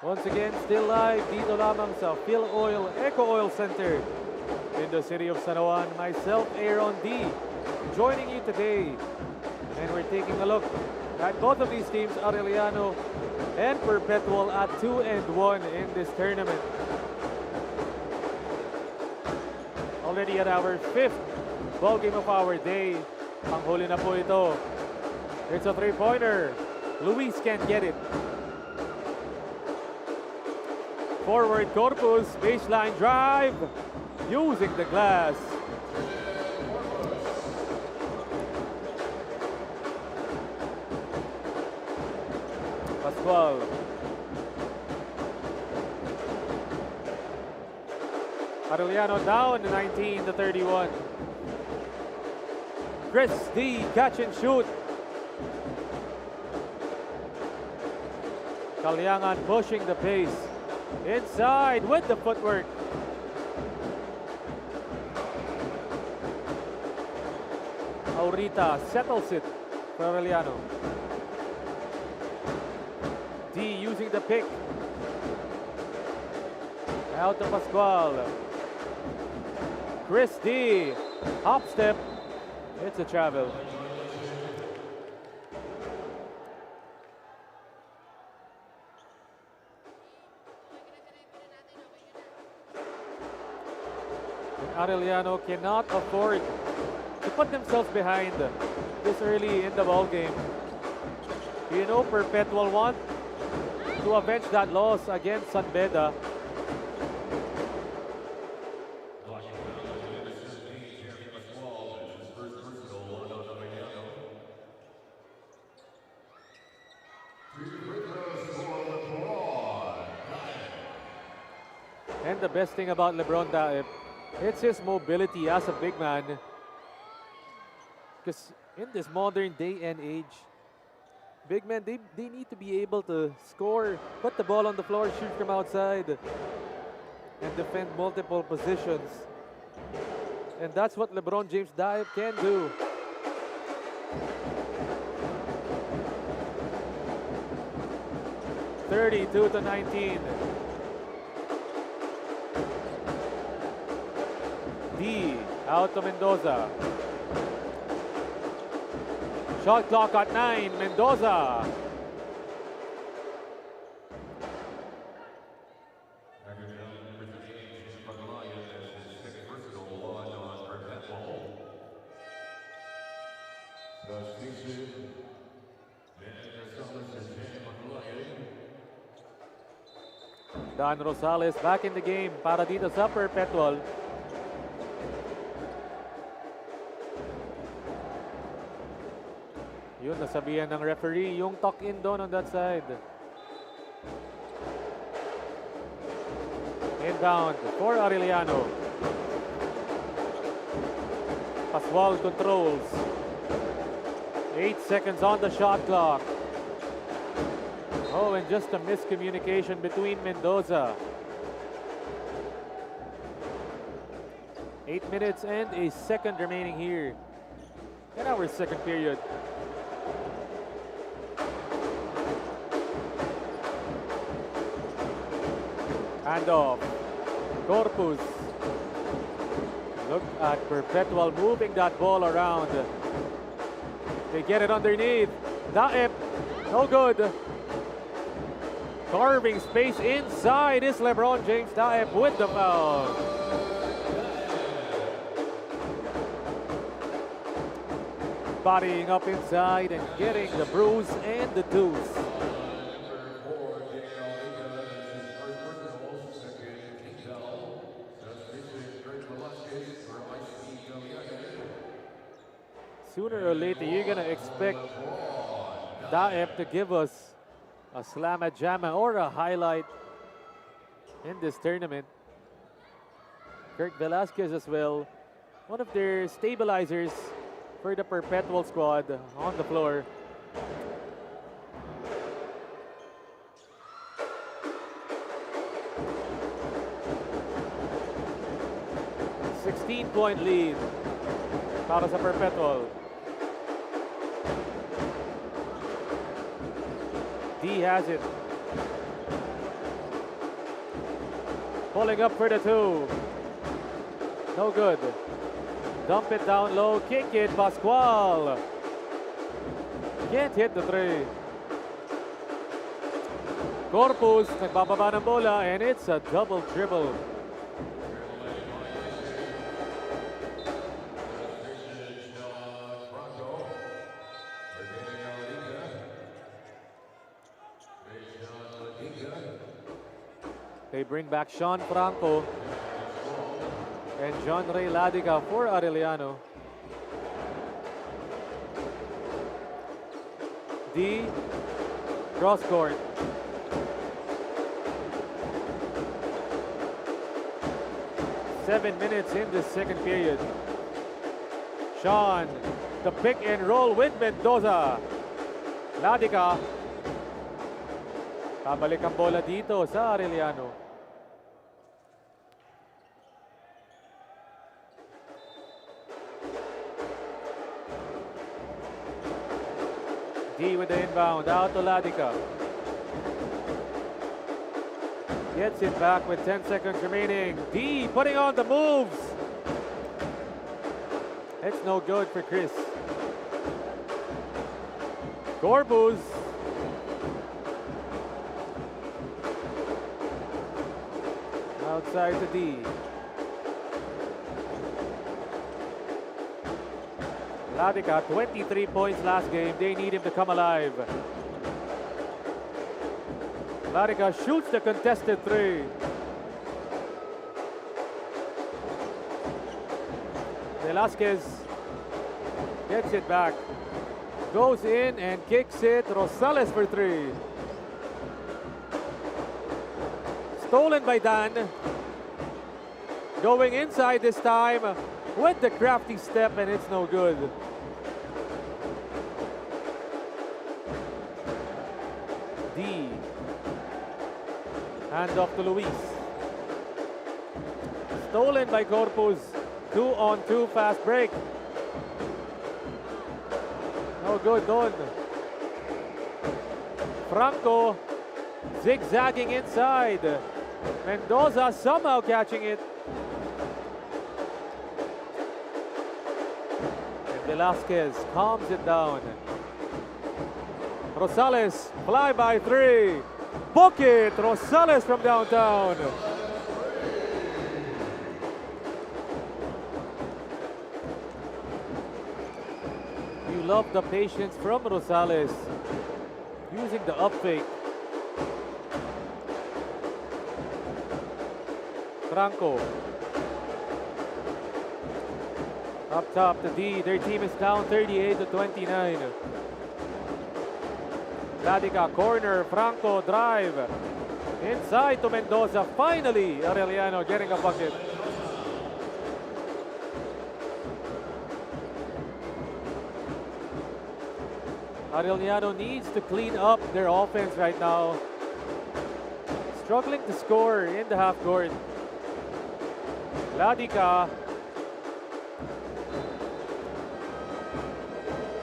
Once again, still live dito lamang sa Phil Oil Eco Oil Center in the city of San Juan. Myself, Aaron D, joining you today. And we're taking a look at both of these teams, Arellano and Perpetual, at 2-1 in this tournament. Already at our 5th ball game of our day. Panghuli na po ito. It's a three-pointer. Luis can't get it. Forward Corpus, baseline drive, using the glass. Pascual. Arellano down 19-31. Chris D, catch and shoot. Caliangan pushing the pace. Inside with the footwork. Aurita settles it for Arellano. D using the pick. Out to Pascual. Chris D, hop step. It's a travel. Arellano cannot afford to put themselves behind this early in the ball game. You know, Perpetual want to avenge that loss against San Beda. And the best thing about LeBron Daep, it's his mobility as a big man. Because in this modern day and age, big men, they need to be able to score, put the ball on the floor, shoot from outside, and defend multiple positions. And that's what LeBron James Daep can do. (32-19). D out to Mendoza. Shot clock at 9. Mendoza. Dan Rosales back in the game para dito sa Perpetual. Yun, nasabihan ng referee, yung tuck-in doon on that side. Inbound for Arellano. Pascual controls. 8 seconds on the shot clock. Oh, and just a miscommunication between Mendoza. 8 minutes and a second remaining here in our second period. Handoff. Corpus. Look at Perpetual moving that ball around. They get it underneath. Daep. No good. Carving space inside is LeBron James. Daep with the foul. Bodying up inside and getting the bruise and the deuce. Sooner or later, you're gonna expect Daep to give us a slamma jamma or a highlight in this tournament. Kirk Velasquez as well, one of their stabilizers for the Perpetual squad on the floor. .16 lead para sa Perpetual. D has it. Pulling up for the two. No good. Dump it down low, kick it, Pascual. Can't hit the three. Corpus, nagbababa ng bola, and it's a double dribble. They bring back Sean Franco and John Ray Ladica for Arellano. D, cross court. Seven minutes in the second period. Sean, the pick and roll with Mendoza. Ladica. Kabalik ang bola dito sa Arellano. D with the inbound, out to Ladica. Gets it back with 10 seconds remaining. D putting on the moves. It's no good for Chris. Corpus. Outside to D. Ladica, 23 points last game. They need him to come alive. Ladica shoots the contested three. Velasquez gets it back. Goes in and kicks it. Rosales for three. Stolen by Dan. Going inside this time with the crafty step, and it's no good. D. Hand off to Luis. Stolen by Corpus. 2-on-2 fast break. No good, Don. Franco zigzagging inside. Mendoza somehow catching it. And Velasquez calms it down. Rosales, fly by three. Book it, Rosales from downtown. You love the patience from Rosales. Using the up fake. Franco. Up top to D. Their team is down 38-29. Ladica corner, Franco drive. Inside to Mendoza. Finally, Arellano getting a bucket. Arellano needs to clean up their offense right now. Struggling to score in the half court. Ladica.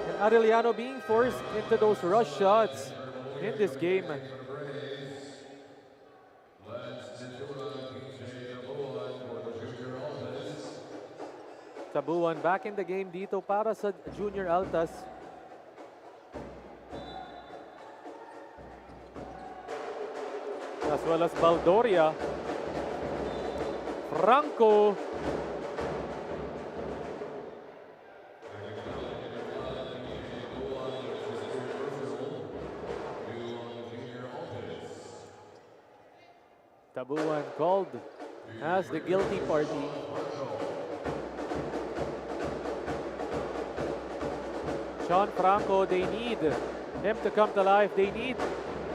And Arellano being forced into those rush shots in this game. Tabuan back in the game dito para sa Junior Altas. As well as Baldoria. Franco. Tabuan called as the guilty party. Sean Franco, they need him to come to life. They need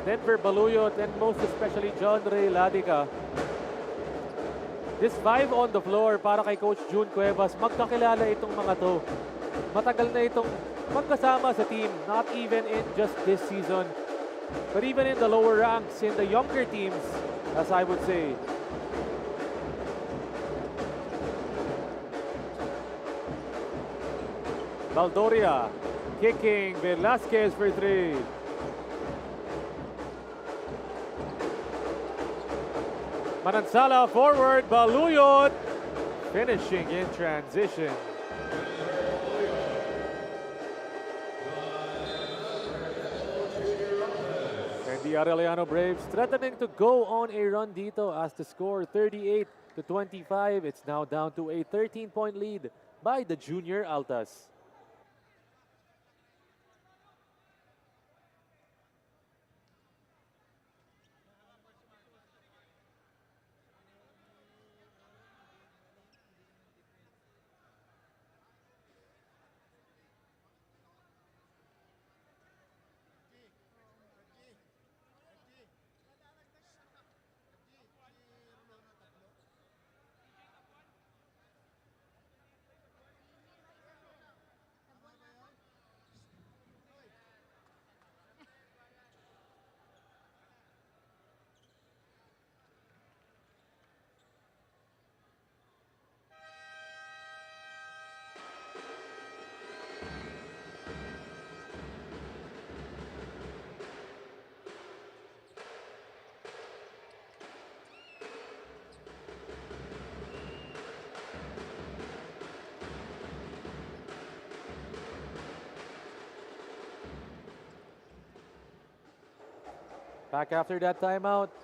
Denver Baluyot and most especially John Ray Ladica. This 5 on the floor para kay Coach June Cuevas. Magkakilala itong mga to. Matagal na itong magkasama sa team. Not even in just this season, but even in the lower ranks, in the younger teams, as I would say. Baldoria kicking, Velasquez for 3. Manansala forward, Baluyot finishing in transition. And the Arellano Braves threatening to go on a run dito as the score 38-25. It's now down to a 13-point lead by the Junior Altas. Back after that timeout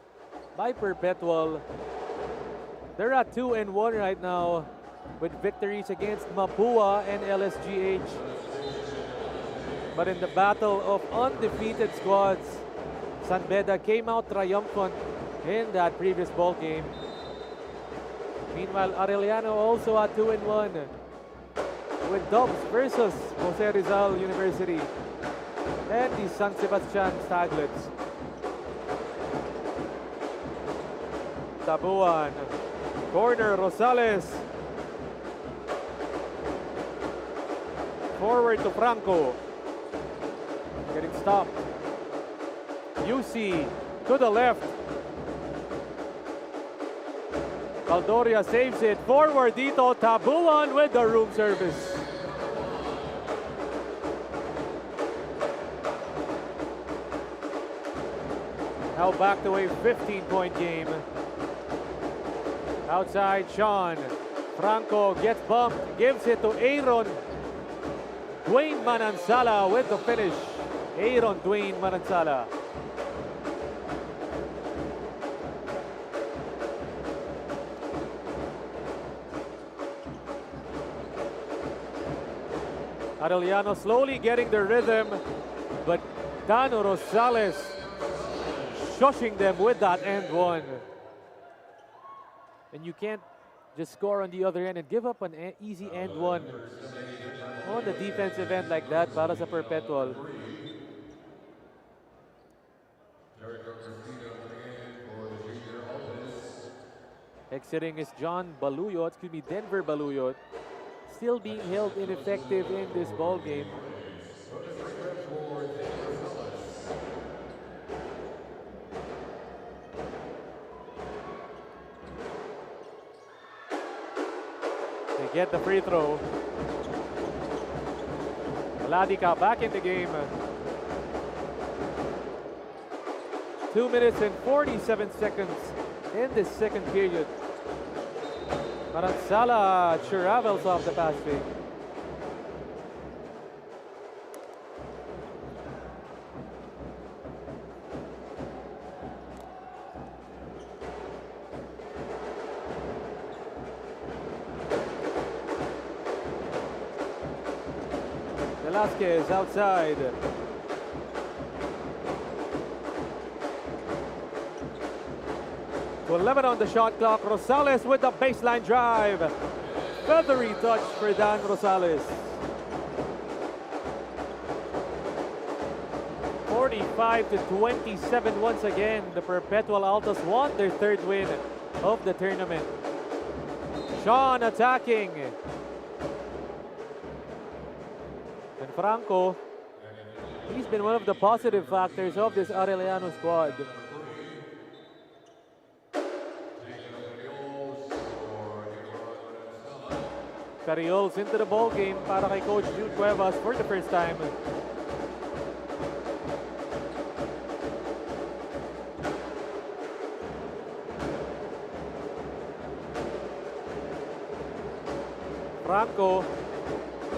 by Perpetual. They're at 2-1 right now with victories against Mapua and LSGH. But in the battle of undefeated squads, San Beda came out triumphant in that previous ball game. Meanwhile, Arellano also at 2-1 with Dubs versus Jose Rizal University and the San Sebastian Staglets. Tabuan, corner, Rosales. Forward to Franco. Getting stopped. UC to the left. Baldoria saves it. Forward dito, Tabuan with the room service. Now back to a 15-point game. Outside, Sean. Franco gets bumped, gives it to Aaron. Dwayne Manansala with the finish. Aaron Dwayne Manansala. Arellano slowly getting the rhythm, but Dano Rosales shushing them with that end one. And you can't just score on the other end and give up an easy end one on the defensive end like that para sa Perpetual. Exiting is Denver Baluyot. Still being held ineffective in this ball game. They get the free throw. Ladica back in the game. 2 minutes and 47 seconds in this second period. Maransala travels off the pass fake. Velasquez outside. To 11 on the shot clock. Rosales with the baseline drive. Feathery touch for Dan Rosales. 45-27 once again. The Perpetual Altos won their third win of the tournament. Sean attacking. And Franco, he's been one of the positive factors of this Arellano squad. Carriols into the ball game para kay Coach Jude Cuevas for the first time. Franco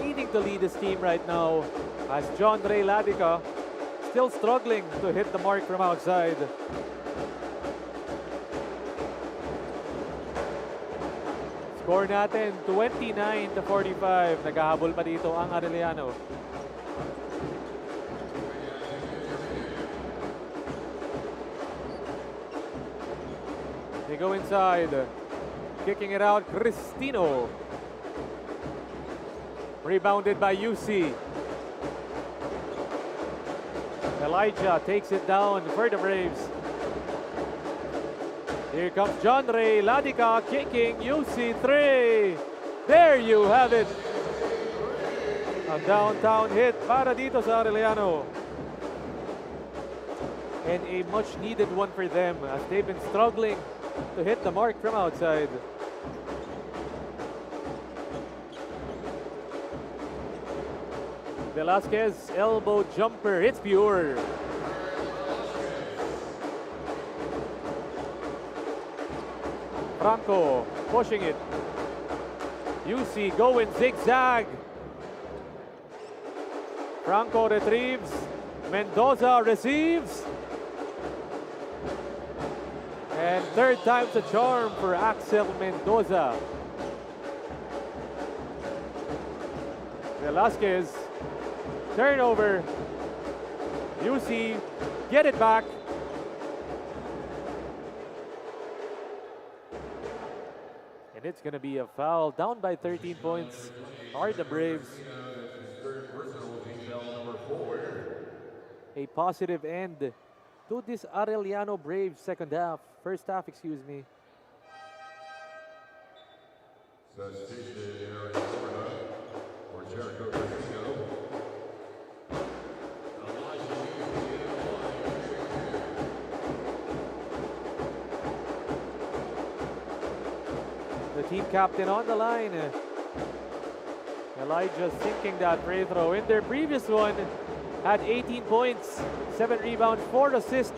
needing to lead his team right now as John Ray Ladica still struggling to hit the mark from outside. Score natin 29-45. Naghahabol pa dito ang Arellano. They go inside. Kicking it out, Cristino. Rebounded by UC. Elijah takes it down for the Braves. Here comes John Ray Ladica kicking UC 3. There you have it. A downtown hit para dito sa Arellano. And a much needed one for them as they've been struggling to hit the mark from outside. Velasquez elbow jumper, it's pure. Franco pushing it. UC going zigzag. Franco retrieves. Mendoza receives. And third time's a charm for Axel Mendoza. Velasquez. Turnover. UC get it back. And it's going to be a foul. Down by 13 points are the Braves. A positive end to this Arellano Braves first half, excuse me. The team captain on the line. Elijah sinking that free throw. In their previous one, had 18 points, 7 rebounds, 4 assists,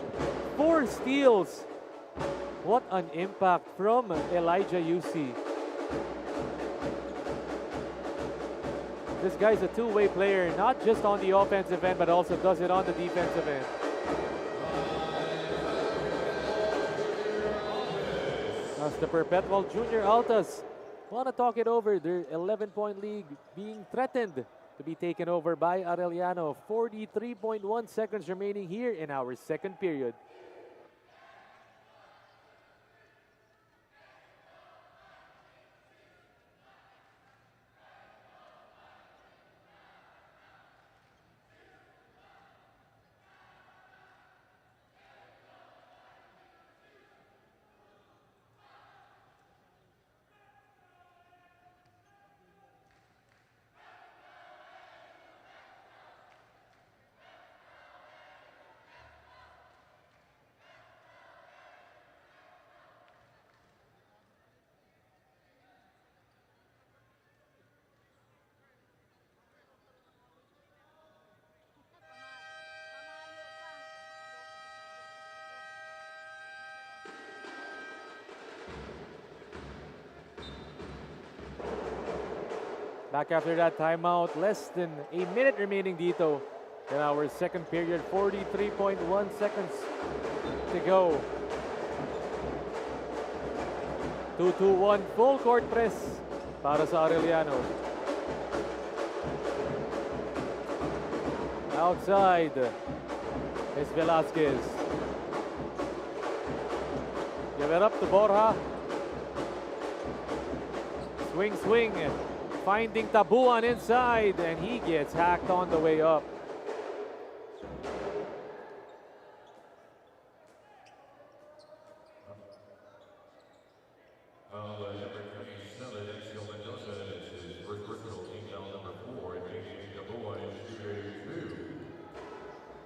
4 steals. What an impact from Elijah UC. This guy's a two-way player, not just on the offensive end, but also does it on the defensive end. As the Perpetual Junior Altas want to talk it over, their 11-point lead being threatened to be taken over by Arellano. 43.1 seconds remaining here in our second period. Back after that timeout, less than a minute remaining dito in our second period, 43.1 seconds to go. 2-2-1 full court press para sa Arellano. Outside is Velasquez. Give it up to Borja. Swing, swing. Finding Tabuan inside, and he gets hacked on the way up.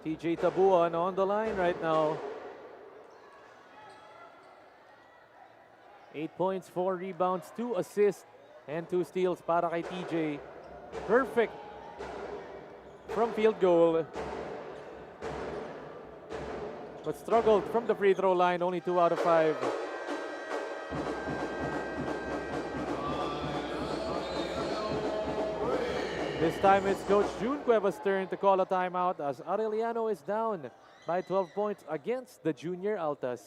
TJ Tabuan on the line right now. 8 points, 4 rebounds, 2 assists, and 2 steals para kay TJ. Perfect from field goal. But struggled from the free throw line, only 2 out of 5. This time it's Coach June Cueva's turn to call a timeout as Arellano is down by 12 points against the Junior Altas.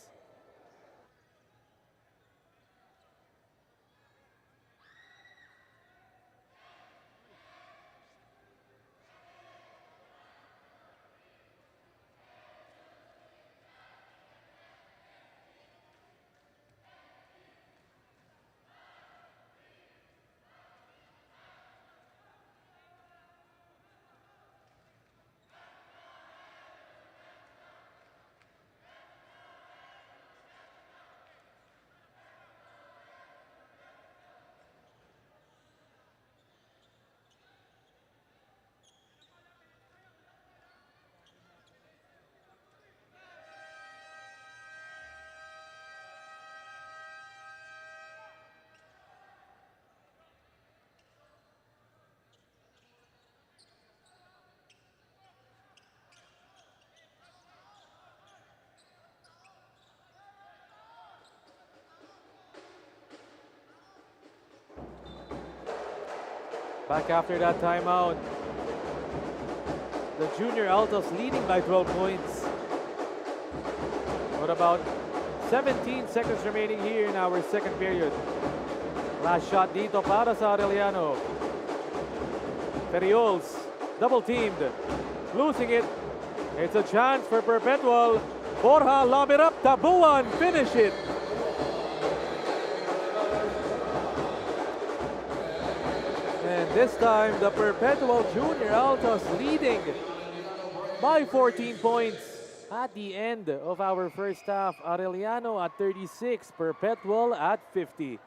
Back after that timeout, the Junior Altos leading by 12 points. What about 17 seconds remaining here in our second period? Last shot dito para sa Arellano. Ferriols, double teamed, losing it. It's a chance for Perpetual. Borja, lob it up, Tabuan, finish it. And this time, the Perpetual Junior Altos leading by 14 points at the end of our first half. Arellano at 36, Perpetual at 50.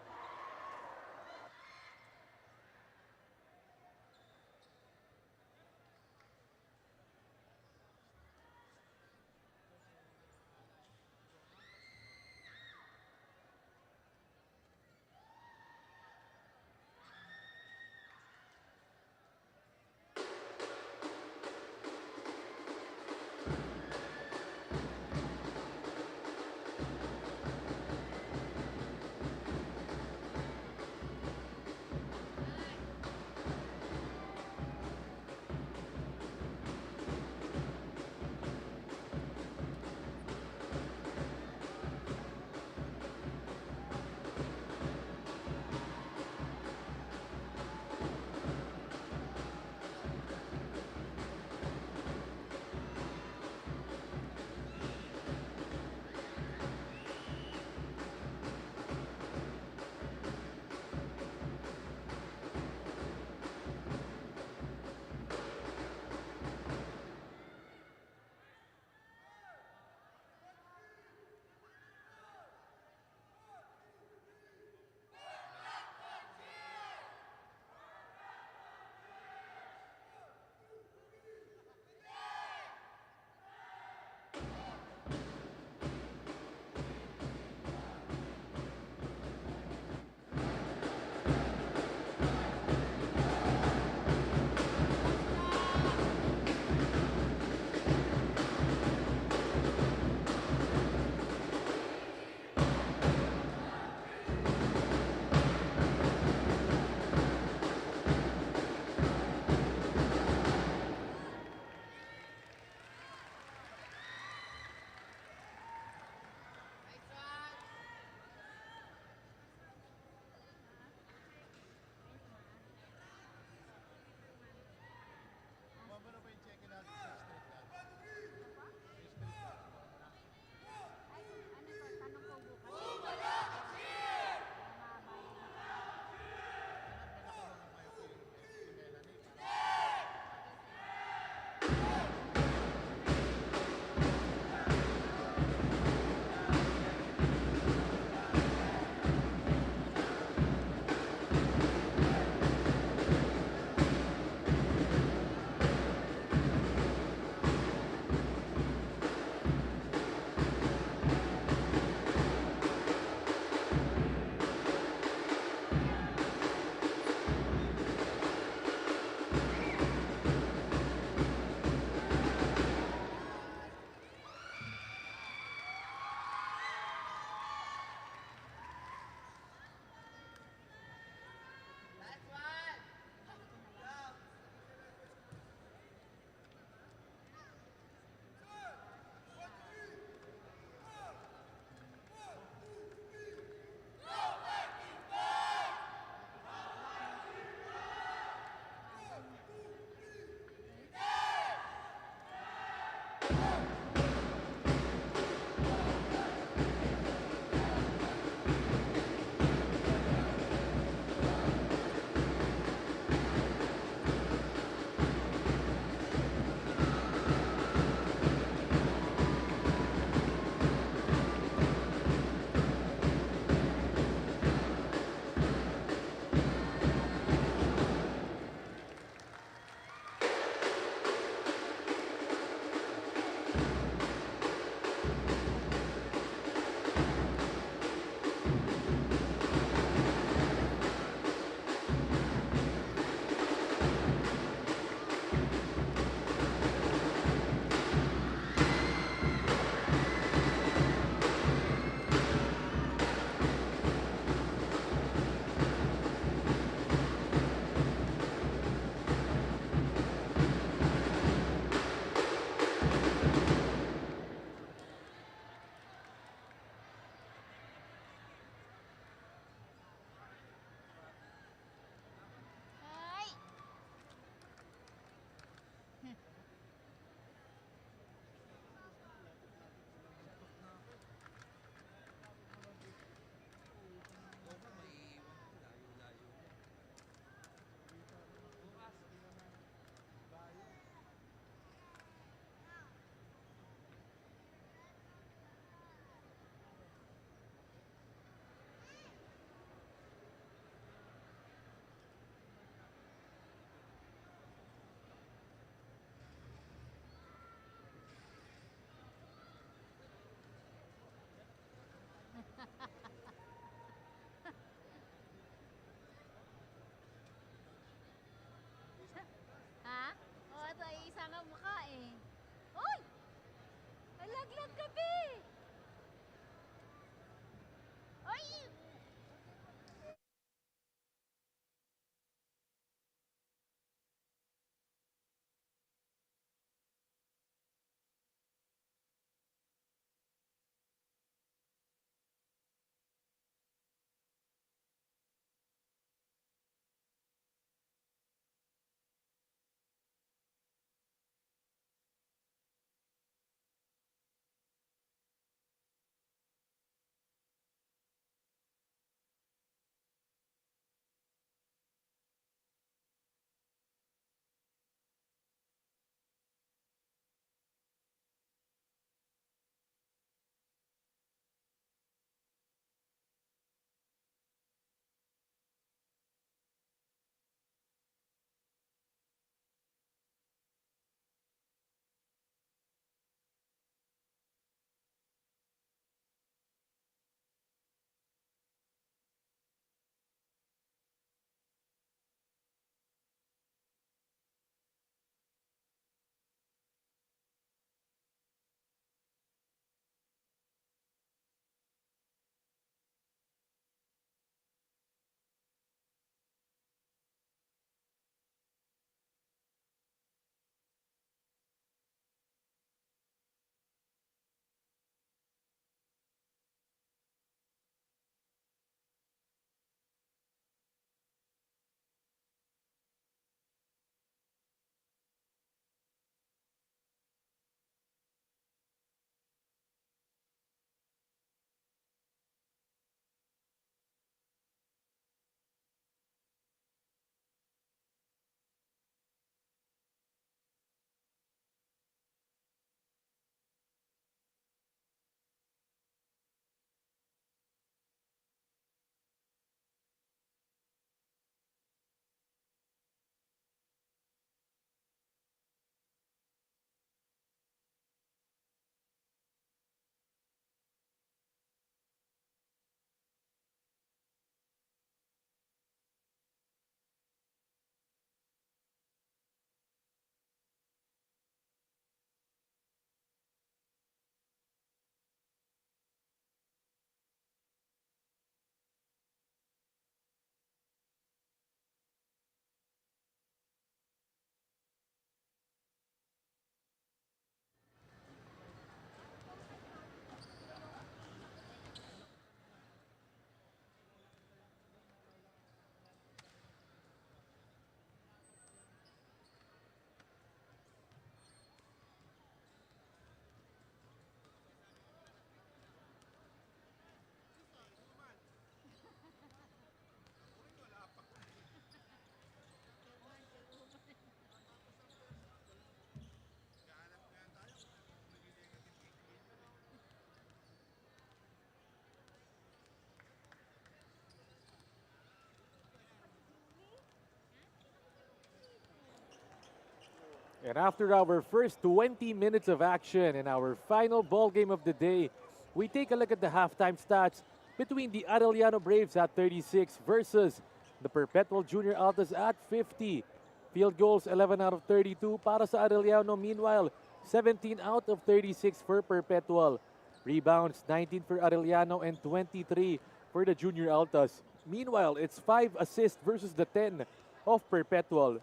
And after our first 20 minutes of action in our final ball game of the day, we take a look at the halftime stats between the Arellano Braves at 36 versus the Perpetual Junior Altas at 50. Field goals 11 out of 32 para sa Arellano. Meanwhile, 17 out of 36 for Perpetual. Rebounds 19 for Arellano and 23 for the Junior Altas. Meanwhile, it's 5 assists versus the 10 of Perpetual.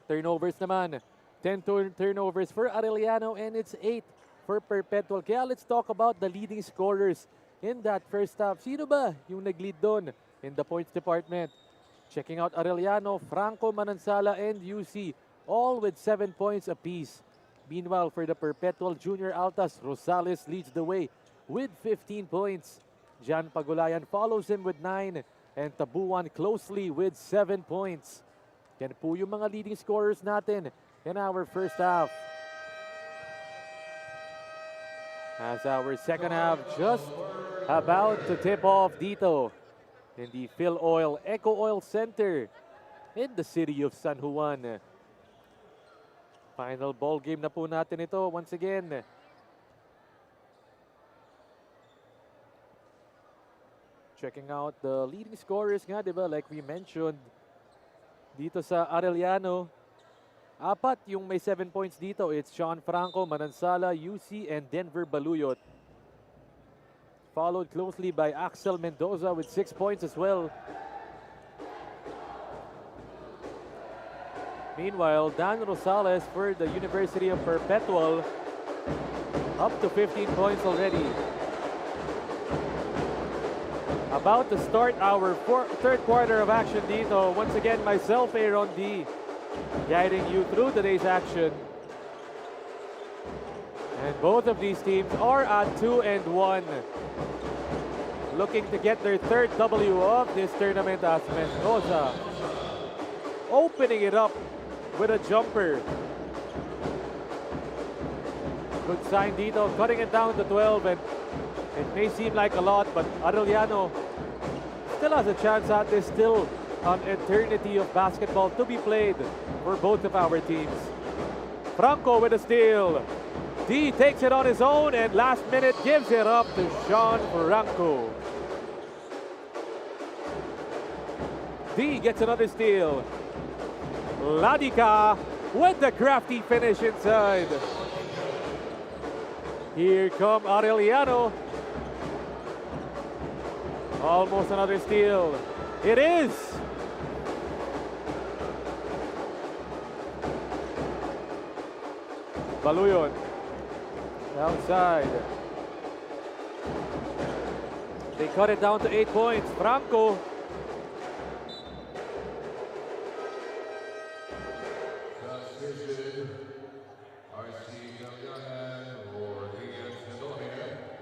Turnovers naman, 10 turnovers for Arellano and it's 8 for Perpetual. Kaya let's talk about the leading scorers in that first half. Sino ba yung nag-lead doon in the points department? Checking out Arellano, Franco, Manansala, and UC, all with 7 points apiece. Meanwhile, for the Perpetual Junior Altas, Rosales leads the way with 15 points. Jan Pagulayan follows him with 9 and Tabuan closely with 7 points. Yan po yung mga leading scorers natin in our first half. As our second half just about to tip off dito in the Phil Oil Eco Oil Center in the city of San Juan. Final ball game na po natin ito once again. Checking out the leading scorers nga, diba? Like we mentioned, dito sa Arellano, 4 yung may 7 points dito. It's Sean Franco, Manansala, UC, and Denver Baluyot. Followed closely by Axel Mendoza with 6 points as well. Meanwhile, Dan Rosales for the University of Perpetual, up to 15 points already. About to start our third quarter of action dito. Once again, myself, Aaron D, guiding you through today's action. And both of these teams are at 2-1. Looking to get their third W of this tournament as Mendoza opening it up with a jumper. Good sign dito, cutting it down to 12, and it may seem like a lot, but Arellano still has a chance at this. Still an eternity of basketball to be played for both of our teams. Franco with a steal. D takes it on his own and last minute gives it up to Sean Franco. D gets another steal. Ladica with the crafty finish inside. Here come Arellano. Almost another steal. It is. Baluyot. Outside. They cut it down to 8 points. Franco.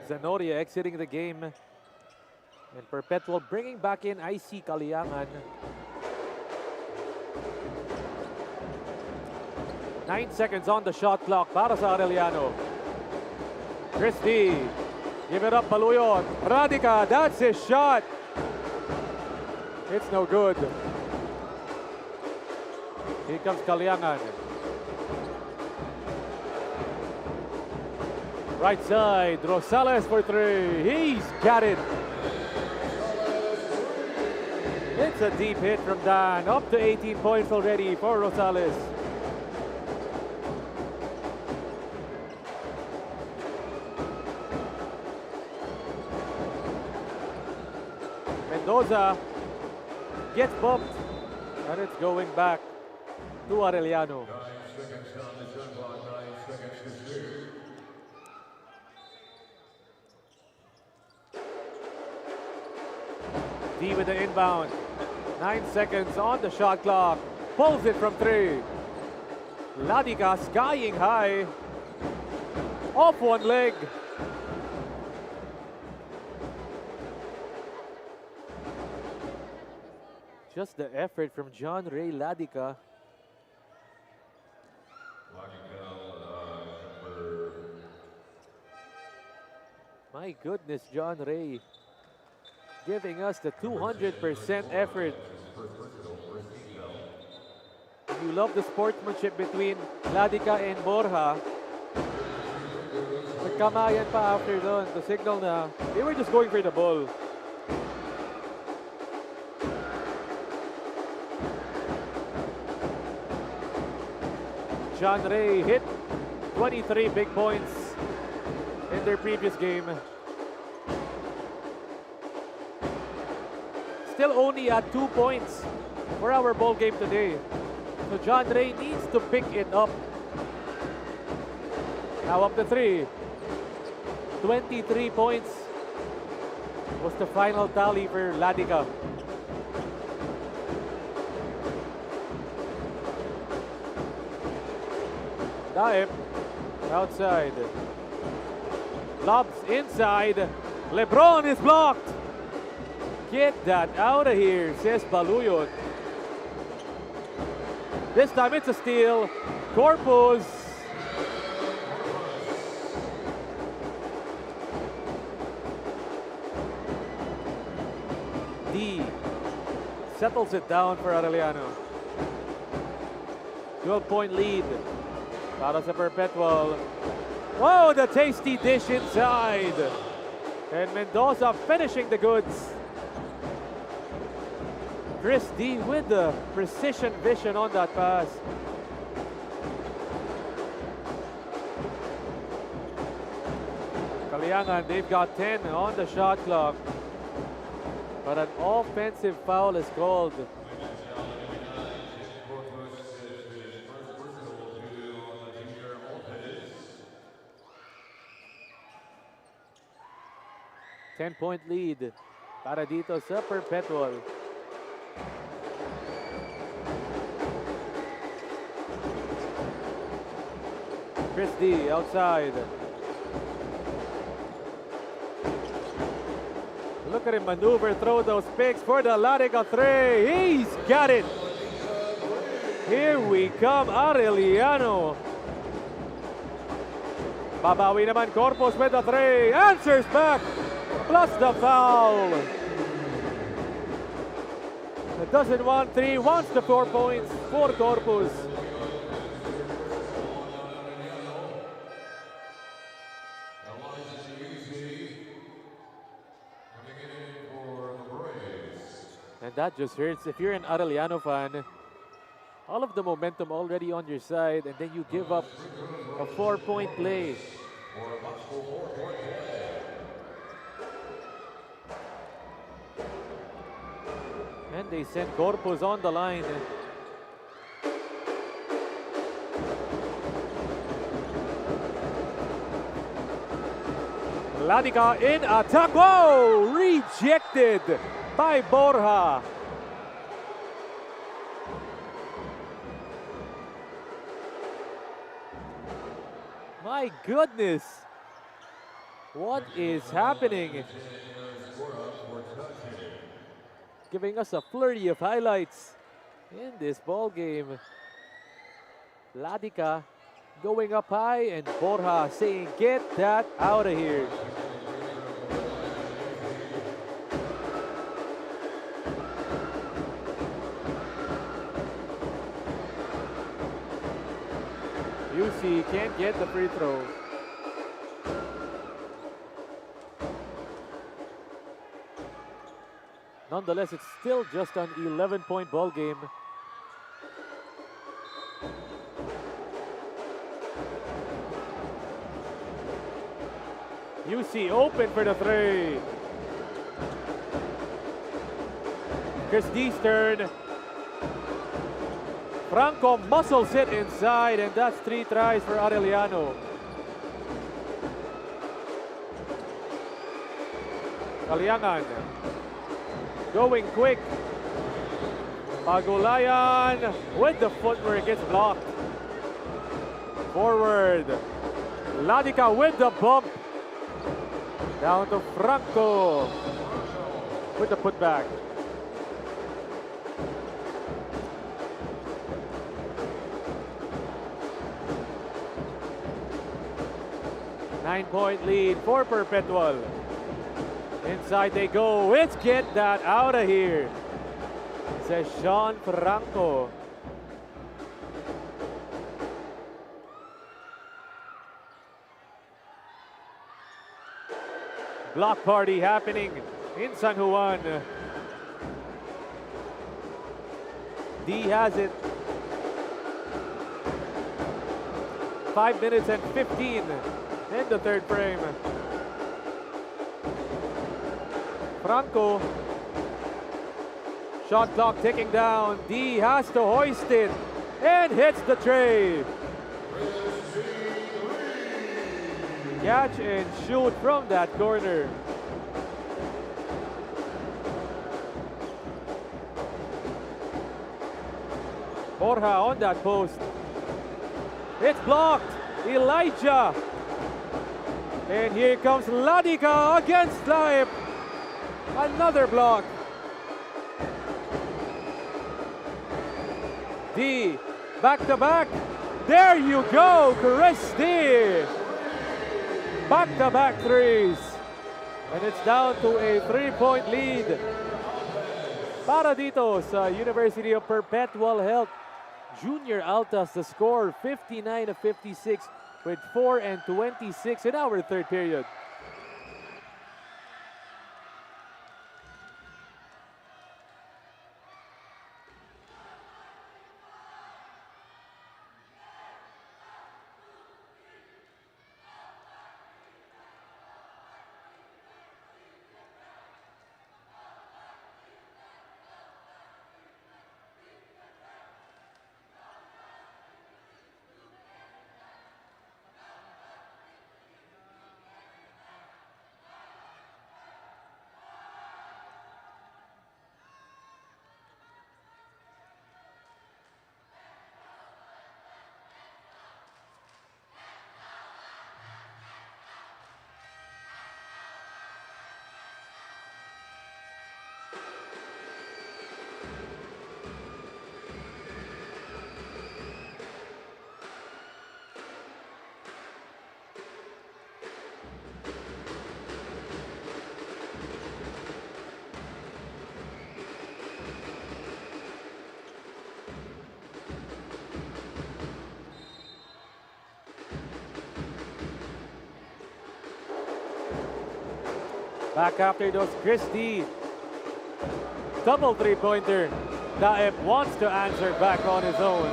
Zanoria exiting the game. And Perpetual bringing back in IC Kaliangan. 9 seconds on the shot clock para sa Arellano. Christie, give it up, Baluyot. Radica, that's his shot. It's no good. Here comes Kaliangan. Right side, Rosales for 3. He's got it. It's a deep hit from Dan. Up to 18 points already for Rosales. Mendoza gets bumped, and it's going back to Arellano. D with the inbound. 9 seconds on the shot clock. Pulls it from 3. Ladica skying high. Off one leg. Just the effort from John Ray Ladica. My goodness, John Ray giving us the 200% effort. You love the sportsmanship between Ladica and Borja. Nagkamayan pa after doon to signal na they were just going for the ball. John Ray hit 23 big points in their previous game. Still only at 2 points for our ball game today. So John Ray needs to pick it up. Now up to 3. 23 points was the final tally for Ladica. Daep outside. Lobs inside. LeBron is blocked. Get that out of here, says Baluyot. This time it's a steal. Corpus. D settles it down for Arellano. 12-point lead. Para sa Perpetual. Whoa, the tasty dish inside. And Mendoza finishing the goods. Chris D with the precision vision on that pass. Kaliangan, they've got 10 on the shot clock. But an offensive foul is called. Ten-point lead para dito sa Perpetual. Chris D outside. Look at him maneuver, throw those picks for the Ladica 3. He's got it. Here we come, Arellano. Babawi naman Corpus with the 3. Answers back. Plus the foul. It doesn't want 3, wants the 4 points for Corpus. And that just hurts. If you're an Arellano fan, all of the momentum already on your side, and then you give up a 4-point play. And they send Corpus on the line. Ladica in attack. Whoa! Rejected by Borja. My goodness. What is happening? Giving us a flurry of highlights in this ball game. Ladica going up high and Borja saying, get that out of here. UC can't get the free throw. Nonetheless, it's still just an 11-point ball game. UC open for the 3. Chris D's turn. Franco muscles it inside, and that's 3 tries for Arellano. Kaliangan going quick. Pagulayan with the footwork, gets blocked. Forward. Ladica with the bump. Down to Franco with the putback. Nine-point lead for Perpetual. Inside they go. Let's get that out of here, says Sean Franco. block party happening in San Juan. D has it. 5 minutes and 15 in the third frame. Franco. Shot clock ticking down. D has to hoist it and hits the tray. Catch and shoot from that corner. Borja on that post. It's blocked. Elijah. And here comes Ladika against Laip. Another block. D, back to back. There you go, Chris D. Back to back threes. And it's down to a 3-point lead. Para dito sa University of Perpetual Health. Junior Altas, the score 59-56 with 4 and 26 in our third period. Back after those, Christie. Double three-pointer. Daep wants to answer back on his own.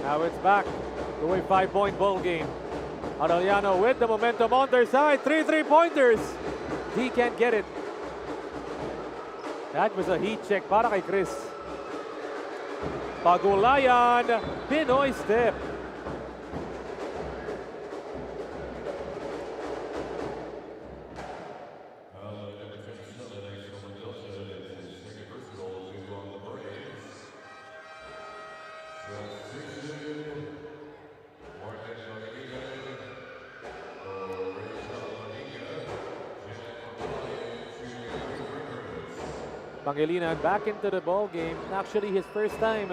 Now it's back to a 5-point ball game. Arellano with the momentum on their side. 3 3-pointers. He can't get it. That was a heat check para kay Chris. Pagulayan, Pinoy step. Pangilinan back into the ball game. Actually, his first time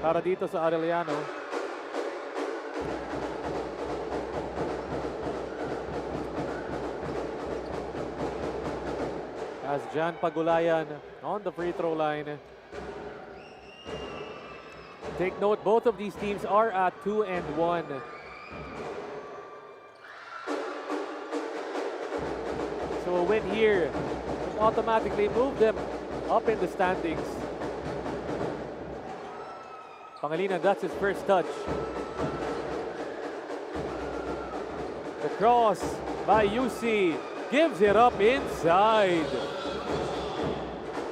para dito sa Arellano. As Jan Pagulayan on the free throw line. Take note, both of these teams are at 2 and 1. So a win here would automatically move them up in the standings. Pangilinan, that's his first touch. The cross by UC gives it up inside.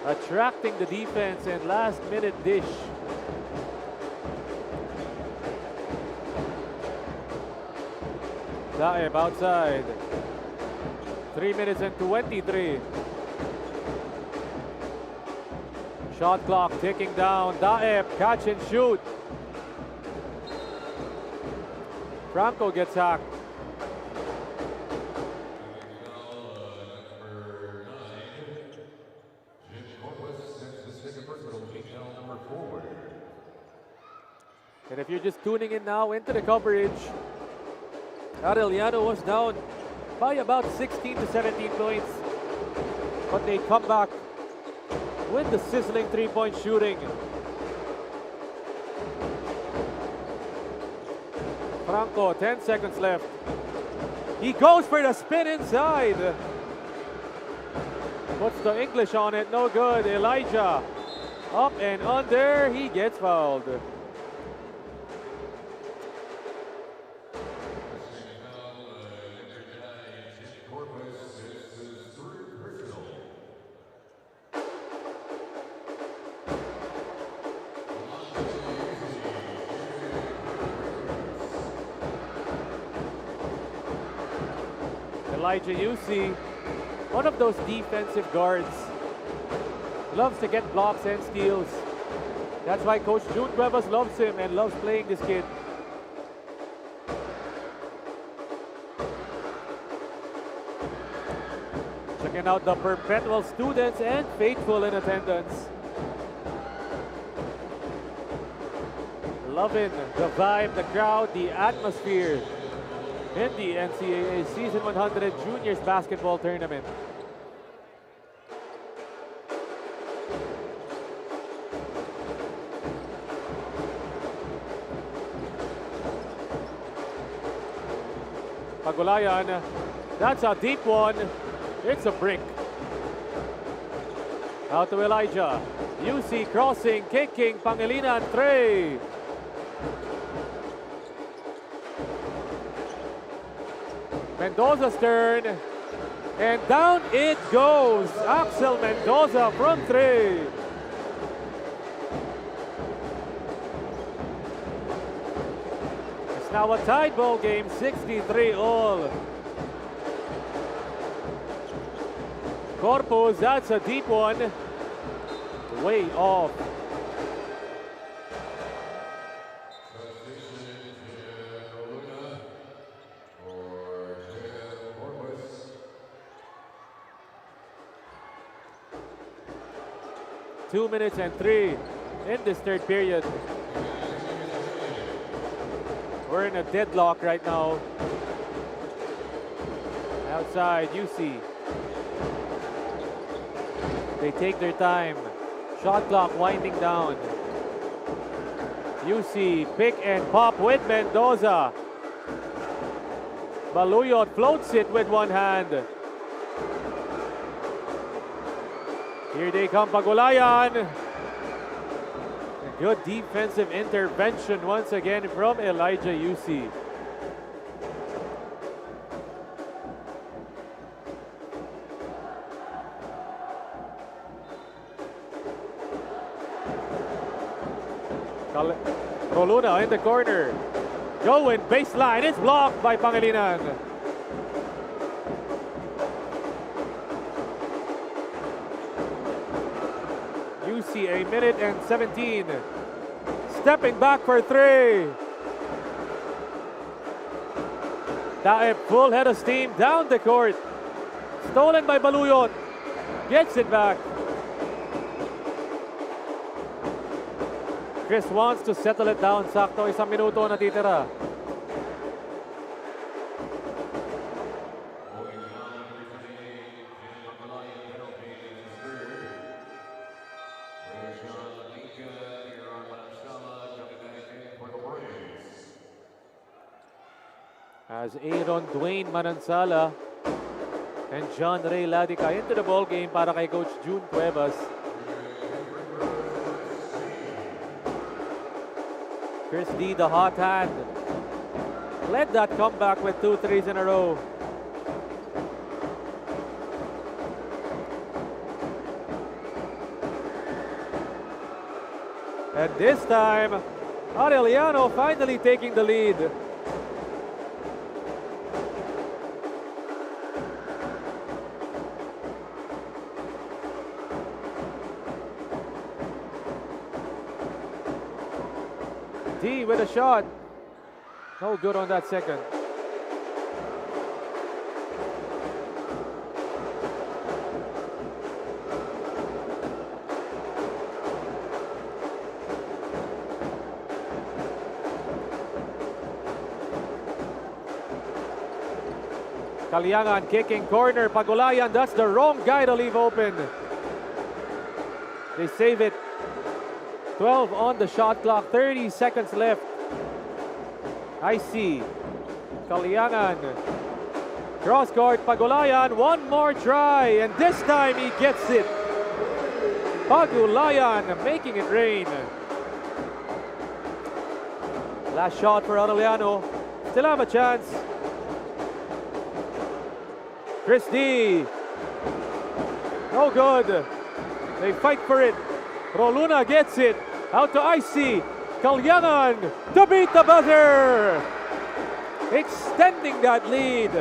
Attracting the defense and last minute dish. Daep outside. 3 minutes and 23. Shot clock ticking down. Daep, catch and shoot. Franco gets hacked. And if you're just tuning in now into the coverage, Arellano was down by about 16 to 17 points. But they come back with the sizzling three-point shooting. Franco, 10 seconds left. He goes for the spin inside. Puts the English on it, no good. Elijah, up and under, he gets fouled. Elijah UC, one of those defensive guards, loves to get blocks and steals. That's why Coach June Cuevas loves him and loves playing this kid. Checking out the Perpetual students and faithful in attendance. Loving the vibe, the crowd, the atmosphere in the NCAA Season 100 Juniors Basketball Tournament. Pagulayan, that's a deep one. It's a brick. Out to Elijah. UC crossing, kicking, Pangilinan, three. Mendoza's turn, and down it goes. Axel Mendoza from three. It's now a tied ball game, 63 all. Corpus, that's a deep one. Way off. Two minutes and three in this third period. We're in a deadlock right now. Outside, UC. They take their time. Shot clock winding down. UC pick and pop with Mendoza. Baluyot floats it with one hand. Here they come, Pagulayan. A good defensive intervention once again from Elijah UC. Roluna in the corner. Going baseline. It's blocked by Pangilinan. UC a minute and 17. Stepping back for three. Taib full head of steam down the court. Stolen by Baluyot. Gets it back. Chris wants to settle it down. Sakto, isang minuto natitira. As Aaron Dwayne Manansala and John Ray Ladica into the ball game para kay Coach June Cuevas. Chris D, the hot hand, led that comeback with 2 threes in a row. And this time, Arellano finally taking the lead. D with a shot. No good on that second. Kalyangan kicking corner. Pagulayan, that's the wrong guy to leave open. They save it. 12 on the shot clock, 30 seconds left. I see Kaliangan. Cross court, Pagulayan. One more try, and this time he gets it. Pagulayan making it rain. Last shot for Arellano. Still have a chance. Chris D. No good. They fight for it. Roluna gets it. Out to Icy. Kalyangan to beat the buzzer. Extending that lead.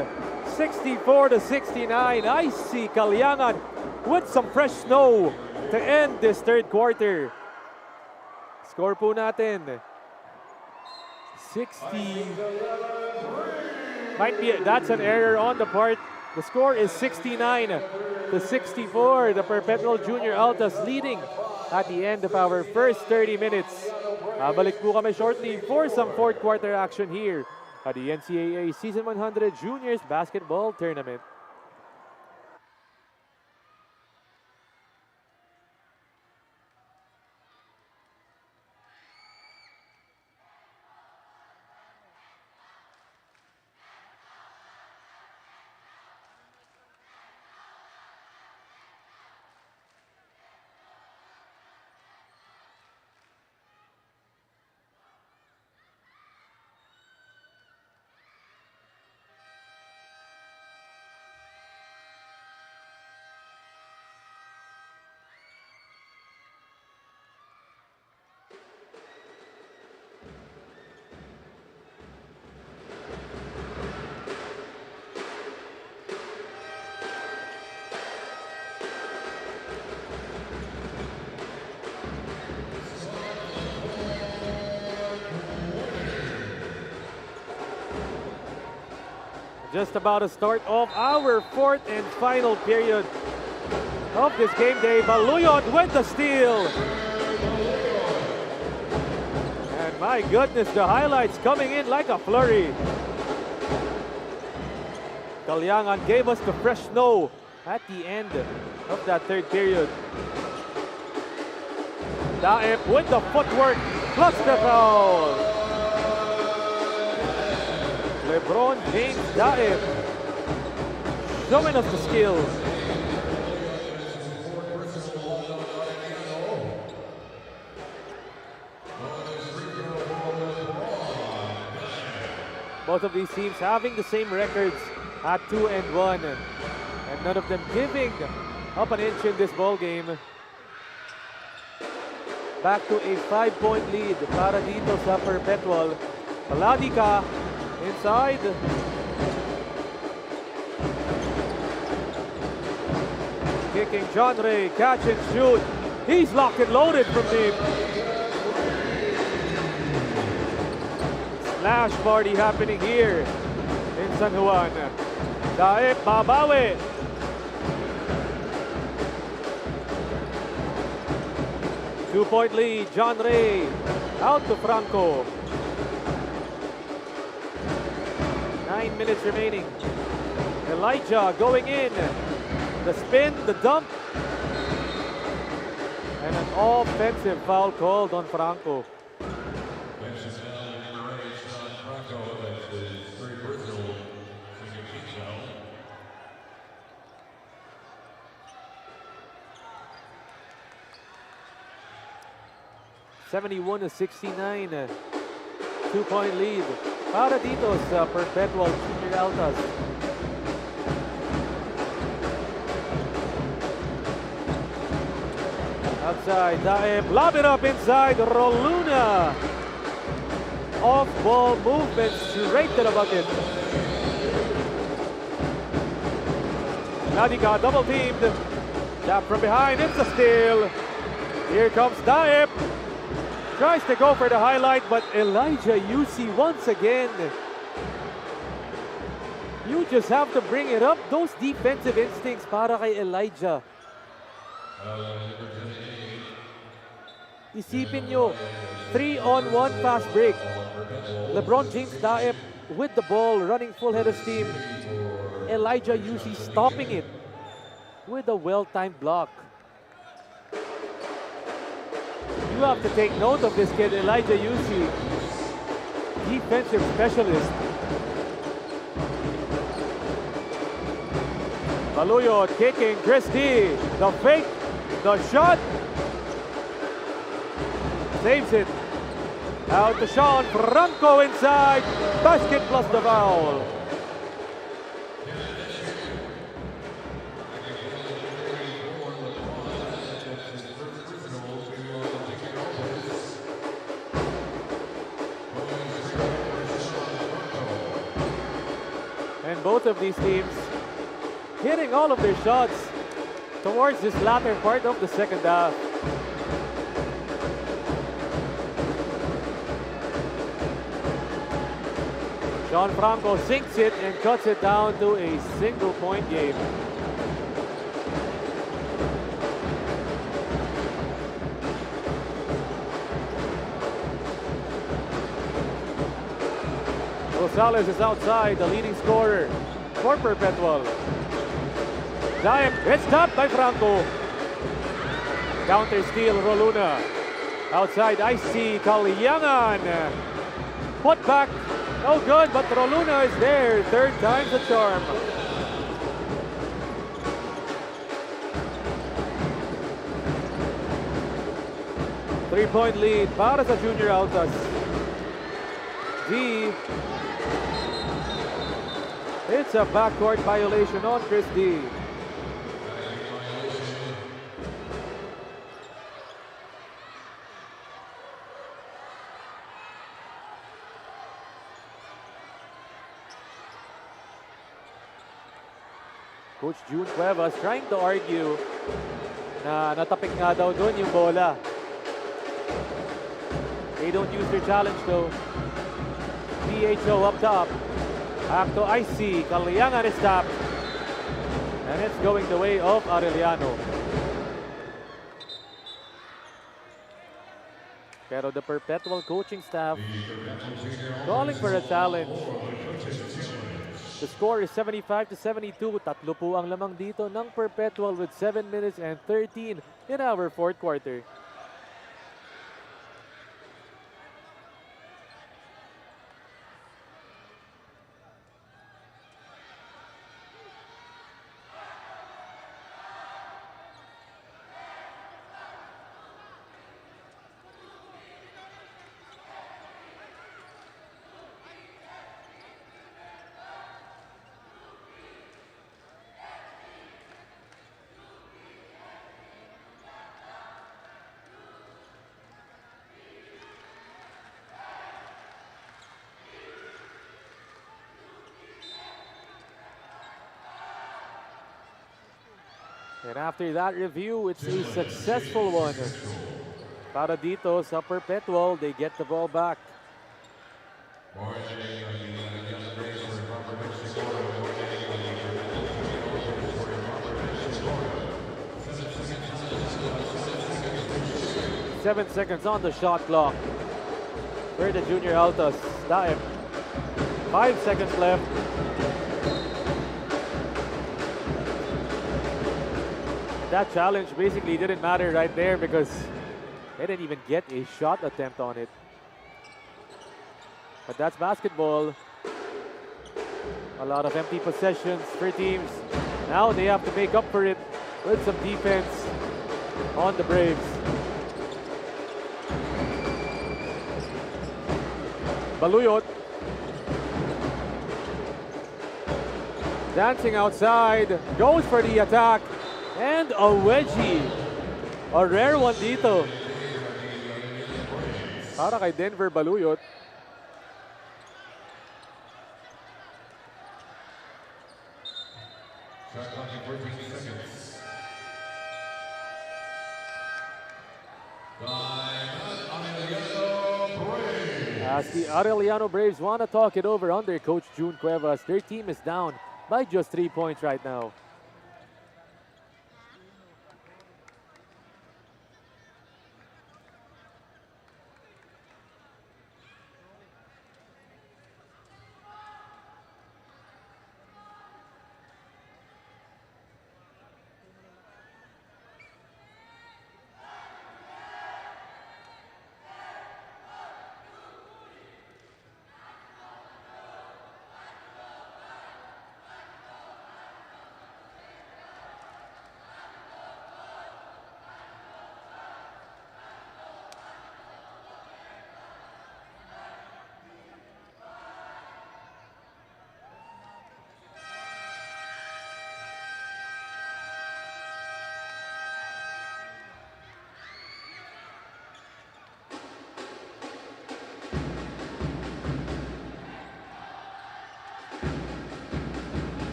64-69. Icy Kalyangan with some fresh snow to end this third quarter. Score po natin. 60. That's an error on the part. The score is 69-64. The Perpetual Junior Altas leading at the end of our first 30 minutes. Balik po kami shortly for some fourth quarter action here at the NCAA Season 100 Juniors Basketball Tournament. Just about to start off our fourth and final period of this game day. Baluyot with the steal. And my goodness, the highlights coming in like a flurry. Kalyangan gave us the fresh snow at the end of that third period. Daep with the footwork plus the foul. LeBron James Daep showing us the skills. Both of these teams having the same records at 2-1, and none of them giving up an inch in this ball game. Back to a 5-point lead para dito sa Perpetual. Paladika inside. Kicking John Ray, catch and shoot. He's locked and loaded from deep. Splash party happening here in San Juan. Daep babawi. Two-point lead, John Ray out to Franco. 9 minutes remaining. Elijah going in. The spin, the dump. And an offensive foul called on Franco. (71-69). 2-point lead para dito sa Perpetual Junior Altas. Outside, Daep, lob it up inside, Roluna. Off-ball movement straight to the bucket. Nadika double-teamed. Tap from behind, it's a steal. Here comes Daep. Tries to go for the highlight, but Elijah UC once again. You just have to bring it up. Those defensive instincts para kay Elijah. Isipin nyo, 3-on-1 fast break. LeBron James Daep with the ball, running full head of steam. Elijah UC stopping it with a well-timed block. You have to take note of this kid, Elijah UC. defensive specialist. Baluyot kicking, Christie, the fake, the shot. Saves it. Out to Sean Franco inside. Basket plus the foul. And both of these teams hitting all of their shots towards this latter part of the second half. Sean Franco sinks it and cuts it down to a single-point game. Rosales is outside, the leading scorer for Perpetual. Dive, it's stopped by Franco. Counter steal, Roluna. Outside, Icy Kalyangan. Put back, no good, but Roluna is there. Third time's the charm. Three-point lead para sa Junior Altas. D. It's a backcourt violation on Chris D. Coach June Cuevas trying to argue na natapik nga daw doon yung bola. They don't use their challenge though. PHO up top. Back to Icy. Kalyangan is stopped. And it's going the way of Arellano. Pero the Perpetual coaching staff calling for a challenge. The score is 75-72. Tatlo po ang lamang dito ng Perpetual with 7 minutes and 13 in our fourth quarter. And after that review, it's a successful one. Para dito sa Perpetual, they get the ball back. Seven seconds on the shot clock for the Junior Altas. Dive. 5 seconds left. That challenge basically didn't matter right there because they didn't even get a shot attempt on it. But that's basketball. A lot of empty possessions for teams. Now they have to make up for it with some defense on the Braves. Baluyot. Dancing outside, goes for the attack. And a wedgie. A rare one dito. Para kay Denver Baluyot. As the Arellano Braves want to talk it over under Coach June Cuevas, their team is down by just 3 points right now.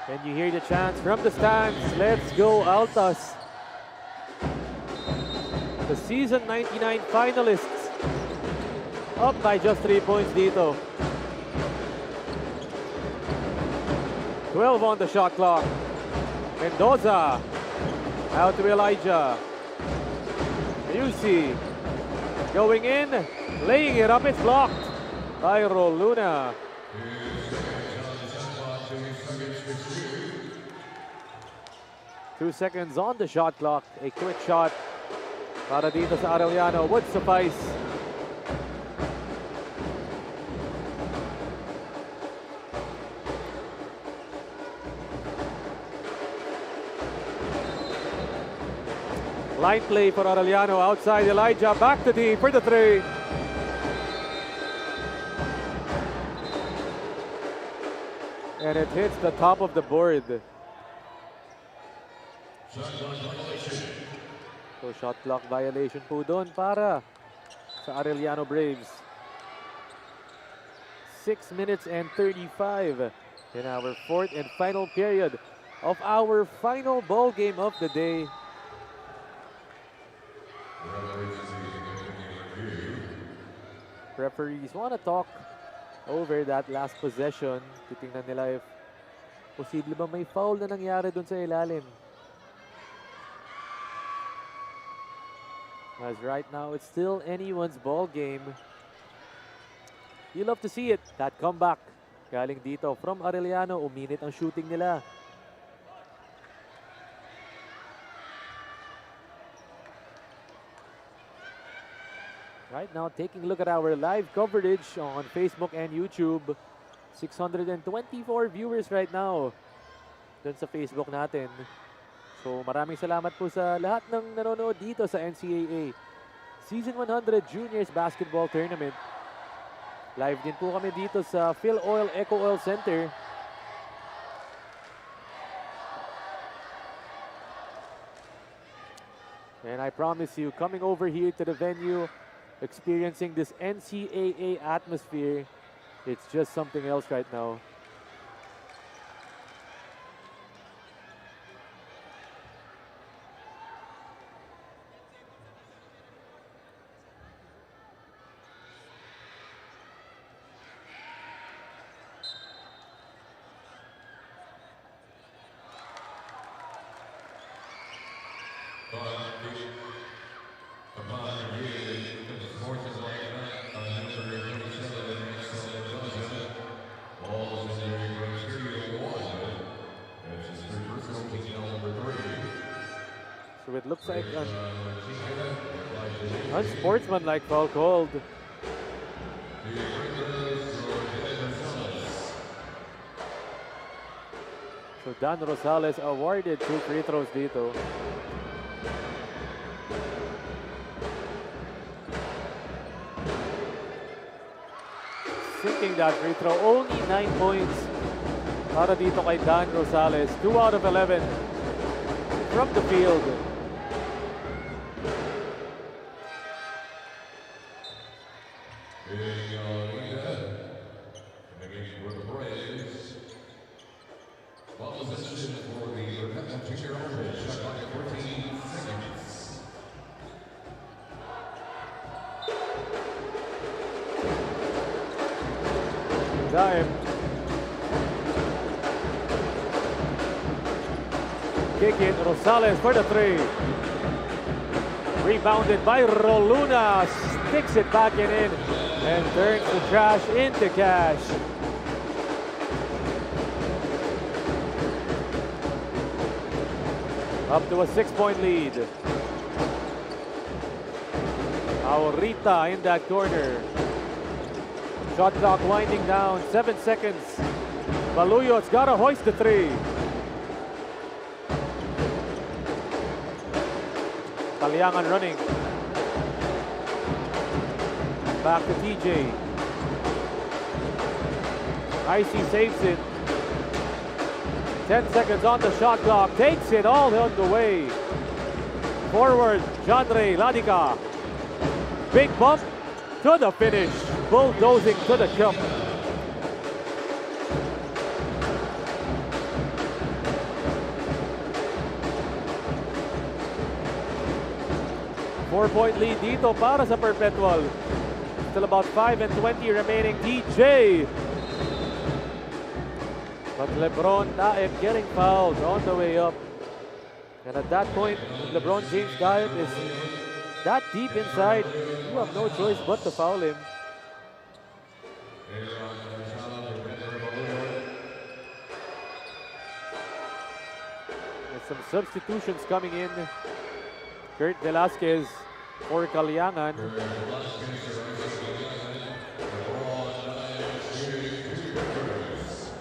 And you hear the chants from the stands. Let's go, Altas. The season 99 finalists. Up by just 3 points dito. 12 on the shot clock. Mendoza. Out to Elijah. Yusi. Going in. Laying it up. It's blocked by Roluna. Two seconds on the shot clock. A quick shot para dito sa Arellano would suffice. Line play for Arellano outside. Elijah back to D for the three. And it hits the top of the board. So shot clock violation po doon para sa Arellano Braves. 6 minutes and 35 in our fourth and final period of our final ball game of the day. Referees want to talk over that last possession. Titingnan nila if posible ba may foul na nangyari doon sa ilalim. As right now, it's still anyone's ball game. You love to see it. That comeback. Galing dito from Arellano. Uminit ang shooting nila. Right now, taking a look at our live coverage on Facebook and YouTube. 624 viewers right now dun sa Facebook natin. So maraming salamat po sa lahat ng nanonood dito sa NCAA Season 100 Juniors Basketball Tournament. Live din po kami dito sa Phil Oil Eco Oil Center. And I promise you, coming over here to the venue, experiencing this NCAA atmosphere, it's just something else right now. So it looks like an unsportsmanlike foul called. So Dan Rosales awarded 2 free throws dito. Sinking that free throw, only 9 points para dito kay Dan Rosales. 2 out of 11 from the field. Dime. Kick it, Rosales for the three. Rebounded by Roluna, sticks it back and in, and turns the trash into cash. Up to a 6-point lead. Aurita in that corner. Shot clock winding down, 7 seconds. Baluyot's got to hoist the three. Paliangan running. Back to TJ. Icy saves it. 10 seconds on the shot clock. Takes it all on the way. Forward, Jandre Ladica. Big bump to the finish. Bulldozing to the cup. 4-point lead dito para sa Perpetual. Still about 5 and 20 remaining. DJ. But LeBron Daep getting fouled on the way up. And at that point, LeBron James Daep is that deep inside. You have no choice but to foul him. With some substitutions coming in. Kurt Velasquez for Kalyangan.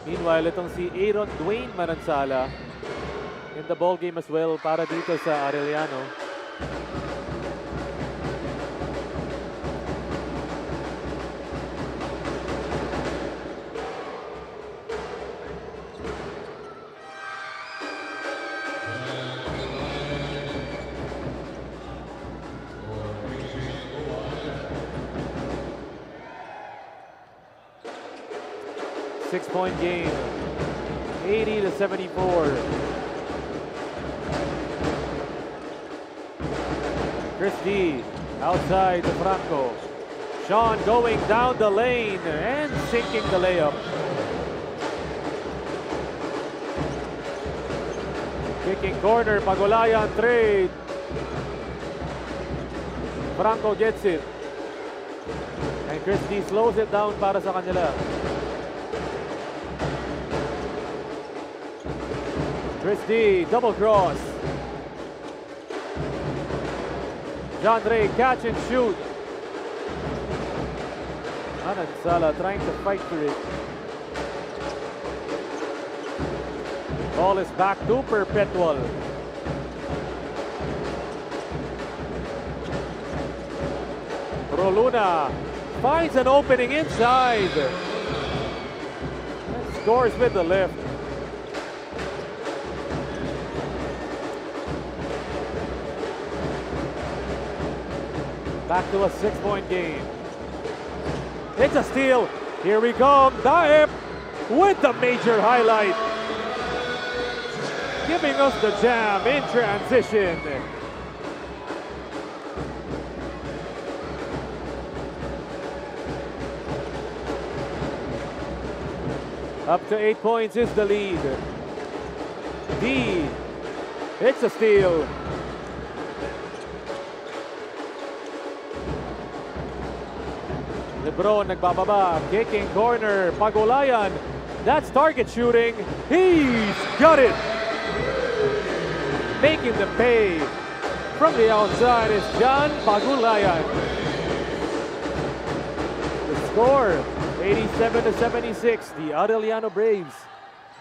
Meanwhile, itong si Aaron Dwayne Manansala in the ball game as well para dito sa Arellano. Six-point game, 80-74. Chris D outside to Franco. Sean going down the lane and sinking the layup. Kicking corner, Pagulayan trade. Franco gets it. And Chris D slows it down para sa kanila. Chris D, double cross. John Ray, catch and shoot. Manansala trying to fight for it. Ball is back to Perpetual. Roluna finds an opening inside. And scores with the left. Back to a 6-point game. It's a steal. Here we go. Daep with the major highlight. Giving us the jam in transition. Up to 8 points is the lead. D. It's a steal. LeBron nagbababa, kicking corner, Pagulayan. That's target shooting. He's got it. Making them pay. From the outside is John Pagulayan. The score, 87-76. The Arellano Braves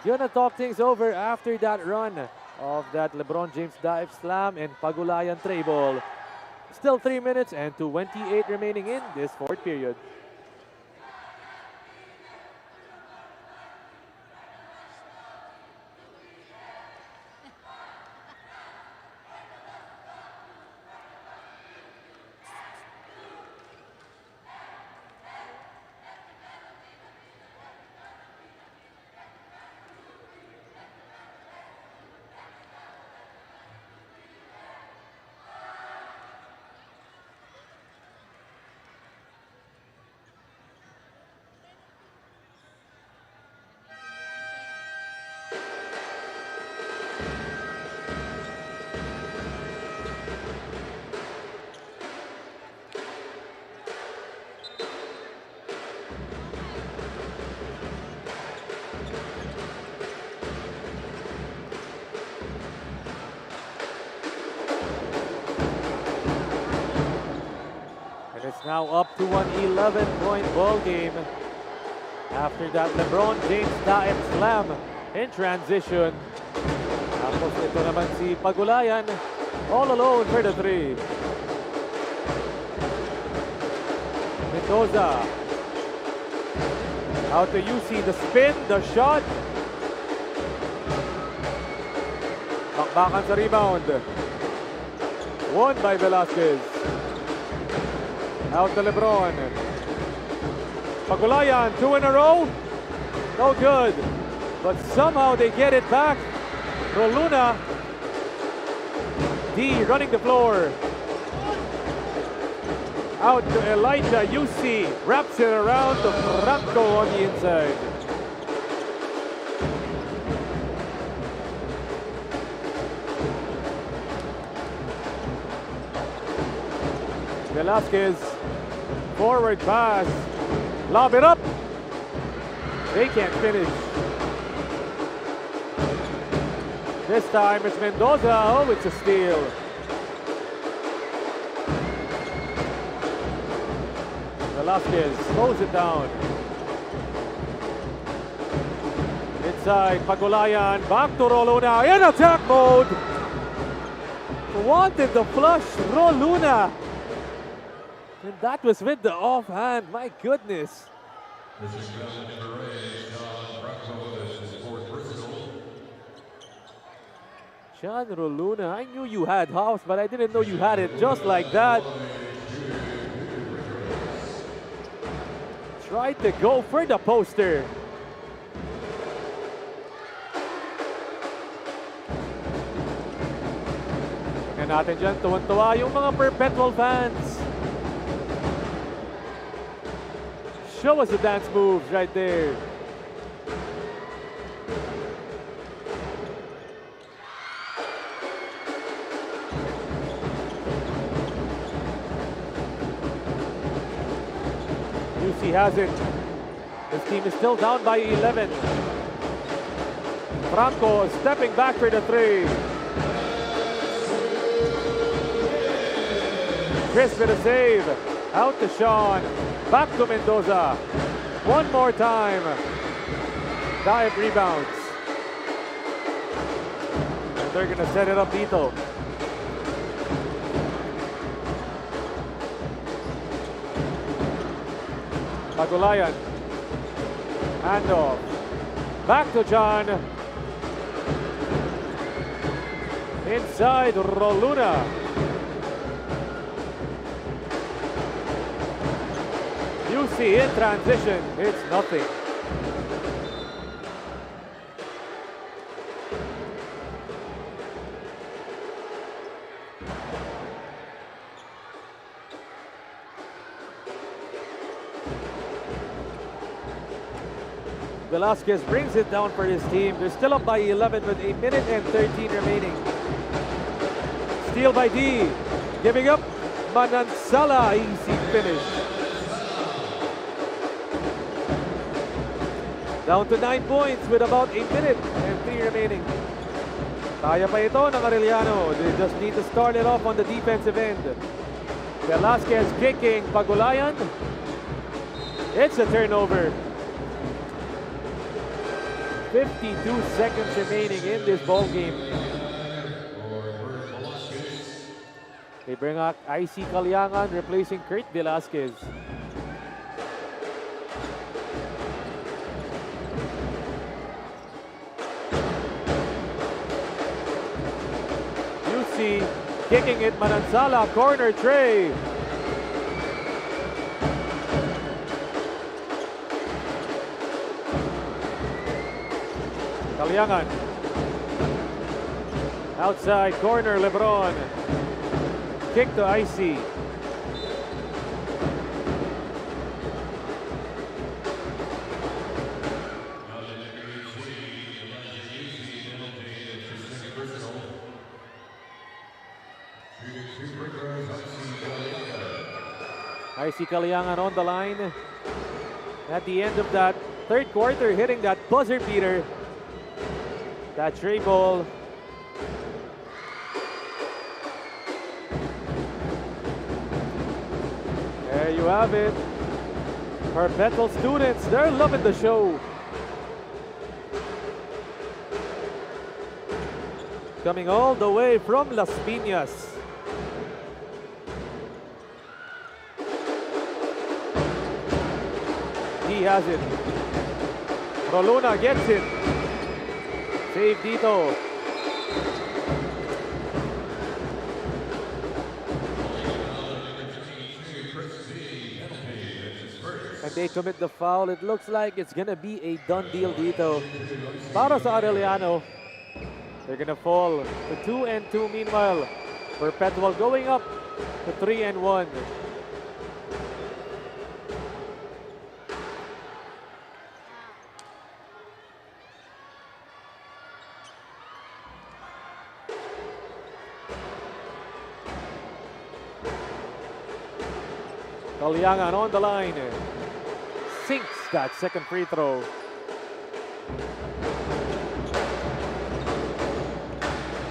gonna talk things over after that run of that LeBron James dive slam and Pagulayan tray ball. Still 3 minutes and 28 remaining in this fourth period. It's now up to an 11-point ball game after that LeBron James Daep slam in transition. Tapos ito naman si Pagulayan all alone for the three. Mendoza out to UC, the spin, the shot. Bakbakan sa rebound. Won by Velasquez. Out to LeBron. Pagulayan, 2 in a row. No good. But somehow they get it back. Roluna. D running the floor. Out to Elijah. UC wraps it around to Franco on the inside. Velasquez, forward pass, lob it up. They can't finish. This time it's Mendoza. Oh, it's a steal. Velasquez slows it down. Inside, Pagulayan, back to Roluna in attack mode. Wanted the flush, Roluna. And that was with the offhand, my goodness. John Roluna, I knew you had house, but I didn't know you had it just like that. Tried to go for the poster. Tingnan natin dyan, tuwan-tuwa yung mga Perpetual fans. Show us the dance moves right there. UC has it. This team is still down by 11. Franco stepping back for the three. Chris with a save. Out to Sean. Back to Mendoza. One more time. Dive rebounds. And they're gonna set it up dito. Pagulayan. Handoff. Back to John. Inside Roluna. UC in transition. It's nothing. Velasquez brings it down for his team. They're still up by 11 with a minute and 13 remaining. Steal by D. Giving up. Manansala. Easy finish. Down to 9 points with about a minute and 3 remaining. Kaya pa ito ng Arellano. They just need to start it off on the defensive end. Velasquez kicking. Pagulayan. It's a turnover. 52 seconds remaining in this ball game. They bring out IC Caliangan replacing Kurt Velasquez. UC kicking it, Manansala, corner tray. Caliangan. Outside corner, Lebron. Kick to IC. IC Caliangan on the line. At the end of that third quarter, hitting that buzzer beater. That tray ball. There you have it. Perpetual students, they're loving the show. Coming all the way from Las Piñas. He has it. Roluna gets it. Save dito. And they commit the foul. It looks like it's gonna be a done deal dito. Para sa Arellano. They're gonna fall to 2-2. Meanwhile, Perpetual going up to 3-1. Kalyangan on the line. Sinks that second free throw.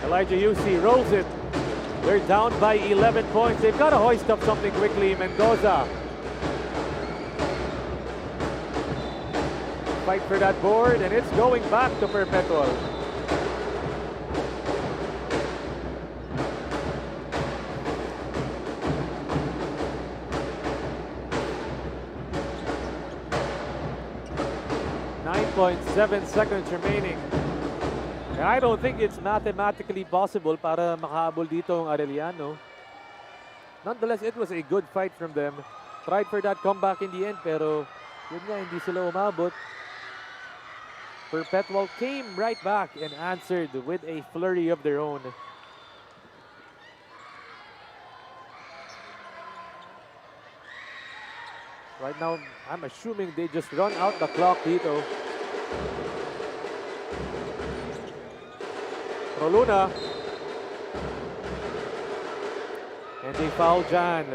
Elijah UC rolls it. They're down by 11 points. They've got to hoist up something quickly. Mendoza. Fight for that board, and it's going back to Perpetual. .7 seconds remaining. I don't think it's mathematically possible para makahabol dito ang Arellano. Nonetheless, it was a good fight from them. Tried for that comeback in the end, pero yun nga, hindi sila umabot. Perpetual came right back and answered with a flurry of their own. Right now, I'm assuming they just run out the clock dito. Roluna. And they foul Jan.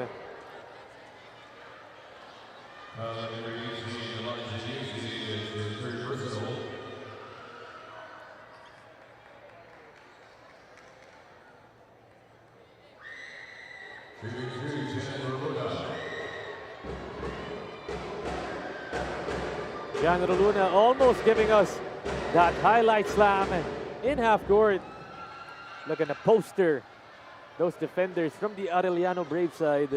Jan Roluna almost giving us that highlight slam in half court. Look at the poster. Those defenders from the Arellano Brave side.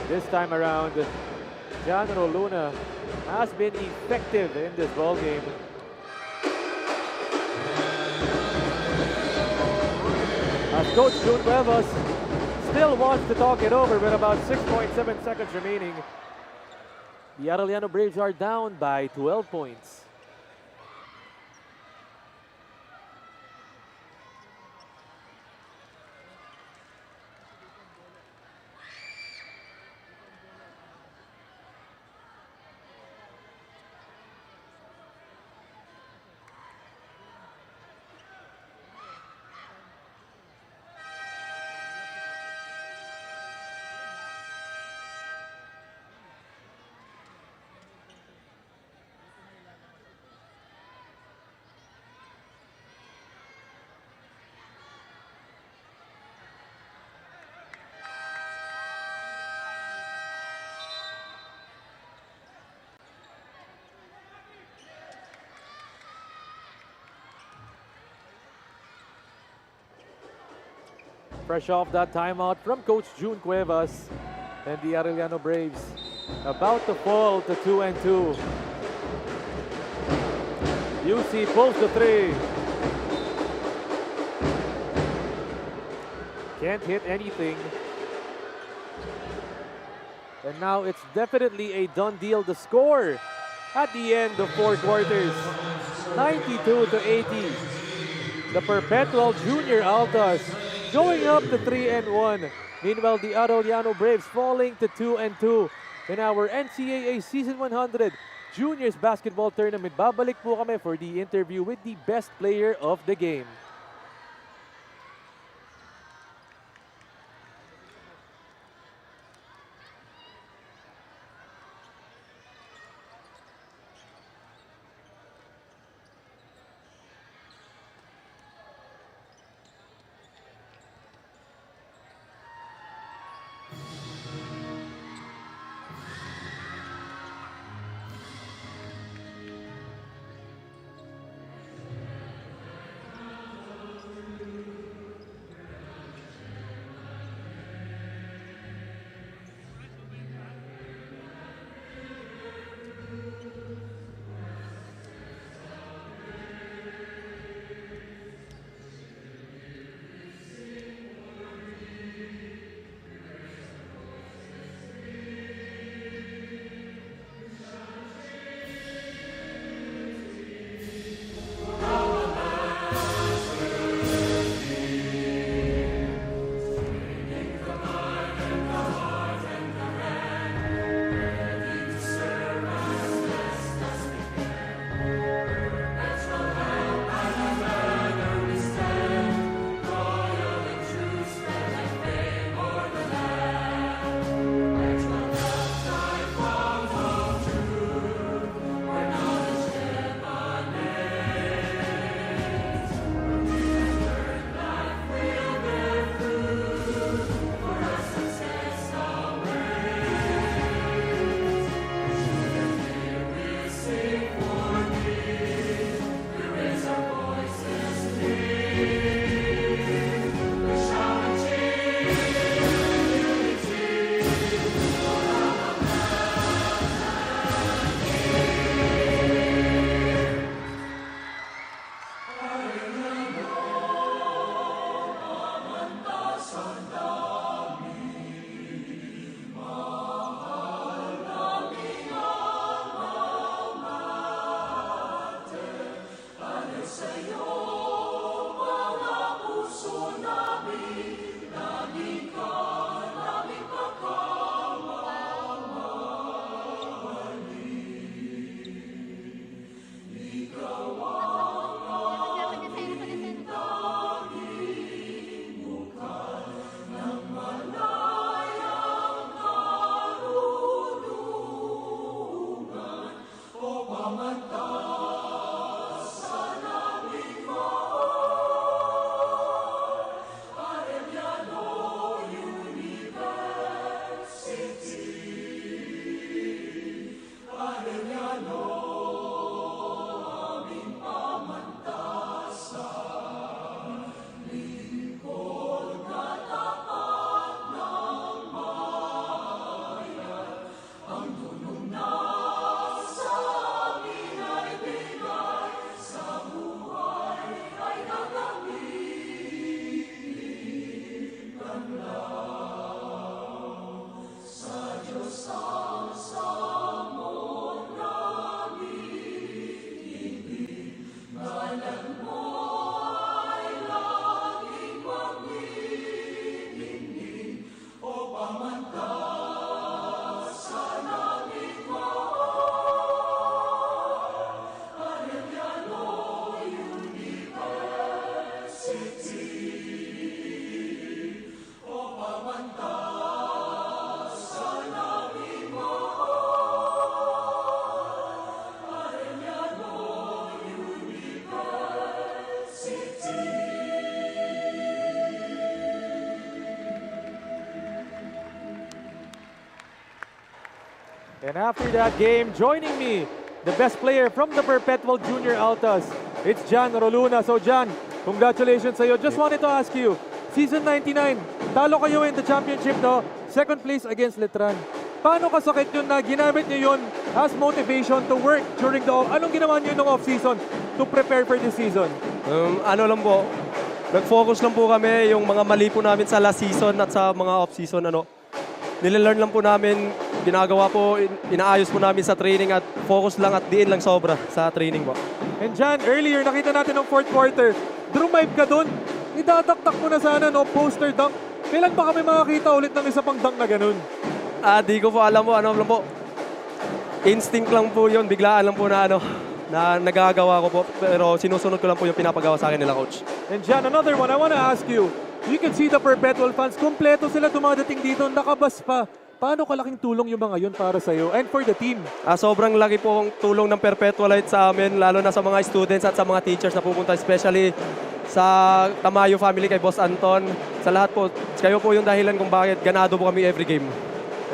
This time around, Jan Roluna has been effective in this ball game. As Coach June Cuevas still wants to talk it over with about 6.7 seconds remaining. The Arellano Braves are down by 12 points. Fresh off that timeout from Coach June Cuevas, and the Arellano Braves about to fall to 2-2. UC pulls the three. Can't hit anything. And now it's definitely a done deal. The score at the end of 4 quarters, 92-80. The Perpetual Junior Altas going up to 3-1. Meanwhile, the Arellano Braves falling to 2-2 in our NCAA Season 100 Juniors Basketball Tournament. Babalik po kami for the interview with the best player of the game. And after that game, joining me, the best player from the Perpetual Junior Altas, it's Jan Roluna. So Jan, congratulations sa'yo. Just wanted to ask you, season 99, talo kayo in the championship, no? Second place against Letran. Paano kasakit yun na ginamit niyo yun as motivation to work during the anong ginawa niyo nung off-season to prepare for this season? Ano lang po, nag-focus lang po kami yung mga mali po namin sa last season at sa mga off-season. Nilelearn lang po namin, ginagawa po, inaayos po namin sa training at focus lang at diin lang sobra sa training po. And Jan, earlier nakita natin ng fourth quarter, drumive ka dun, idataktak mo na sana no poster dunk. Kailan ba kami makakita ulit ng isa pang dunk na ganun? Di ko po alam po, ano lang po. Instinct lang po yun, biglaan lang po na na nagagawa ko po. Pero sinusunod ko lang po yung pinapagawa sa akin nila, coach. And Jan, another one, I want to ask you, you can see the Perpetual fans, kompleto sila dumadating dito, nakabas pa. Paano kalaking tulong yung mga yun para sa'yo and for the team? Sobrang laki po ang tulong ng Perpetualite sa amin, lalo na sa mga students at sa mga teachers na pupunta, especially sa Tamayo family kay Boss Anton. Sa lahat po, kayo po yung dahilan kung bakit ganado po kami every game.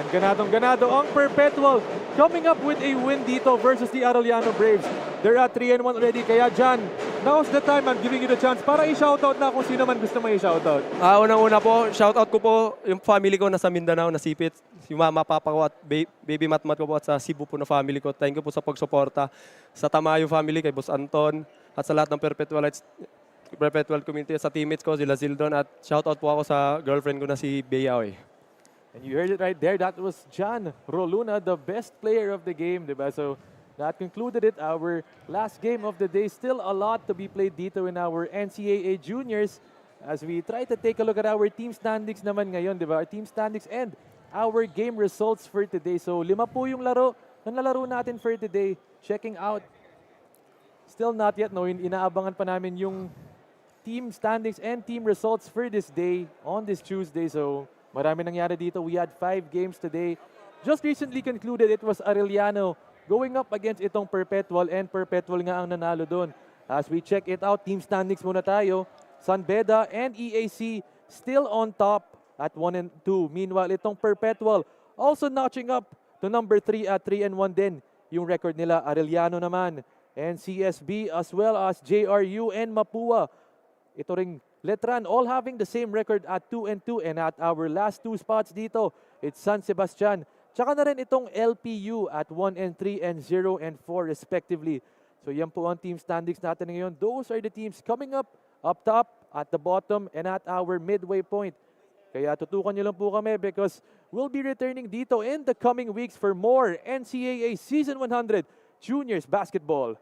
And ganadong-ganado ang Perpetual coming up with a win dito versus the Arellano Braves. They're at 3-1 already. Kaya Jan, now's the time I'm giving you the chance para i-shoutout na kung sino man gusto mo i-shoutout. Unang-una po, shoutout ko po yung family ko nasa Mindanao, na Sipit. Si Mama, Papa ko at Baby Matmat ko po at sa Cebu po na family ko. Thank you po sa pagsuporta. Sa Tamayo family, kay Boss Anton at sa lahat ng Perpetual community, sa teammates ko, sila Zildon, at shoutout po ako sa girlfriend ko na si Bea. And you heard it right there. That was Jan Roluna, the best player of the game, diba? So that concluded it. Our last game of the day. Still a lot to be played dito in our NCAA Juniors as we try to take a look at our team standings naman ngayon, diba? Our team standings and our game results for today. So 5 po yung laro na nalaro natin for today. Checking out. Still not yet, no? Inaabangan pa namin yung team standings and team results for this day on this Tuesday. So marami nangyari dito. We had 5 games today. Just recently concluded, it was Arellano going up against itong Perpetual, and Perpetual nga ang nanalo doon. As we check it out, team standings muna tayo. San Beda and EAC still on top at 1 and 2. Meanwhile, itong Perpetual also notching up to number 3 at 3-1 din. Yung record nila, Arellano naman. And CSB as well as JRU and Mapua. Ito ring Letran, all having the same record at 2-2, and at our last 2 spots dito, it's San Sebastian. Tsaka na rin itong LPU at 1-3 and 0-4 respectively. So yan po ang team standings natin ngayon. Those are the teams coming up top, at the bottom, and at our midway point. Kaya tutukan nyo lang po kami because we'll be returning dito in the coming weeks for more NCAA Season 100 Juniors Basketball.